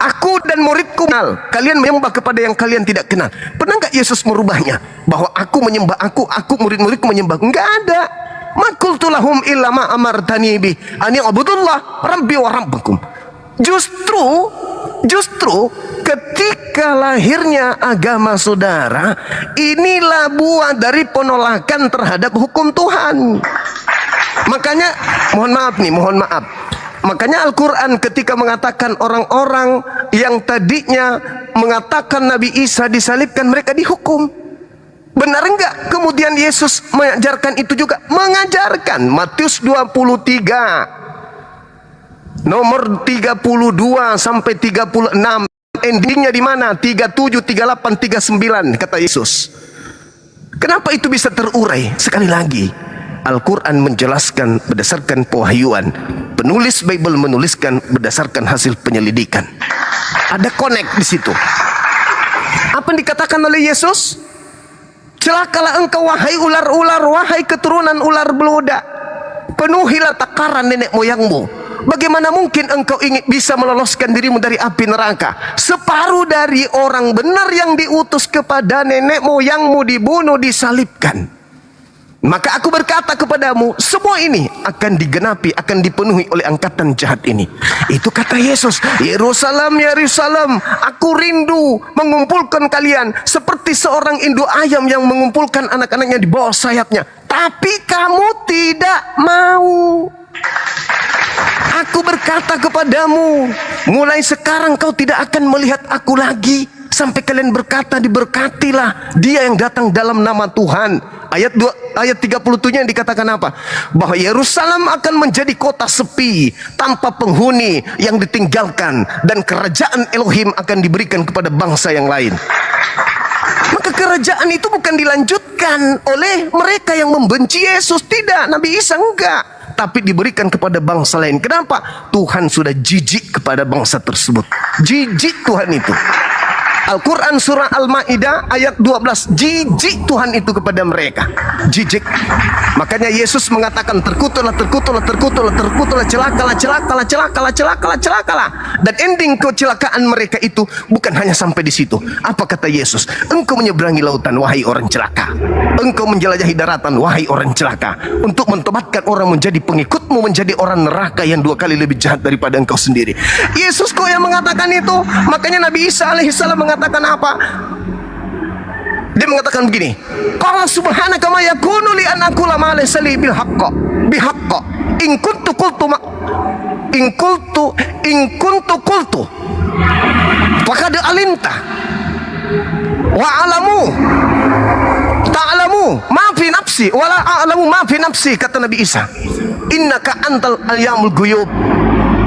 aku dan muridku kenal, kalian menyembah kepada yang kalian tidak kenal. Pernah enggak Yesus merubahnya? Bahwa aku menyembah aku murid-muridku menyembah. Enggak ada. Ma qultu lahum illa ma amartani bi an i'budullah rabbi wa rabbakum. Justru Justru ketika lahirnya agama saudara, inilah buah dari penolakan terhadap hukum Tuhan. Makanya mohon maaf. Makanya Al-Quran ketika mengatakan orang-orang yang tadinya mengatakan Nabi Isa disalibkan, mereka dihukum. Benar enggak? Kemudian Yesus mengajarkan itu juga. Mengajarkan. Matius 23 nomor 32 sampai 36. Endingnya di mana? 37, 38, 39 kata Yesus. Kenapa itu bisa terurai? Sekali lagi, Al-Quran menjelaskan berdasarkan pewahyuan. Penulis Bible menuliskan berdasarkan hasil penyelidikan. Ada connect di situ. Apa yang dikatakan oleh Yesus? Celakalah engkau wahai ular-ular, wahai keturunan ular beludak. Penuhilah takaran nenek moyangmu. Bagaimana mungkin engkau ingin bisa meloloskan dirimu dari api neraka? Separuh dari orang benar yang diutus kepada nenek moyangmu dibunuh, disalibkan. Maka aku berkata kepadamu, semua ini akan digenapi, akan dipenuhi oleh angkatan jahat ini. Itu kata Yesus. Yerusalem, Yerusalem, aku rindu mengumpulkan kalian seperti seorang induk ayam yang mengumpulkan anak-anaknya di bawah sayapnya. Tapi kamu tidak mau. Aku berkata kepadamu, mulai sekarang kau tidak akan melihat aku lagi, sampai kalian berkata, diberkatilah dia yang datang dalam nama Tuhan. Ayat 37 yang dikatakan apa? Bahwa Yerusalem akan menjadi kota sepi, tanpa penghuni, yang ditinggalkan, dan kerajaan Elohim akan diberikan kepada bangsa yang lain. Maka kerajaan itu bukan dilanjutkan oleh mereka yang membenci Yesus. Tidak, Nabi Isa enggak, tapi diberikan kepada bangsa lain. Kenapa? Tuhan sudah jijik kepada bangsa tersebut. Jijik Tuhan itu. Al-Quran surah Al-Ma'idah ayat 12. Jijik Tuhan itu kepada mereka. Jijik. Makanya Yesus mengatakan, terkutuklah, terkutuklah, terkutuklah, terkutuklah, celakalah, celakalah, celakalah, celakalah, celakalah. Dan ending kecelakaan mereka itu bukan hanya sampai di situ. Apa kata Yesus? Engkau menyeberangi lautan, wahai orang celaka. Engkau menjelajahi daratan, wahai orang celaka. Untuk mentobatkan orang menjadi pengikutmu, menjadi orang neraka yang 2 kali lebih jahat daripada engkau sendiri. Yesus kok yang mengatakan itu? Makanya Nabi Isa alaihissalam mengatakan apa? Dia mengatakan begini, qala subhanaka ma yakunu li an aqula ma laysa li bil haqq bihaqq in kuntu qultu faqad alimta wa alamu ta'lamu ma fi nafsi wa la a'lamu ma fi nafsi, kata Nabi Isa. Innaka antal ayyamul ghuyub.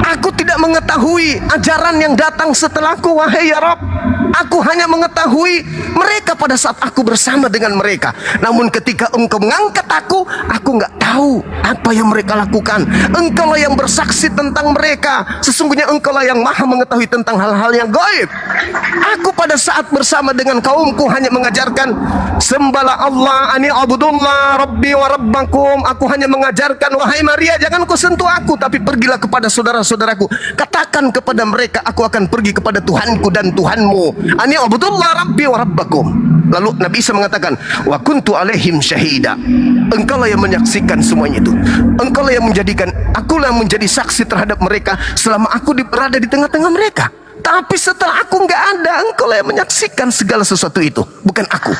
Aku tidak mengetahui ajaran yang datang setelahku, wahai ya Rabb. Aku hanya mengetahui mereka pada saat aku bersama dengan mereka. Namun ketika engkau mengangkat aku nggak tahu apa yang mereka lakukan. Engkaulah yang bersaksi tentang mereka. Sesungguhnya engkaulah yang maha mengetahui tentang hal-hal yang gaib. Aku pada saat bersama dengan kaumku hanya mengajarkan, sembahlah Allah, ani abudullah rabbi wa rabbakum. Aku hanya mengajarkan, wahai Maria, jangan kau sentuh aku, tapi pergilah kepada saudara-saudaraku, katakan kepada mereka, aku akan pergi kepada Tuhanku dan Tuhanmu. Ani abudullah rabbi wa rabbakum. Lalu Nabi Isa mengatakan, wa kuntu alaihim syahida. Engkaulah yang menyaksikan semuanya itu. Engkaulah yang menjadikan, akulah yang menjadi saksi terhadap mereka selama aku berada di tengah-tengah mereka. Tapi setelah aku nggak ada, engkaulah yang menyaksikan segala sesuatu itu, bukan aku.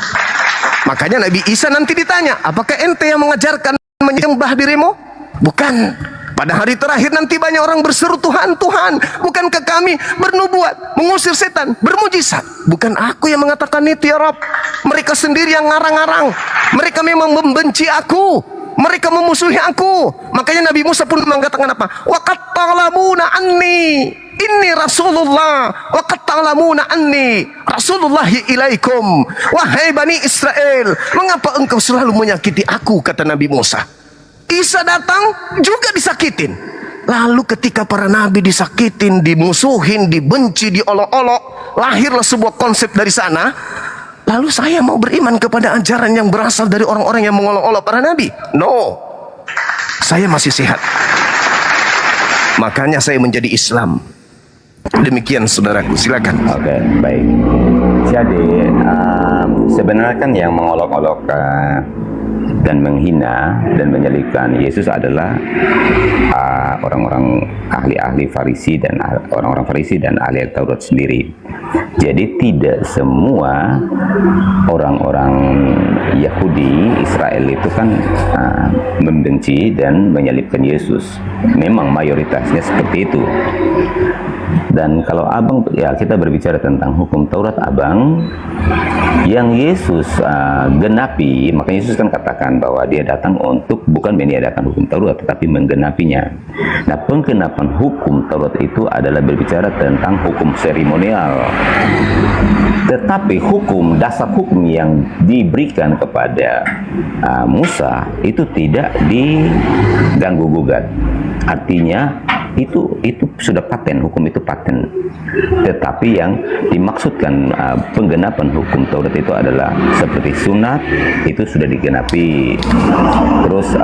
Makanya Nabi Isa nanti ditanya, apakah ente yang mengajarkan menyembah dirimu? Bukan. Pada hari terakhir nanti banyak orang berseru, Tuhan, Tuhan, bukankah kami bernubuat, mengusir setan, bermujizat? Bukan aku yang mengatakan itu ya Rabb. Mereka sendiri yang ngarang-ngarang. Mereka memang membenci aku. Mereka memusuhi aku. Makanya Nabi Musa pun mengatakan apa? Wa qad ta'lamuna anni inni Rasulullah wa qad ta'lamuna anni Rasulullahi ilaikum. Wahai Bani Israel, mengapa engkau selalu menyakiti aku, kata Nabi Musa. Isa datang juga disakitin. Lalu ketika para nabi disakitin, dimusuhin, dibenci, diolok-olok, lahirlah sebuah konsep dari sana. Lalu saya mau beriman kepada ajaran yang berasal dari orang-orang yang mengolok-olok para nabi? No, saya masih sehat. Makanya saya menjadi Islam. Demikian saudaraku, silakan. Oke, baik. Jadi sebenarnya kan yang mengolok-olok dan menghina dan menyalibkan Yesus adalah orang-orang ahli-ahli Farisi dan orang-orang Farisi dan ahli Taurat sendiri. Jadi tidak semua orang-orang Yahudi Israel itu kan membenci dan menyalibkan Yesus. Memang mayoritasnya seperti itu. Dan kalau abang, ya kita berbicara tentang hukum Taurat abang, yang Yesus genapi, maka Yesus kan katakan bahwa dia datang untuk bukan meniadakan hukum Taurat, tetapi menggenapinya. Nah, penggenapan hukum Taurat itu adalah berbicara tentang hukum seremonial. Tetapi dasar hukum yang diberikan kepada Musa itu tidak diganggu gugat. Artinya itu sudah paten, hukum itu paten. Tetapi yang dimaksudkan penggenapan hukum Taurat itu adalah seperti sunat itu sudah digenapi, terus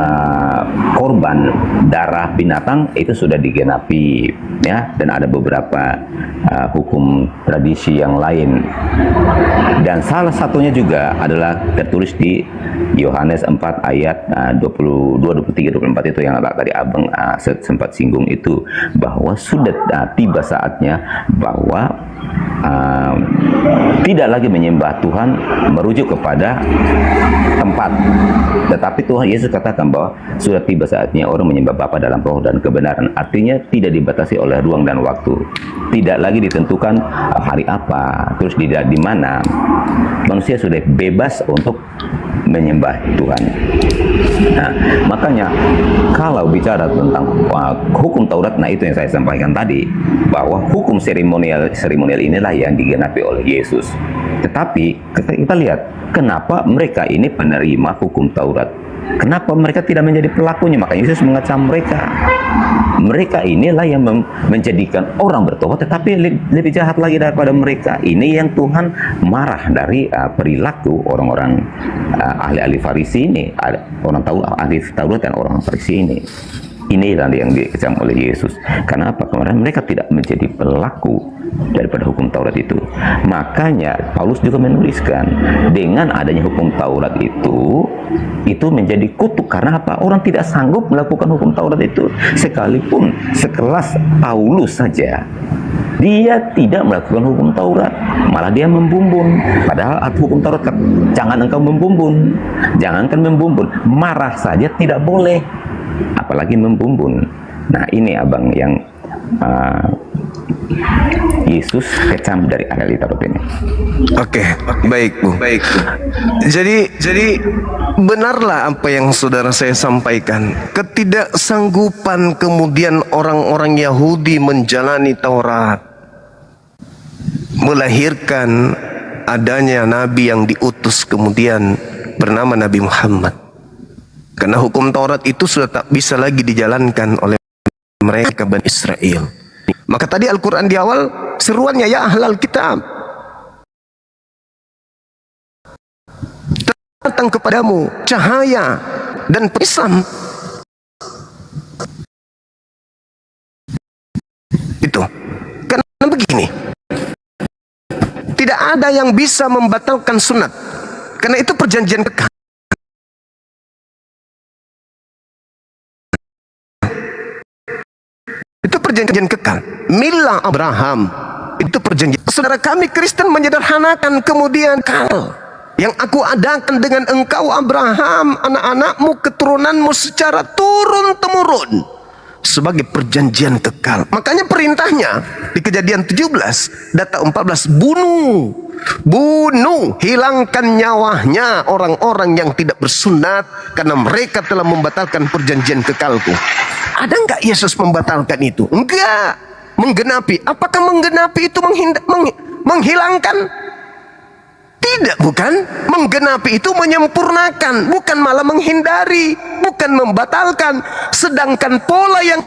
korban darah binatang itu sudah digenapi, ya, dan ada beberapa hukum tradisi yang lain. Dan salah satunya juga adalah tertulis di Yohanes 4 ayat 22, 23, 24 itu yang tadi abang sempat singgung itu, bahwa sudah tiba saatnya bahwa tidak lagi menyembah Tuhan merujuk kepada tempat, tetapi Tuhan Yesus katakan bahwa sudah tiba saatnya orang menyembah Bapa dalam roh dan kebenaran. Artinya tidak dibatasi oleh ruang dan waktu, tidak lagi ditentukan hari apa, terus di mana. Manusia sudah bebas untuk menyembah Tuhan. Nah, makanya kalau bicara tentang hukum Taurat, nah itu yang saya sampaikan tadi, bahwa hukum seremonial inilah yang digenapi oleh Yesus. Tetapi kita lihat kenapa mereka ini penerima hukum Taurat, kenapa mereka tidak menjadi pelakunya. Maka Yesus mengecam mereka. Mereka inilah yang menjadikan orang bertobat, tetapi lebih jahat lagi daripada mereka. Ini yang Tuhan marah dari perilaku orang-orang ahli-ahli Farisi ini, orang ahli Taurat dan orang Farisi ini. Inilah yang dikecam oleh Yesus. Kenapa? Karena mereka tidak menjadi pelaku daripada hukum Taurat itu. Makanya Paulus juga menuliskan, dengan adanya hukum Taurat itu menjadi kutuk. Karena apa? Orang tidak sanggup melakukan hukum Taurat itu. Sekalipun sekelas Paulus saja, dia tidak melakukan hukum Taurat, malah dia membumbun. Padahal hukum Taurat, jangan engkau membumbun, jangankan membumbun, marah saja tidak boleh, apalagi membumbun. Nah, ini abang yang Yesus kecam dari ahli Taurat ini. Oke, baik Bu. Jadi benarlah apa yang saudara saya sampaikan. Ketidaksanggupan kemudian orang-orang Yahudi menjalani Taurat melahirkan adanya nabi yang diutus kemudian bernama Nabi Muhammad. Karena hukum Taurat itu sudah tak bisa lagi dijalankan oleh mereka Bani Israel. Maka tadi Al-Quran di awal seruannya, ya ahlal kitab, datang kepadamu cahaya dan Islam. Itu karena begini, tidak ada yang bisa membatalkan sunat, karena itu perjanjian kekal. Itu perjanjian kekal. Milah Abraham itu perjanjian. Saudara kami Kristen menyederhanakan kemudian kekal yang aku adakan dengan engkau Abraham, anak-anakmu, keturunanmu secara turun-temurun sebagai perjanjian kekal. Makanya perintahnya di Kejadian 17 data 14, bunuh, hilangkan nyawanya orang-orang yang tidak bersunat, karena mereka telah membatalkan perjanjian kekalku. Ada enggak Yesus membatalkan itu? Enggak. Menggenapi. Apakah menggenapi itu menghilangkan? Tidak, bukan. Menggenapi itu menyempurnakan, bukan malah menghindari, bukan membatalkan. Sedangkan pola yang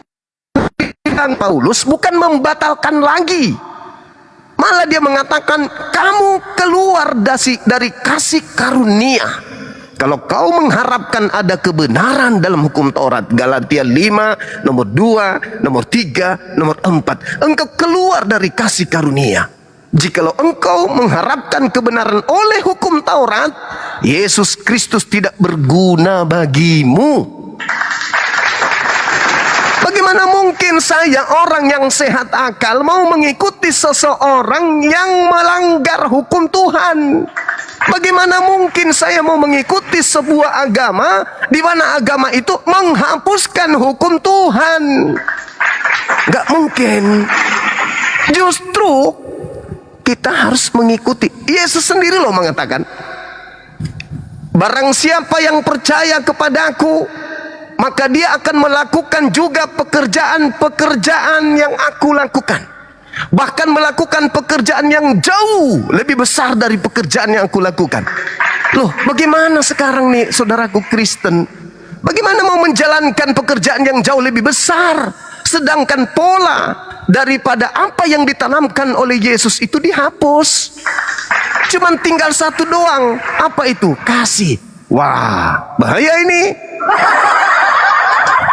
dibilang Paulus bukan membatalkan lagi, malah dia mengatakan kamu keluar dari kasih karunia. Kalau kau mengharapkan ada kebenaran dalam hukum Taurat, Galatia 5, nomor 2, nomor 3, nomor 4, engkau keluar dari kasih karunia. Jikalau engkau mengharapkan kebenaran oleh hukum Taurat, Yesus Kristus tidak berguna bagimu. Bagaimana mungkin saya, orang yang sehat akal, mau mengikuti seseorang yang melanggar hukum Tuhan? Bagaimana mungkin saya mau mengikuti sebuah agama di mana agama itu menghapuskan hukum Tuhan? Gak mungkin. Justru kita harus mengikuti. Yesus sendiri loh mengatakan, barang siapa yang percaya kepadaku, maka dia akan melakukan juga pekerjaan-pekerjaan yang aku lakukan. Bahkan melakukan pekerjaan yang jauh lebih besar dari pekerjaan yang aku lakukan. Loh, bagaimana sekarang nih saudaraku Kristen? Bagaimana mau menjalankan pekerjaan yang jauh lebih besar, sedangkan pola daripada apa yang ditanamkan oleh Yesus itu dihapus? Cuman tinggal satu doang. Apa itu? Kasih. Wah, bahaya ini.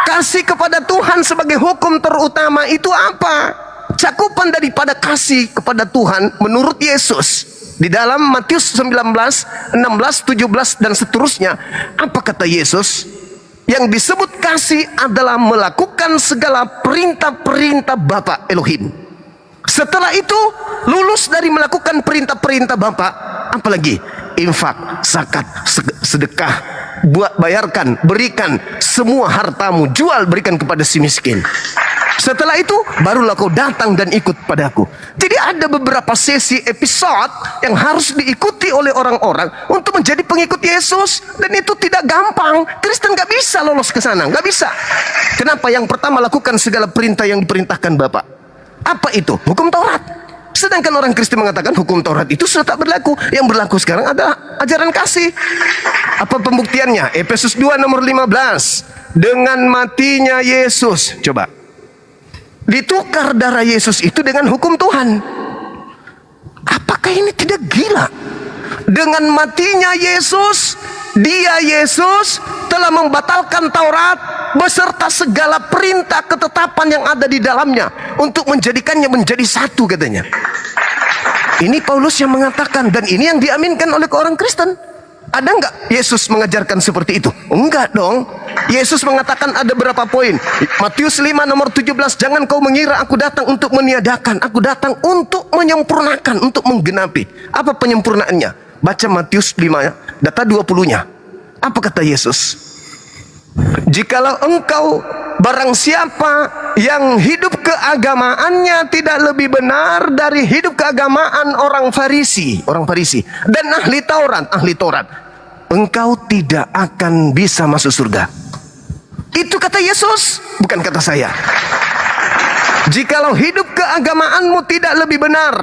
Kasih kepada Tuhan sebagai hukum terutama itu apa? Cakupan daripada kasih kepada Tuhan menurut Yesus di dalam Matius 19, 16, 17 dan seterusnya. Apa kata Yesus? Yang disebut kasih adalah melakukan segala perintah-perintah Bapa Elohim. Setelah itu lulus dari melakukan perintah-perintah Bapa, apalagi? Infak, zakat, sedekah, buat bayarkan, berikan semua hartamu, jual berikan kepada si miskin. Setelah itu barulah kau datang dan ikut padaku. Jadi ada beberapa sesi episode yang harus diikuti oleh orang-orang untuk menjadi pengikut Yesus, dan itu tidak gampang. Kristen gak bisa lolos ke sana, gak bisa. Kenapa? Yang pertama, lakukan segala perintah yang diperintahkan Bapa. Apa itu? Hukum Taurat. Sedangkan orang Kristen mengatakan hukum Taurat itu sudah tak berlaku. Yang berlaku sekarang adalah ajaran kasih. Apa pembuktiannya? Efesus 2 nomor 15. Dengan matinya Yesus, coba, ditukar darah Yesus itu dengan hukum Tuhan. Apakah ini tidak gila? Dengan matinya Yesus, Yesus telah membatalkan Taurat beserta segala perintah ketetapan yang ada di dalamnya untuk menjadikannya menjadi satu, katanya. Ini Paulus yang mengatakan, dan ini yang diaminkan oleh orang Kristen. Ada enggak Yesus mengajarkan seperti itu? Enggak dong. Yesus mengatakan ada berapa poin. Matius 5 nomor 17, jangan kau mengira aku datang untuk meniadakan, aku datang untuk menyempurnakan, untuk menggenapi. Apa penyempurnaannya? Baca Matius 5 data 20-nya. Apa kata Yesus? Jikalau engkau, barang siapa yang hidup keagamaannya tidak lebih benar dari hidup keagamaan orang Farisi dan ahli Taurat, engkau tidak akan bisa masuk surga. Itu kata Yesus, bukan kata saya. Jikalau hidup keagamaanmu tidak lebih benar.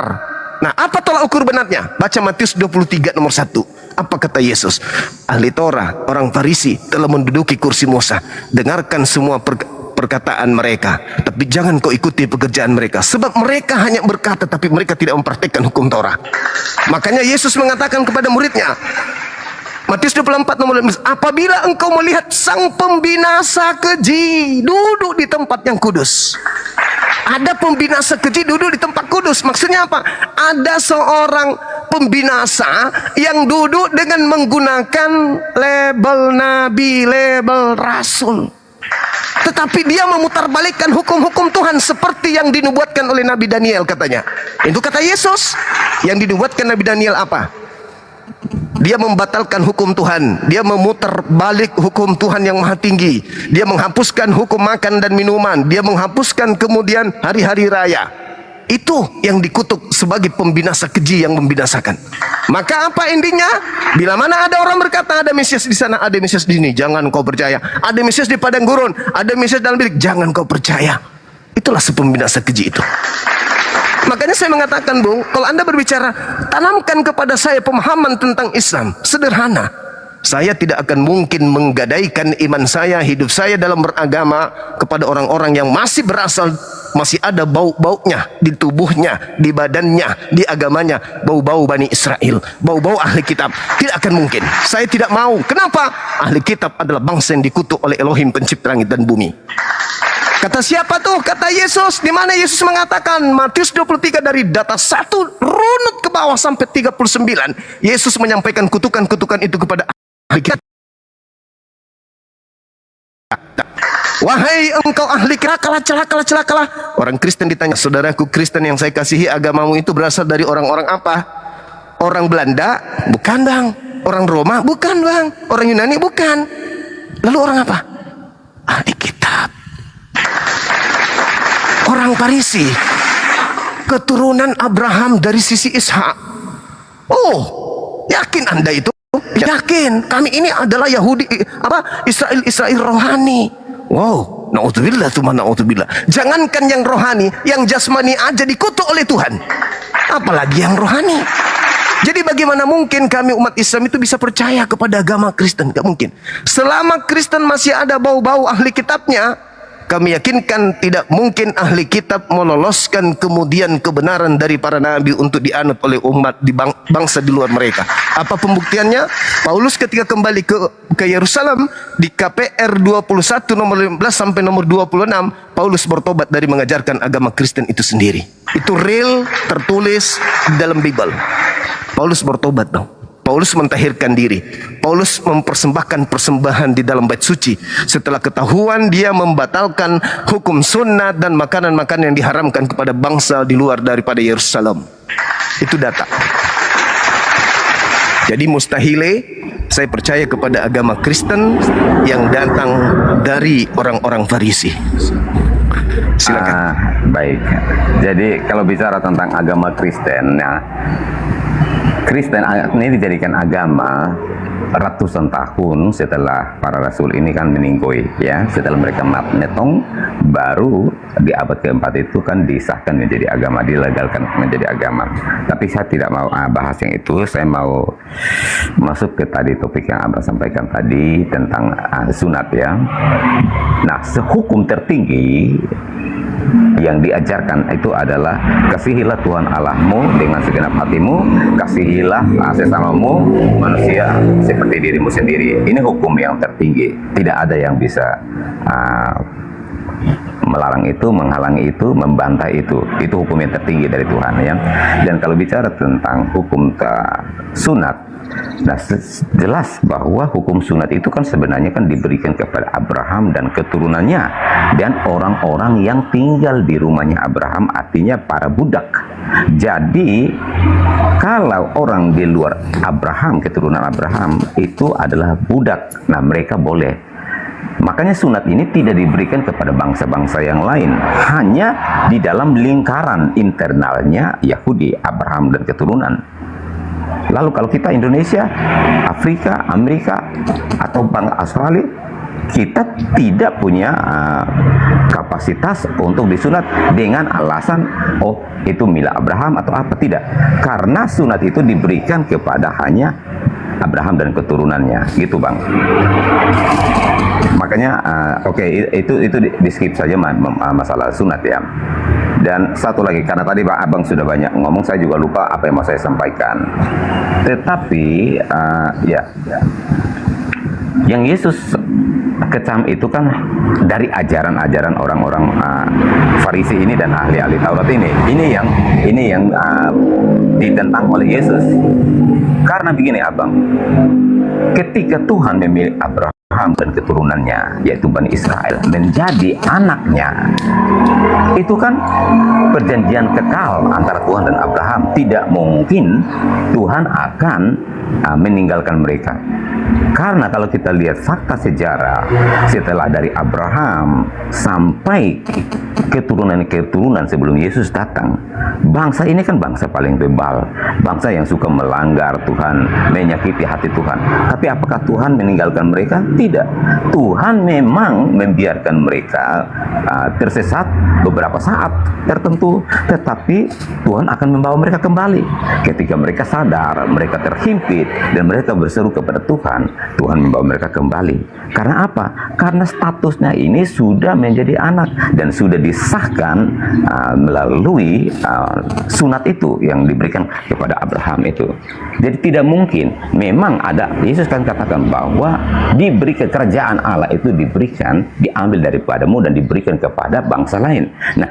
Nah, apa tolak ukur benarnya? Baca Matius 23 nomor 1. Apa kata Yesus? Ahli Taurat, orang Farisi telah menduduki kursi Musa. Dengarkan semua perkataan mereka, tapi jangan kau ikuti pekerjaan mereka, sebab mereka hanya berkata tapi mereka tidak mempraktikkan hukum Taurat. Makanya Yesus mengatakan kepada muridnya, Matius 24 nomor 15, apabila engkau melihat sang pembinasa keji duduk di tempat yang kudus. Ada pembinasa keji duduk di tempat kudus. Maksudnya apa? Ada seorang pembinasa yang duduk dengan menggunakan label nabi, label rasul, tetapi dia memutarbalikkan hukum-hukum Tuhan seperti yang dinubuatkan oleh Nabi Daniel, katanya. Itu kata Yesus. Yang dinubuatkan Nabi Daniel apa? Dia membatalkan hukum Tuhan. Dia memutar balik hukum Tuhan yang maha tinggi. Dia menghapuskan hukum makan dan minuman. Dia menghapuskan kemudian hari-hari raya. Itu yang dikutuk sebagai pembinasa keji yang membinasakan. Maka apa intinya? Bila mana ada orang berkata ada Mesias di sana, ada Mesias di sini, jangan kau percaya. Ada Mesias di padang gurun, ada Mesias dalam bilik, jangan kau percaya. Itulah sepembinasa keji itu. Makanya saya mengatakan, Bung, kalau Anda berbicara, tanamkan kepada saya pemahaman tentang Islam. Sederhana. Saya tidak akan mungkin menggadaikan iman saya, hidup saya dalam beragama kepada orang-orang yang masih berasal, masih ada bau-baunya di tubuhnya, di badannya, di agamanya, bau-bau Bani Israel, bau-bau ahli kitab. Tidak akan mungkin. Saya tidak mau. Kenapa? Ahli kitab adalah bangsa yang dikutuk oleh Elohim pencipta langit dan bumi. Kata siapa tuh? Kata Yesus. Di mana Yesus mengatakan? Matius 23 dari data 1 runut ke bawah sampai 39. Yesus menyampaikan kutukan-kutukan itu kepada ahli kitab. Wahai engkau ahli kitab, celakalah. Orang Kristen ditanya, saudaraku Kristen yang saya kasihi, agamamu itu berasal dari orang-orang apa? Orang Belanda? Bukan bang. Orang Roma? Bukan bang. Orang Yunani? Bukan. Lalu orang apa? Ahli kitab. Orang Farisi, keturunan Abraham dari sisi Ishak. Oh, yakin Anda itu? Yakin. Kami ini adalah Yahudi, Israel rohani. Wow, na'udzubillah, na'udzubillah. Jangankan yang rohani, yang jasmani aja dikutuk oleh Tuhan. Apalagi yang rohani. Jadi bagaimana mungkin kami umat Islam itu bisa percaya kepada agama Kristen? Gak mungkin. Selama Kristen masih ada bau-bau ahli kitabnya, kami yakinkan tidak mungkin ahli kitab meloloskan kemudian kebenaran dari para nabi untuk dianut oleh umat di bangsa di luar mereka. Apa pembuktiannya? Paulus ketika kembali ke Yerusalem di KPR 21 nomor 15 sampai nomor 26, Paulus bertobat dari mengajarkan agama Kristen itu sendiri. Itu real, tertulis di dalam Bible. Paulus bertobat dong. Paulus mentahirkan diri. Paulus mempersembahkan persembahan di dalam bait suci. Setelah ketahuan dia membatalkan hukum sunnah dan makanan-makanan yang diharamkan kepada bangsa di luar daripada Yerusalem. Itu data. Jadi mustahile saya percaya kepada agama Kristen yang datang dari orang-orang Farisi. Silakan. Baik. Jadi kalau bicara tentang agama Kristen, ya, Kristen ini dijadikan agama ratusan tahun setelah para rasul ini kan meninggoy, ya. Setelah mereka metong, baru di abad keempat itu kan disahkan menjadi agama, dilegalkan menjadi agama. Tapi saya tidak mau bahas yang itu. Saya mau masuk ke tadi topik yang Abah sampaikan tadi tentang sunat, ya. Nah, sehukum tertinggi yang diajarkan itu adalah kasihilah Tuhan Allahmu dengan segenap hatimu, kasihilah sesamamu manusia seperti dirimu sendiri. Ini hukum yang tertinggi. Tidak ada yang bisa melarang itu, menghalangi itu, membantai itu. Itu hukum yang tertinggi dari Tuhan, ya. Dan kalau bicara tentang hukum sunat, nah, jelas bahwa hukum sunat itu kan sebenarnya kan diberikan kepada Abraham dan keturunannya dan orang-orang yang tinggal di rumahnya Abraham, artinya para budak. Jadi kalau orang di luar Abraham, keturunan Abraham itu adalah budak, nah mereka boleh. Makanya sunat ini tidak diberikan kepada bangsa-bangsa yang lain, hanya di dalam lingkaran internalnya Yahudi, Abraham dan keturunan. Lalu kalau kita Indonesia, Afrika, Amerika, atau bangsa Australia, kita tidak punya kapasitas untuk disunat dengan alasan, oh itu milik Abraham atau apa, tidak. Karena sunat itu diberikan kepada hanya Abraham dan keturunannya, gitu bang. Makanya, oke, itu di skip saja masalah sunat, ya. Dan satu lagi, karena tadi Pak Abang sudah banyak ngomong, saya juga lupa apa yang mau saya sampaikan. Tetapi, yang Yesus kecam itu kan dari ajaran-ajaran orang-orang Farisi ini dan ahli-ahli Taurat ini. Ini yang ditentang oleh Yesus. Karena begini Abang, ketika Tuhan memilih Abraham dan keturunannya, yaitu Bani Israel, menjadi anaknya, itu kan perjanjian kekal antara Tuhan dan Abraham. Tidak mungkin Tuhan akan meninggalkan mereka. Karena kalau kita lihat fakta sejarah, setelah dari Abraham sampai keturunan-keturunan sebelum Yesus datang, bangsa ini kan bangsa paling bebal, bangsa yang suka melanggar Tuhan, menyakiti hati Tuhan. Tapi apakah Tuhan meninggalkan mereka? Tidak. Tuhan memang membiarkan mereka tersesat beberapa saat tertentu, tetapi Tuhan akan membawa mereka kembali. Ketika mereka sadar, mereka terhimpit, dan mereka berseru kepada Tuhan, Tuhan membawa mereka kembali. Karena apa? Karena statusnya ini sudah menjadi anak dan sudah disahkan melalui sunat itu yang diberikan kepada Abraham itu. Jadi tidak mungkin. Memang ada, Yesus kan katakan bahwa diberikan kerajaan Allah itu diambil daripadamu dan diberikan kepada bangsa lain. Nah,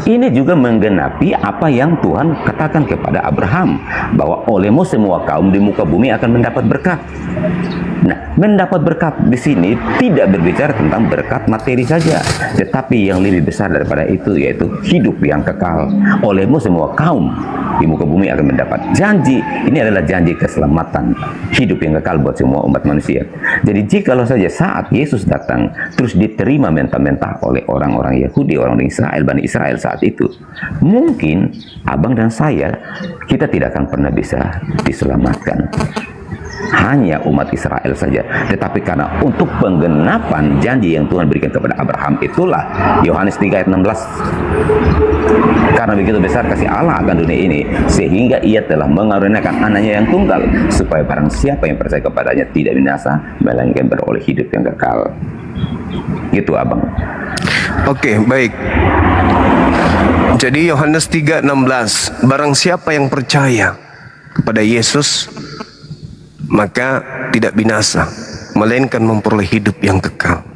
ini juga menggenapi apa yang Tuhan katakan kepada Abraham, bahwa olehmu semua kaum di muka bumi akan mendapat berkat. Nah, mendapat berkat di sini tidak berbicara tentang berkat materi saja, tetapi yang lebih besar daripada itu, yaitu hidup yang kekal. Olehmu semua kaum di muka bumi akan mendapat janji. Ini adalah janji keselamatan, hidup yang kekal buat semua umat manusia. Jadi jikalau saja saat Yesus datang terus diterima mentah-mentah oleh orang-orang Yahudi, orang Israel, Bani Israel saat itu, mungkin abang dan saya, kita tidak akan pernah bisa diselamatkan. Hanya umat Israel saja. Tetapi karena untuk penggenapan janji yang Tuhan berikan kepada Abraham, itulah Yohanes 3 ayat 16. Karena begitu besar kasih Allah akan dunia ini, sehingga ia telah mengaruniakan anaknya yang tunggal, supaya barang siapa yang percaya kepadanya tidak binasa, melainkan beroleh hidup yang kekal. Gitu abang. Oke, baik. Jadi Yohanes 3:16, barang siapa yang percaya kepada Yesus, maka tidak binasa, melainkan memperoleh hidup yang kekal.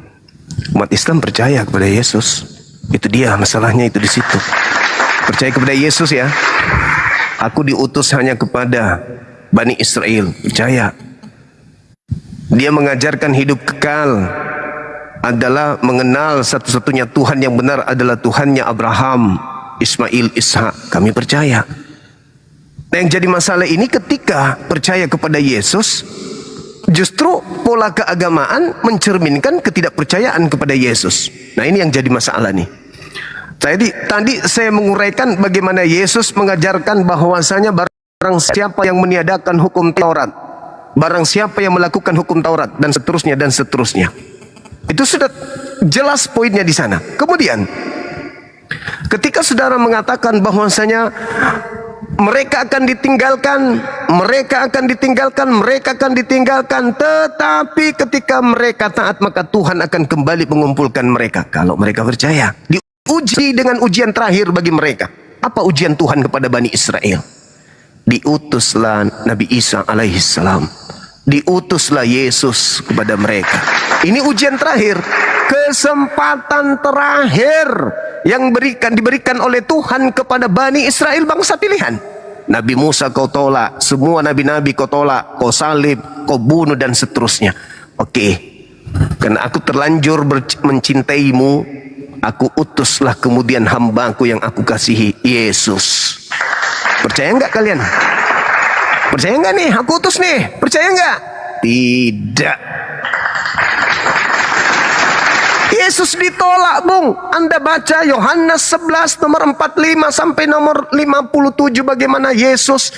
Umat Islam percaya kepada Yesus. Itu dia masalahnya, itu di situ. Percaya kepada Yesus ya. Aku diutus hanya kepada Bani Israel. Percaya. Dia mengajarkan hidup kekal adalah mengenal satu-satunya Tuhan yang benar adalah Tuhannya Abraham, Ismail, Ishak. Kami percaya. Nah, yang jadi masalah ini ketika percaya kepada Yesus, justru pola keagamaan mencerminkan ketidakpercayaan kepada Yesus. Nah, ini yang jadi masalah nih. Tadi saya menguraikan bagaimana Yesus mengajarkan bahwasanya barang siapa yang meniadakan hukum Taurat, barang siapa yang melakukan hukum Taurat, dan seterusnya dan seterusnya. Itu sudah jelas poinnya di sana. Kemudian ketika saudara mengatakan bahwasanya mereka akan ditinggalkan, tetapi ketika mereka taat maka Tuhan akan kembali mengumpulkan mereka. Kalau mereka percaya, diuji dengan ujian terakhir bagi mereka. Apa ujian Tuhan kepada Bani Israel? Diutuslah Nabi Isa alaihissalam, diutuslah Yesus kepada mereka. Ini ujian terakhir, kesempatan terakhir yang diberikan oleh Tuhan kepada Bani Israel, bangsa pilihan. Nabi Musa kau tolak, semua nabi-nabi kau tolak, kau salib, kau bunuh, dan seterusnya. Oke, karena aku terlanjur mencintaimu, aku utuslah kemudian hambaku yang aku kasihi, Yesus. Percaya enggak kalian? Percaya enggak nih, aku utus nih? Percaya enggak? Tidak. Yesus ditolak, Bung. Anda baca Yohanes 11 nomor 45 sampai nomor 57 bagaimana Yesus,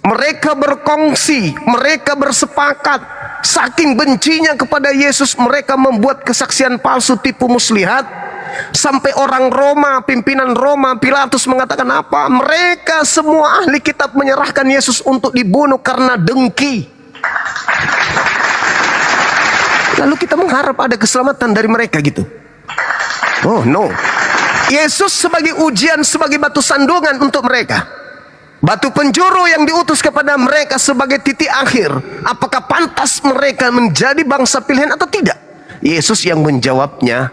mereka berkongsi, mereka bersepakat. Saking bencinya kepada Yesus, mereka membuat kesaksian palsu, tipu muslihat. Sampai orang Roma, pimpinan Roma, Pilatus mengatakan apa? Mereka semua ahli kitab menyerahkan Yesus untuk dibunuh karena dengki. Lalu kita mengharap ada keselamatan dari mereka gitu. Oh no. Yesus sebagai ujian, sebagai batu sandungan untuk mereka. Batu penjuru yang diutus kepada mereka sebagai titik akhir. Apakah pantas mereka menjadi bangsa pilihan atau tidak? Yesus yang menjawabnya,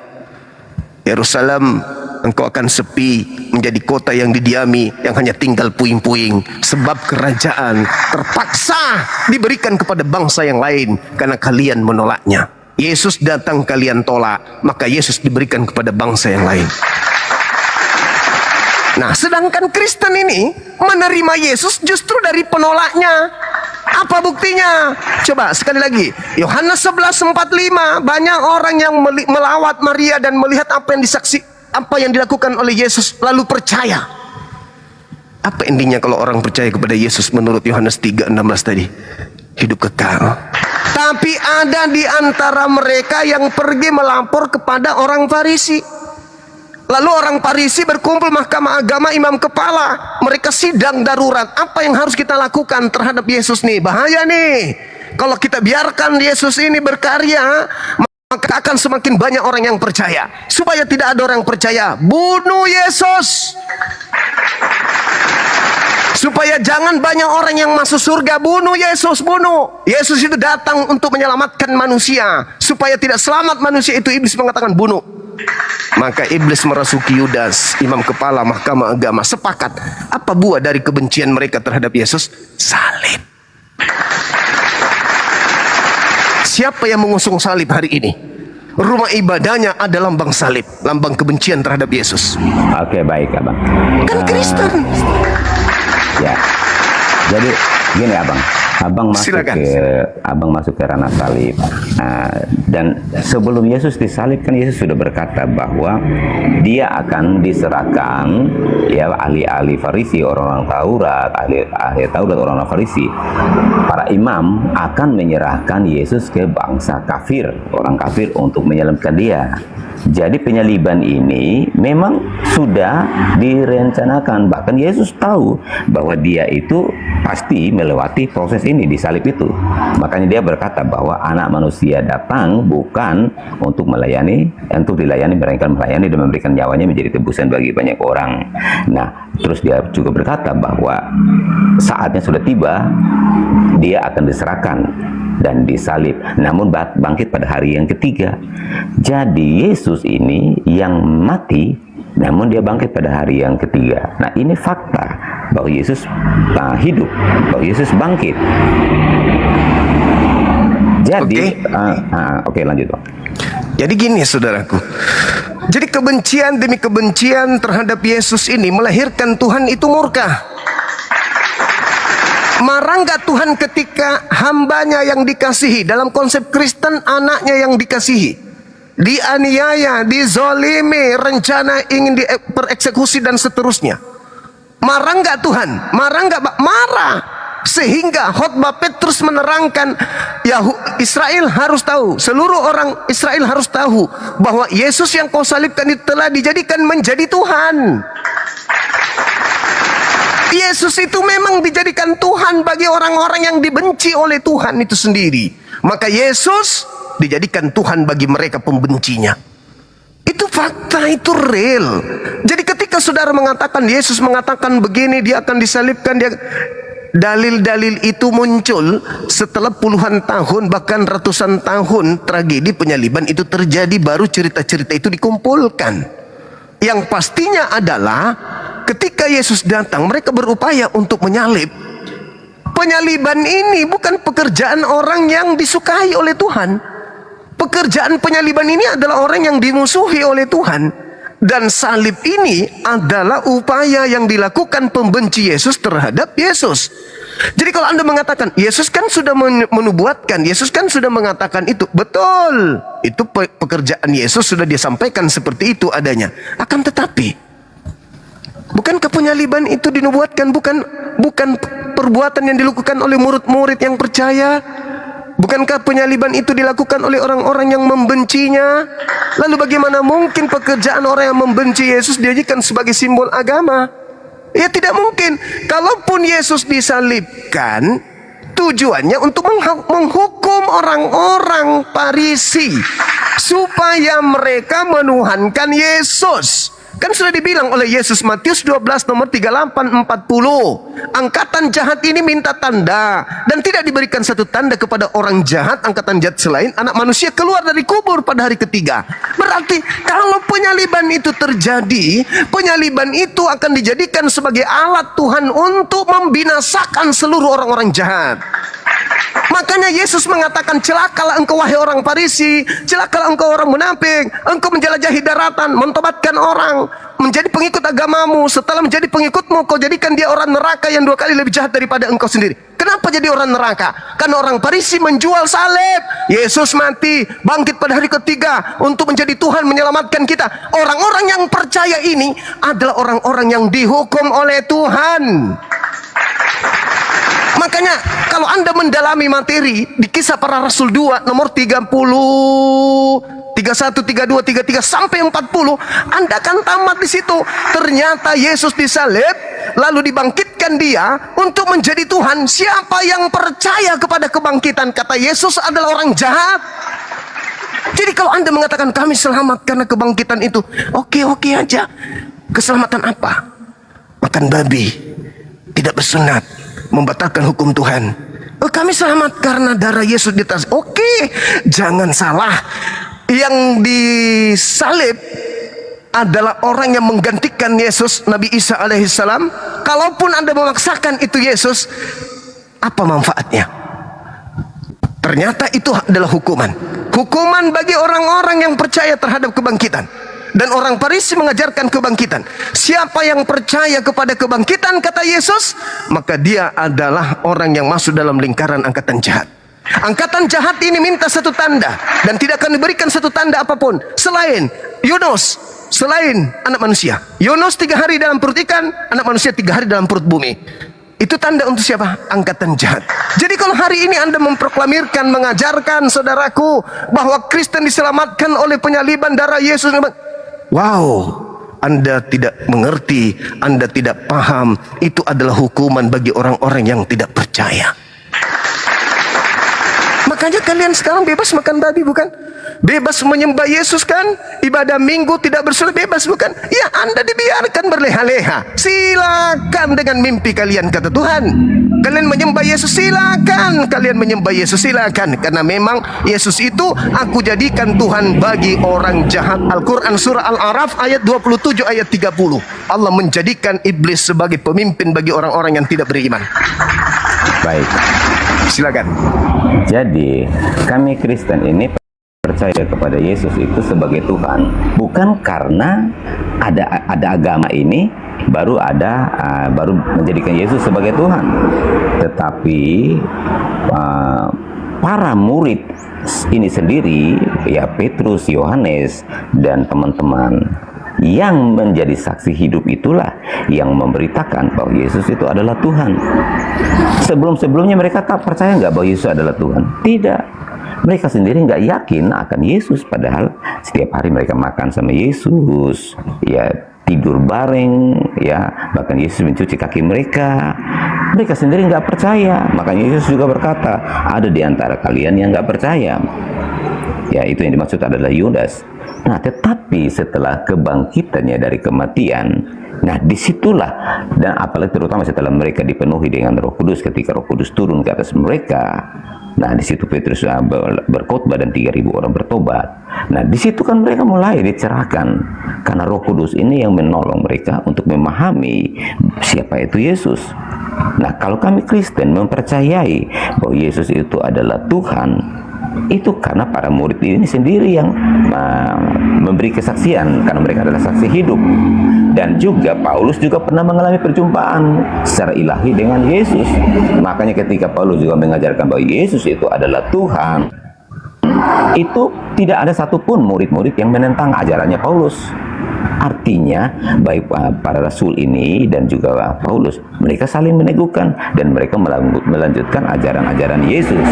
Yerusalem, engkau akan sepi, menjadi kota yang didiami, yang hanya tinggal puing-puing, sebab kerajaan terpaksa diberikan kepada bangsa yang lain karena kalian menolaknya. Yesus datang, kalian tolak, maka Yesus diberikan kepada bangsa yang lain. Nah, sedangkan Kristen ini menerima Yesus justru dari penolaknya. Apa buktinya? Coba sekali lagi, Yohanes 11:45, banyak orang yang melawat Maria dan melihat apa yang dilakukan oleh Yesus lalu percaya. Apa endingnya kalau orang percaya kepada Yesus menurut Yohanes 3:16 tadi? Hidup kekal. Tapi ada di antara mereka yang pergi melapor kepada orang Farisi. Lalu orang Farisi berkumpul mahkamah agama, imam kepala. Mereka sidang darurat. Apa yang harus kita lakukan terhadap Yesus nih? Bahaya nih. Kalau kita biarkan Yesus ini berkarya, maka akan semakin banyak orang yang percaya. Supaya tidak ada orang percaya, bunuh Yesus. Supaya jangan banyak orang yang masuk surga, bunuh Yesus, bunuh. Yesus itu datang untuk menyelamatkan manusia. Supaya tidak selamat manusia itu, iblis mengatakan bunuh. Maka iblis merasuki Yudas, imam kepala mahkamah agama. Sepakat, apa buah dari kebencian mereka terhadap Yesus? Salib. Siapa yang mengusung salib hari ini? Rumah ibadahnya ada lambang salib, lambang kebencian terhadap Yesus. Oke, baik abang. Kan Kristen. Ya, jadi gini abang Silakan. masuk ke ranah salib. Dan sebelum Yesus disalib kan Yesus sudah berkata bahwa dia akan diserahkan, ya, ahli-ahli Farisi, orang-orang Taurat, ahli Taurat, orang-orang Farisi, para imam akan menyerahkan Yesus ke bangsa kafir, orang kafir, untuk menyelamatkan dia. Jadi penyaliban ini memang sudah direncanakan. Bahkan Yesus tahu bahwa dia itu pasti melewati proses ini, disalib itu. Makanya dia berkata bahwa anak manusia datang bukan untuk melayani, untuk dilayani, melainkan melayani dan memberikan nyawanya menjadi tebusan bagi banyak orang. Nah, terus dia juga berkata bahwa saatnya sudah tiba, dia akan diserahkan dan disalib, namun bangkit pada hari yang ketiga. Jadi Yesus ini yang mati, namun dia bangkit pada hari yang ketiga. Nah, ini fakta bahwa Yesus hidup, bahwa Yesus bangkit. Jadi, oke, lanjut Bang. Jadi gini saudaraku, jadi kebencian demi kebencian terhadap Yesus ini melahirkan Tuhan itu murka. Marah nggak Tuhan ketika hambanya yang dikasihi? Dalam konsep Kristen, anaknya yang dikasihi dianiaya, dizolimi, rencana ingin dipereksekusi dan seterusnya. Marah nggak Tuhan? Marah nggak? Marah. Sehingga khotbah Petrus menerangkan, Israel harus tahu, seluruh orang Israel harus tahu bahwa Yesus yang kau salibkan itu telah dijadikan menjadi Tuhan. Yesus itu memang dijadikan Tuhan bagi orang-orang yang dibenci oleh Tuhan itu sendiri. Maka Yesus dijadikan Tuhan bagi mereka pembencinya. Itu fakta, itu real. Jadi ketika saudara mengatakan, Yesus mengatakan begini, dia akan disalibkan, dalil-dalil itu muncul setelah puluhan tahun, bahkan ratusan tahun tragedi penyaliban itu terjadi, baru cerita-cerita itu dikumpulkan. Yang pastinya adalah ketika Yesus datang, mereka berupaya untuk menyalib. Penyaliban ini bukan pekerjaan orang yang disukai oleh Tuhan. Pekerjaan penyaliban ini adalah orang yang dimusuhi oleh Tuhan. Dan salib ini adalah upaya yang dilakukan pembenci Yesus terhadap Yesus. Jadi kalau Anda mengatakan, Yesus kan sudah menubuatkan, Yesus kan sudah mengatakan itu. Betul, itu pekerjaan Yesus sudah disampaikan seperti itu adanya. Akan tetapi, bukankah penyaliban itu dinubuatkan? Bukan perbuatan yang dilakukan oleh murid-murid yang percaya? Bukankah penyaliban itu dilakukan oleh orang-orang yang membencinya? Lalu bagaimana mungkin pekerjaan orang yang membenci Yesus dijadikan sebagai simbol agama? Ya tidak mungkin. Kalaupun Yesus disalibkan, tujuannya untuk menghukum orang-orang Farisi supaya mereka menuhankan Yesus. Kan sudah dibilang oleh Yesus, Matius 12 nomor 38-40. Angkatan jahat ini minta tanda, dan tidak diberikan satu tanda kepada orang jahat, angkatan jahat selain anak manusia keluar dari kubur pada hari ketiga. Berarti kalau penyaliban itu terjadi, penyaliban itu akan dijadikan sebagai alat Tuhan untuk membinasakan seluruh orang-orang jahat. Makanya Yesus mengatakan, celakalah engkau wahai orang Farisi, celakalah engkau orang munafik, engkau menjelajahi daratan, mentobatkan orang, menjadi pengikut agamamu. Setelah menjadi pengikutmu, kau jadikan dia orang neraka yang 2 kali lebih jahat daripada engkau sendiri. Kenapa jadi orang neraka? Karena orang Farisi menjual salib. Yesus mati, bangkit pada hari ketiga untuk menjadi Tuhan, menyelamatkan kita. Orang-orang yang percaya ini adalah orang-orang yang dihukum oleh Tuhan. Makanya kalau Anda mendalami materi di Kisah Para Rasul 2 nomor 30, 31, 32, 33 sampai 40, Anda akan tamat di situ. Ternyata Yesus disalib lalu dibangkitkan dia untuk menjadi Tuhan. Siapa yang percaya kepada kebangkitan, kata Yesus, adalah orang jahat. Jadi kalau Anda mengatakan kami selamat karena kebangkitan itu, oke aja. Keselamatan apa? Makan babi. tidak bersunat, membatalkan hukum Tuhan. Oh, kami selamat karena darah Yesus di atas. Oke, jangan salah. Yang disalib adalah orang yang menggantikan Yesus, Nabi Isa alaihissalam. Kalaupun Anda memaksakan itu Yesus, apa manfaatnya? Ternyata itu adalah hukuman. Hukuman bagi orang-orang yang percaya terhadap kebangkitan. Dan orang Farisi mengajarkan kebangkitan. Siapa yang percaya kepada kebangkitan, kata Yesus, maka dia adalah orang yang masuk dalam lingkaran angkatan jahat. Angkatan jahat ini minta satu tanda, dan tidak akan diberikan satu tanda apapun selain Yunus, selain anak manusia. Yunus 3 hari dalam perut ikan, anak manusia 3 hari dalam perut bumi. Itu tanda untuk siapa? Angkatan jahat. Jadi kalau hari ini Anda memproklamirkan, mengajarkan saudaraku bahwa Kristen diselamatkan oleh penyaliban darah Yesus, wow, Anda tidak mengerti, Anda tidak paham. Itu adalah hukuman bagi orang-orang yang tidak percaya. Makanya kalian sekarang bebas makan babi, bukan? Bebas menyembah Yesus, kan? Ibadah minggu tidak bersulit, bebas, bukan? Ya, Anda dibiarkan berleha-leha. Silakan dengan mimpi kalian, kata Tuhan. Kalian menyembah Yesus, silakan. Kalian menyembah Yesus, silakan. Karena memang Yesus itu aku jadikan Tuhan bagi orang jahat. Al-Quran surah Al-Araf ayat 27 ayat 30. Allah menjadikan iblis sebagai pemimpin bagi orang-orang yang tidak beriman. Baik. Silakan. Jadi, kami Kristen ini percaya kepada Yesus itu sebagai Tuhan, bukan karena ada agama ini baru menjadikan Yesus sebagai Tuhan, tetapi para murid ini sendiri, ya Petrus, Yohanes, dan teman-teman yang menjadi saksi hidup itulah yang memberitakan bahwa Yesus itu adalah Tuhan. Sebelum-sebelumnya mereka tak percaya nggak bahwa Yesus adalah Tuhan? Tidak. Mereka sendiri nggak yakin akan Yesus, padahal setiap hari mereka makan sama Yesus, ya tidur bareng, ya bahkan Yesus mencuci kaki mereka. Mereka sendiri nggak percaya, makanya Yesus juga berkata, ada di antara kalian yang nggak percaya. Ya, itu yang dimaksud adalah Yudas. Nah, tetapi setelah kebangkitannya dari kematian, nah disitulah, dan apalagi terutama setelah mereka dipenuhi dengan Roh Kudus, ketika Roh Kudus turun ke atas mereka, nah di situ Petrus berkhotbah dan 3.000 orang bertobat. Nah di situ kan mereka mulai dicerahkan, karena Roh Kudus ini yang menolong mereka untuk memahami siapa itu Yesus. Nah, kalau kami Kristen mempercayai bahwa Yesus itu adalah Tuhan, itu karena para murid ini sendiri yang memberi kesaksian, karena mereka adalah saksi hidup. Dan juga Paulus juga pernah mengalami perjumpaan secara ilahi dengan Yesus. Makanya ketika Paulus juga mengajarkan bahwa Yesus itu adalah Tuhan, itu tidak ada satupun murid-murid yang menentang ajarannya Paulus. Artinya baik para rasul ini dan juga Paulus, mereka saling meneguhkan dan mereka melanjutkan ajaran-ajaran Yesus.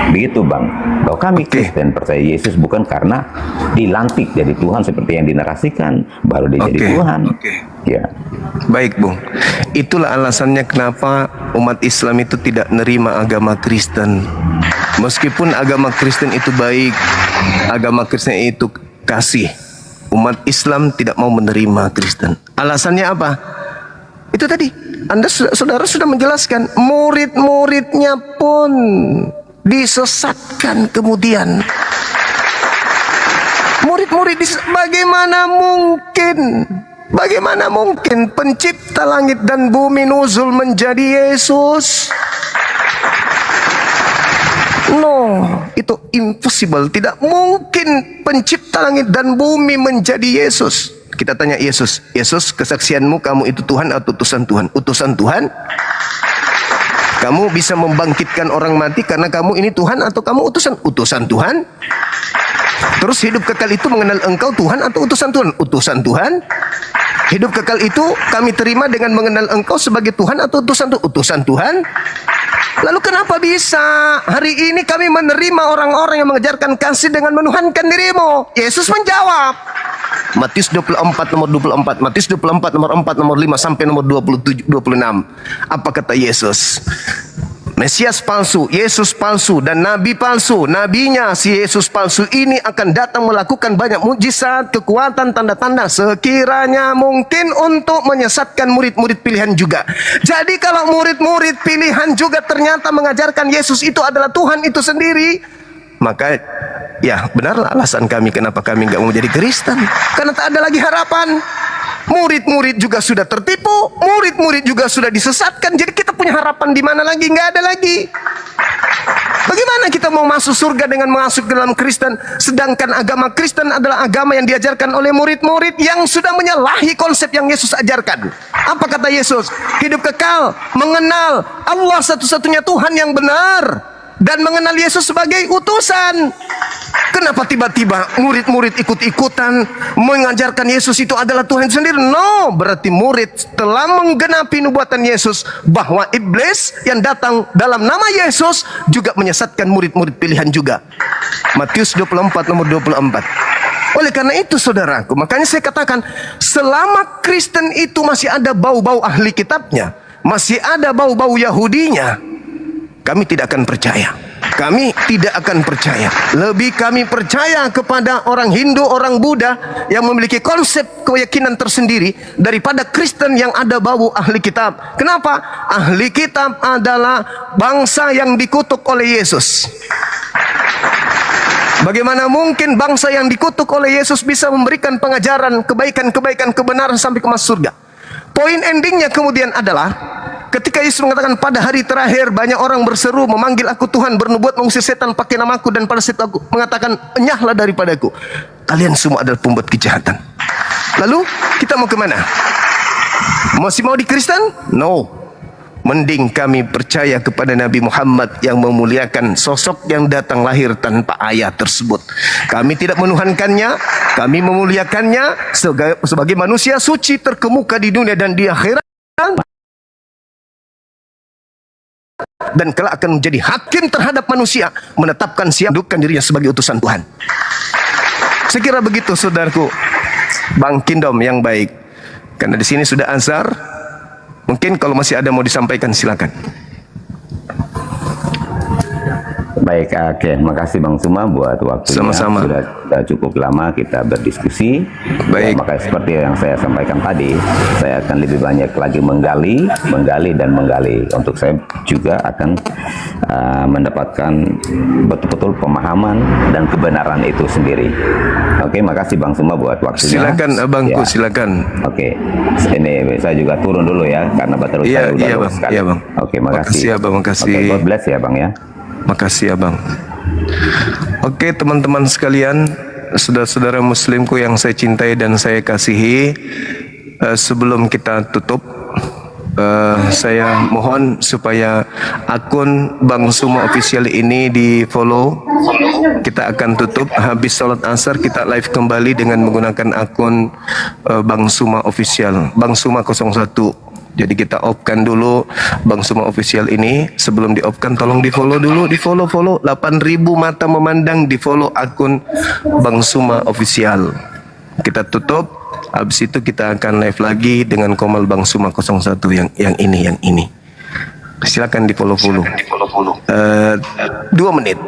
Begitu Bang, bahwa kami Kristen percaya Yesus bukan karena dilantik jadi Tuhan seperti yang dinarasikan baru dia jadi Tuhan. Ya. Baik Bung, itulah alasannya kenapa umat Islam itu tidak nerima agama Kristen. Meskipun agama Kristen itu baik, agama Kristen itu kasih, umat Islam tidak mau menerima Kristen. Alasannya apa? Itu tadi, saudara sudah menjelaskan, murid-muridnya pun disesatkan kemudian. Murid-murid bagaimana mungkin pencipta langit dan bumi nuzul menjadi Yesus? No, itu impossible. Tidak mungkin pencipta langit dan bumi menjadi Yesus. Kita tanya Yesus, Yesus, kesaksianmu kamu itu Tuhan atau utusan Tuhan? Utusan Tuhan. Kamu bisa membangkitkan orang mati karena kamu ini Tuhan atau kamu utusan? Utusan Tuhan. Terus hidup kekal itu mengenal engkau Tuhan atau utusan Tuhan? Utusan Tuhan. Hidup kekal itu kami terima dengan mengenal engkau sebagai Tuhan atau utusan Tuhan? Utusan Tuhan. Lalu kenapa bisa hari ini kami menerima orang-orang yang mengajarkan kasih dengan menuhankan dirimu? Yesus menjawab. Matius 24 nomor 24, Matius 24 nomor 4 nomor 5 sampai nomor 27 26. Apa kata Yesus? Mesias palsu, Yesus palsu, dan nabi palsu. Nabinya si Yesus palsu ini akan datang melakukan banyak mukjizat, kekuatan, tanda-tanda sekiranya mungkin untuk menyesatkan murid-murid pilihan juga. Jadi kalau murid-murid pilihan juga ternyata mengajarkan Yesus itu adalah Tuhan itu sendiri, maka ya benarlah alasan kami kenapa kami nggak mau jadi Kristen, karena tak ada lagi harapan. Murid-murid juga sudah tertipu, murid-murid juga sudah disesatkan. Jadi kita punya harapan di mana lagi? Nggak ada lagi. Bagaimana kita mau masuk surga dengan masuk ke dalam Kristen, sedangkan agama Kristen adalah agama yang diajarkan oleh murid-murid yang sudah menyalahi konsep yang Yesus ajarkan. Apa kata Yesus? Hidup kekal, mengenal Allah satu-satunya Tuhan yang benar, dan mengenal Yesus sebagai utusan. Kenapa tiba-tiba murid-murid ikut-ikutan mengajarkan Yesus itu adalah Tuhan sendiri? No, berarti murid telah menggenapi nubuatan Yesus bahwa iblis yang datang dalam nama Yesus juga menyesatkan murid-murid pilihan juga. Matius 24 nomor 24. Oleh karena itu saudaraku, makanya saya katakan selama Kristen itu masih ada bau-bau ahli kitabnya, masih ada bau-bau Yahudinya, kami tidak akan percaya. Kami tidak akan percaya. Lebih kami percaya kepada orang Hindu, orang Buddha yang memiliki konsep keyakinan tersendiri daripada Kristen yang ada bau ahli kitab. Kenapa? Ahli kitab adalah bangsa yang dikutuk oleh Yesus. Bagaimana mungkin bangsa yang dikutuk oleh Yesus bisa memberikan pengajaran kebaikan-kebaikan, kebenaran sampai ke masuk surga? Poin endingnya kemudian adalah ketika Yesus mengatakan pada hari terakhir banyak orang berseru memanggil aku Tuhan, bernubuat mengusir setan pakai namaku, dan pada saat aku mengatakan enyahlah daripadaku, kalian semua adalah pembuat kejahatan. Lalu kita mau kemana? Masih mau di Kristen? No. Mending kami percaya kepada Nabi Muhammad yang memuliakan sosok yang datang lahir tanpa ayat tersebut. Kami tidak menuhankannya, kami memuliakannya sebagai manusia suci terkemuka di dunia dan di akhirat, dan kelak akan menjadi hakim terhadap manusia, menetapkan siapa dudukkan dirinya sebagai utusan Tuhan. Saya kira begitu saudaraku, Bang Kingdom yang baik. Karena di sini sudah azhar, mungkin kalau masih ada mau disampaikan silakan. Baik, oke. Makasih Bang Suma buat waktunya. Sama-sama. Sudah cukup lama kita berdiskusi. Baik. Ya, makanya seperti yang saya sampaikan tadi, saya akan lebih banyak lagi menggali. Untuk saya juga akan mendapatkan betul-betul pemahaman dan kebenaran itu sendiri. Oke, makasih Bang Suma buat waktunya. Silakan abangku, silakan. Oke, ini saya juga turun dulu ya, karena baterai saya udah low sekali. Iya bang. Oke, makasih. Makasih abang, makasih. Oke, God bless ya Bang ya. Makasih abang. Oke teman-teman sekalian, saudara-saudara muslimku yang saya cintai dan saya kasihi, sebelum kita tutup, saya mohon supaya akun Bang Suma Official ini di follow. Kita akan tutup habis sholat asar, kita live kembali dengan menggunakan akun Bang Suma Official, Bang Suma 01. Jadi kita off-kan dulu Bang Suma Official ini. Sebelum di off-kan tolong di follow dulu, di follow 8.000 mata memandang, di follow akun Bang Suma Official. Kita tutup, habis itu kita akan live lagi dengan komal Bang Suma 01 yang ini. Silakan di follow. 2 menit.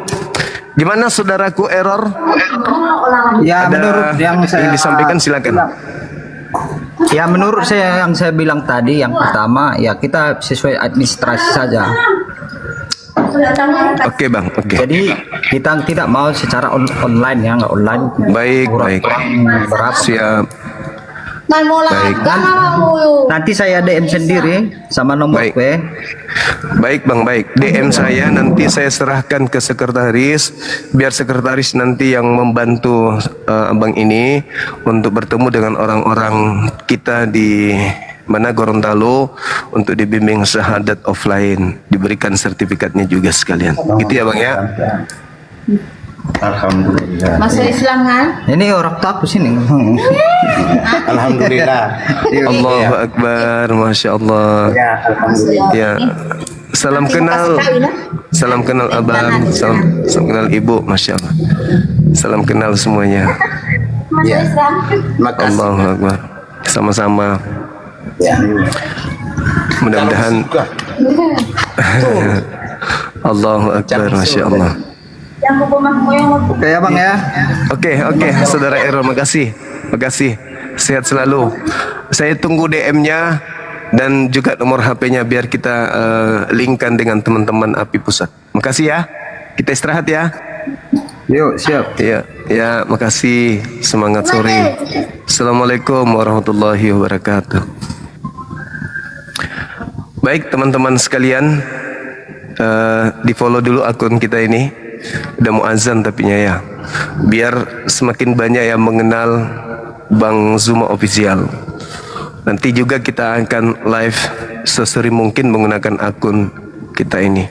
Gimana saudaraku, error? Ya, menurut yang saya disampaikan silakan. Ya, menurut saya yang saya bilang tadi, yang pertama ya kita sesuai administrasi saja. Oke bang, oke. Jadi kita tidak mau secara online ya, nggak online. Baik. Berapa? Siap. Baik. Nanti saya DM sendiri sama nomor Baik. WA. Baik bang, baik. DM saya, nanti saya serahkan ke sekretaris, biar sekretaris nanti yang membantu abang ini untuk bertemu dengan orang-orang kita di mana Gorontalo untuk dibimbing syahadat offline, diberikan sertifikatnya juga sekalian. Gitu ya bang ya. Alhamdulillah. Masuk Islam kan? Ini orang tapu sini. Alhamdulillah. Allahu Akbar, Masya Allah. Ya, alhamdulillah. Ya, salam kenal abang, salam kenal ibu, Masya Allah. Salam kenal semuanya. Masuk Islam. Makasih. Allahu Akbar. Sama-sama. Ya. Mudah-mudahan Allahu Akbar, Masya Allah. Oke ya Bang ya. Oke, Saudara Errol, makasih. Sehat selalu. Saya tunggu DM-nya dan juga nomor HP-nya biar kita linkkan dengan teman-teman API Pusat. Makasih ya. Kita istirahat ya. Yuk, siap. Ya, makasih. Semangat sore. Assalamualaikum warahmatullahi wabarakatuh. Baik teman-teman sekalian, di follow dulu akun kita ini. Udah mau azan tapinya ya. Biar semakin banyak yang mengenal Bang Zuma Official. Nanti juga kita akan live sesering mungkin menggunakan akun kita ini,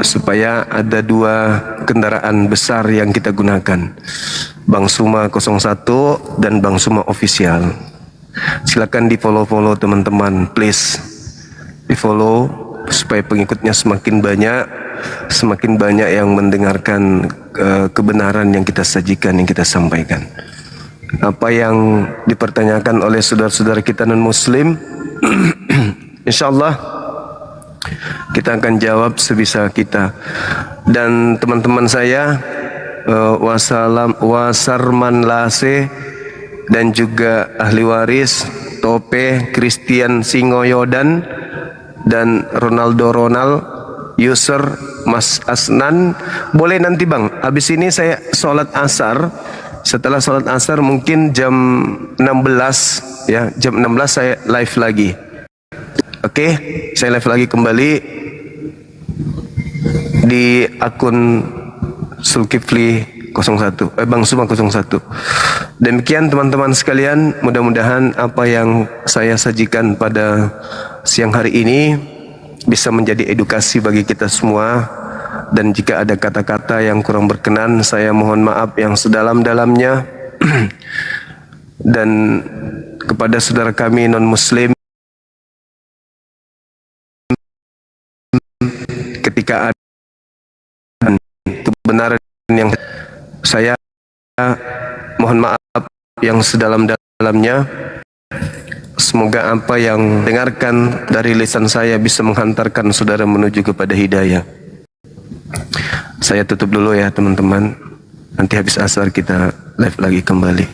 supaya ada 2 kendaraan besar yang kita gunakan, Bang Suma 01 dan Bang Suma Official. Silakan di follow teman-teman, please di follow supaya pengikutnya semakin banyak yang mendengarkan kebenaran yang kita sajikan, yang kita sampaikan. Apa yang dipertanyakan oleh saudara-saudara kita non-muslim, insyaallah kita akan jawab sebisa kita. Dan teman-teman saya, Wasarman Lase dan juga ahli waris Tope, Christian Singoyodan dan Ronaldo user Mas Asnan, boleh nanti Bang, habis ini saya sholat asar. Setelah sholat asar mungkin jam 16 ya, jam 16 saya live lagi. Oke, saya live lagi kembali di akun Zulkifli 01, Bang Suma 01. Demikian teman-teman sekalian, mudah-mudahan apa yang saya sajikan pada siang hari ini bisa menjadi edukasi bagi kita semua. Dan jika ada kata-kata yang kurang berkenan, saya mohon maaf yang sedalam-dalamnya. Dan kepada saudara kami non-muslim, ketika ada kebenaran yang saya mohon maaf yang sedalam-dalamnya. Semoga apa yang dengarkan dari lisan saya bisa menghantarkan saudara menuju kepada hidayah. Saya tutup dulu ya teman-teman. Nanti habis asar kita live lagi kembali.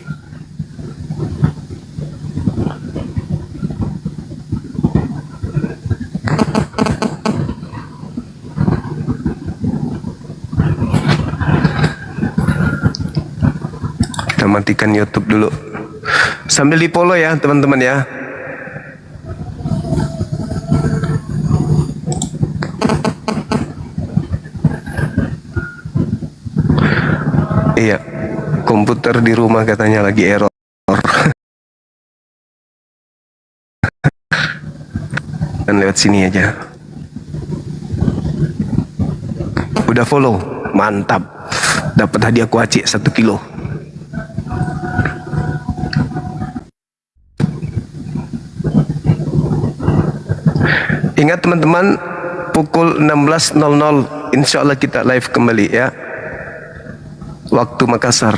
Kita matikan YouTube dulu. Sambil di follow ya teman-teman ya. Iya, komputer di rumah katanya lagi error. Dan lewat sini aja. Udah follow, mantap. Dapat hadiah kuaci 1 kilo. Ingat teman-teman, pukul 16.00 insya Allah kita live kembali ya. Waktu Makassar.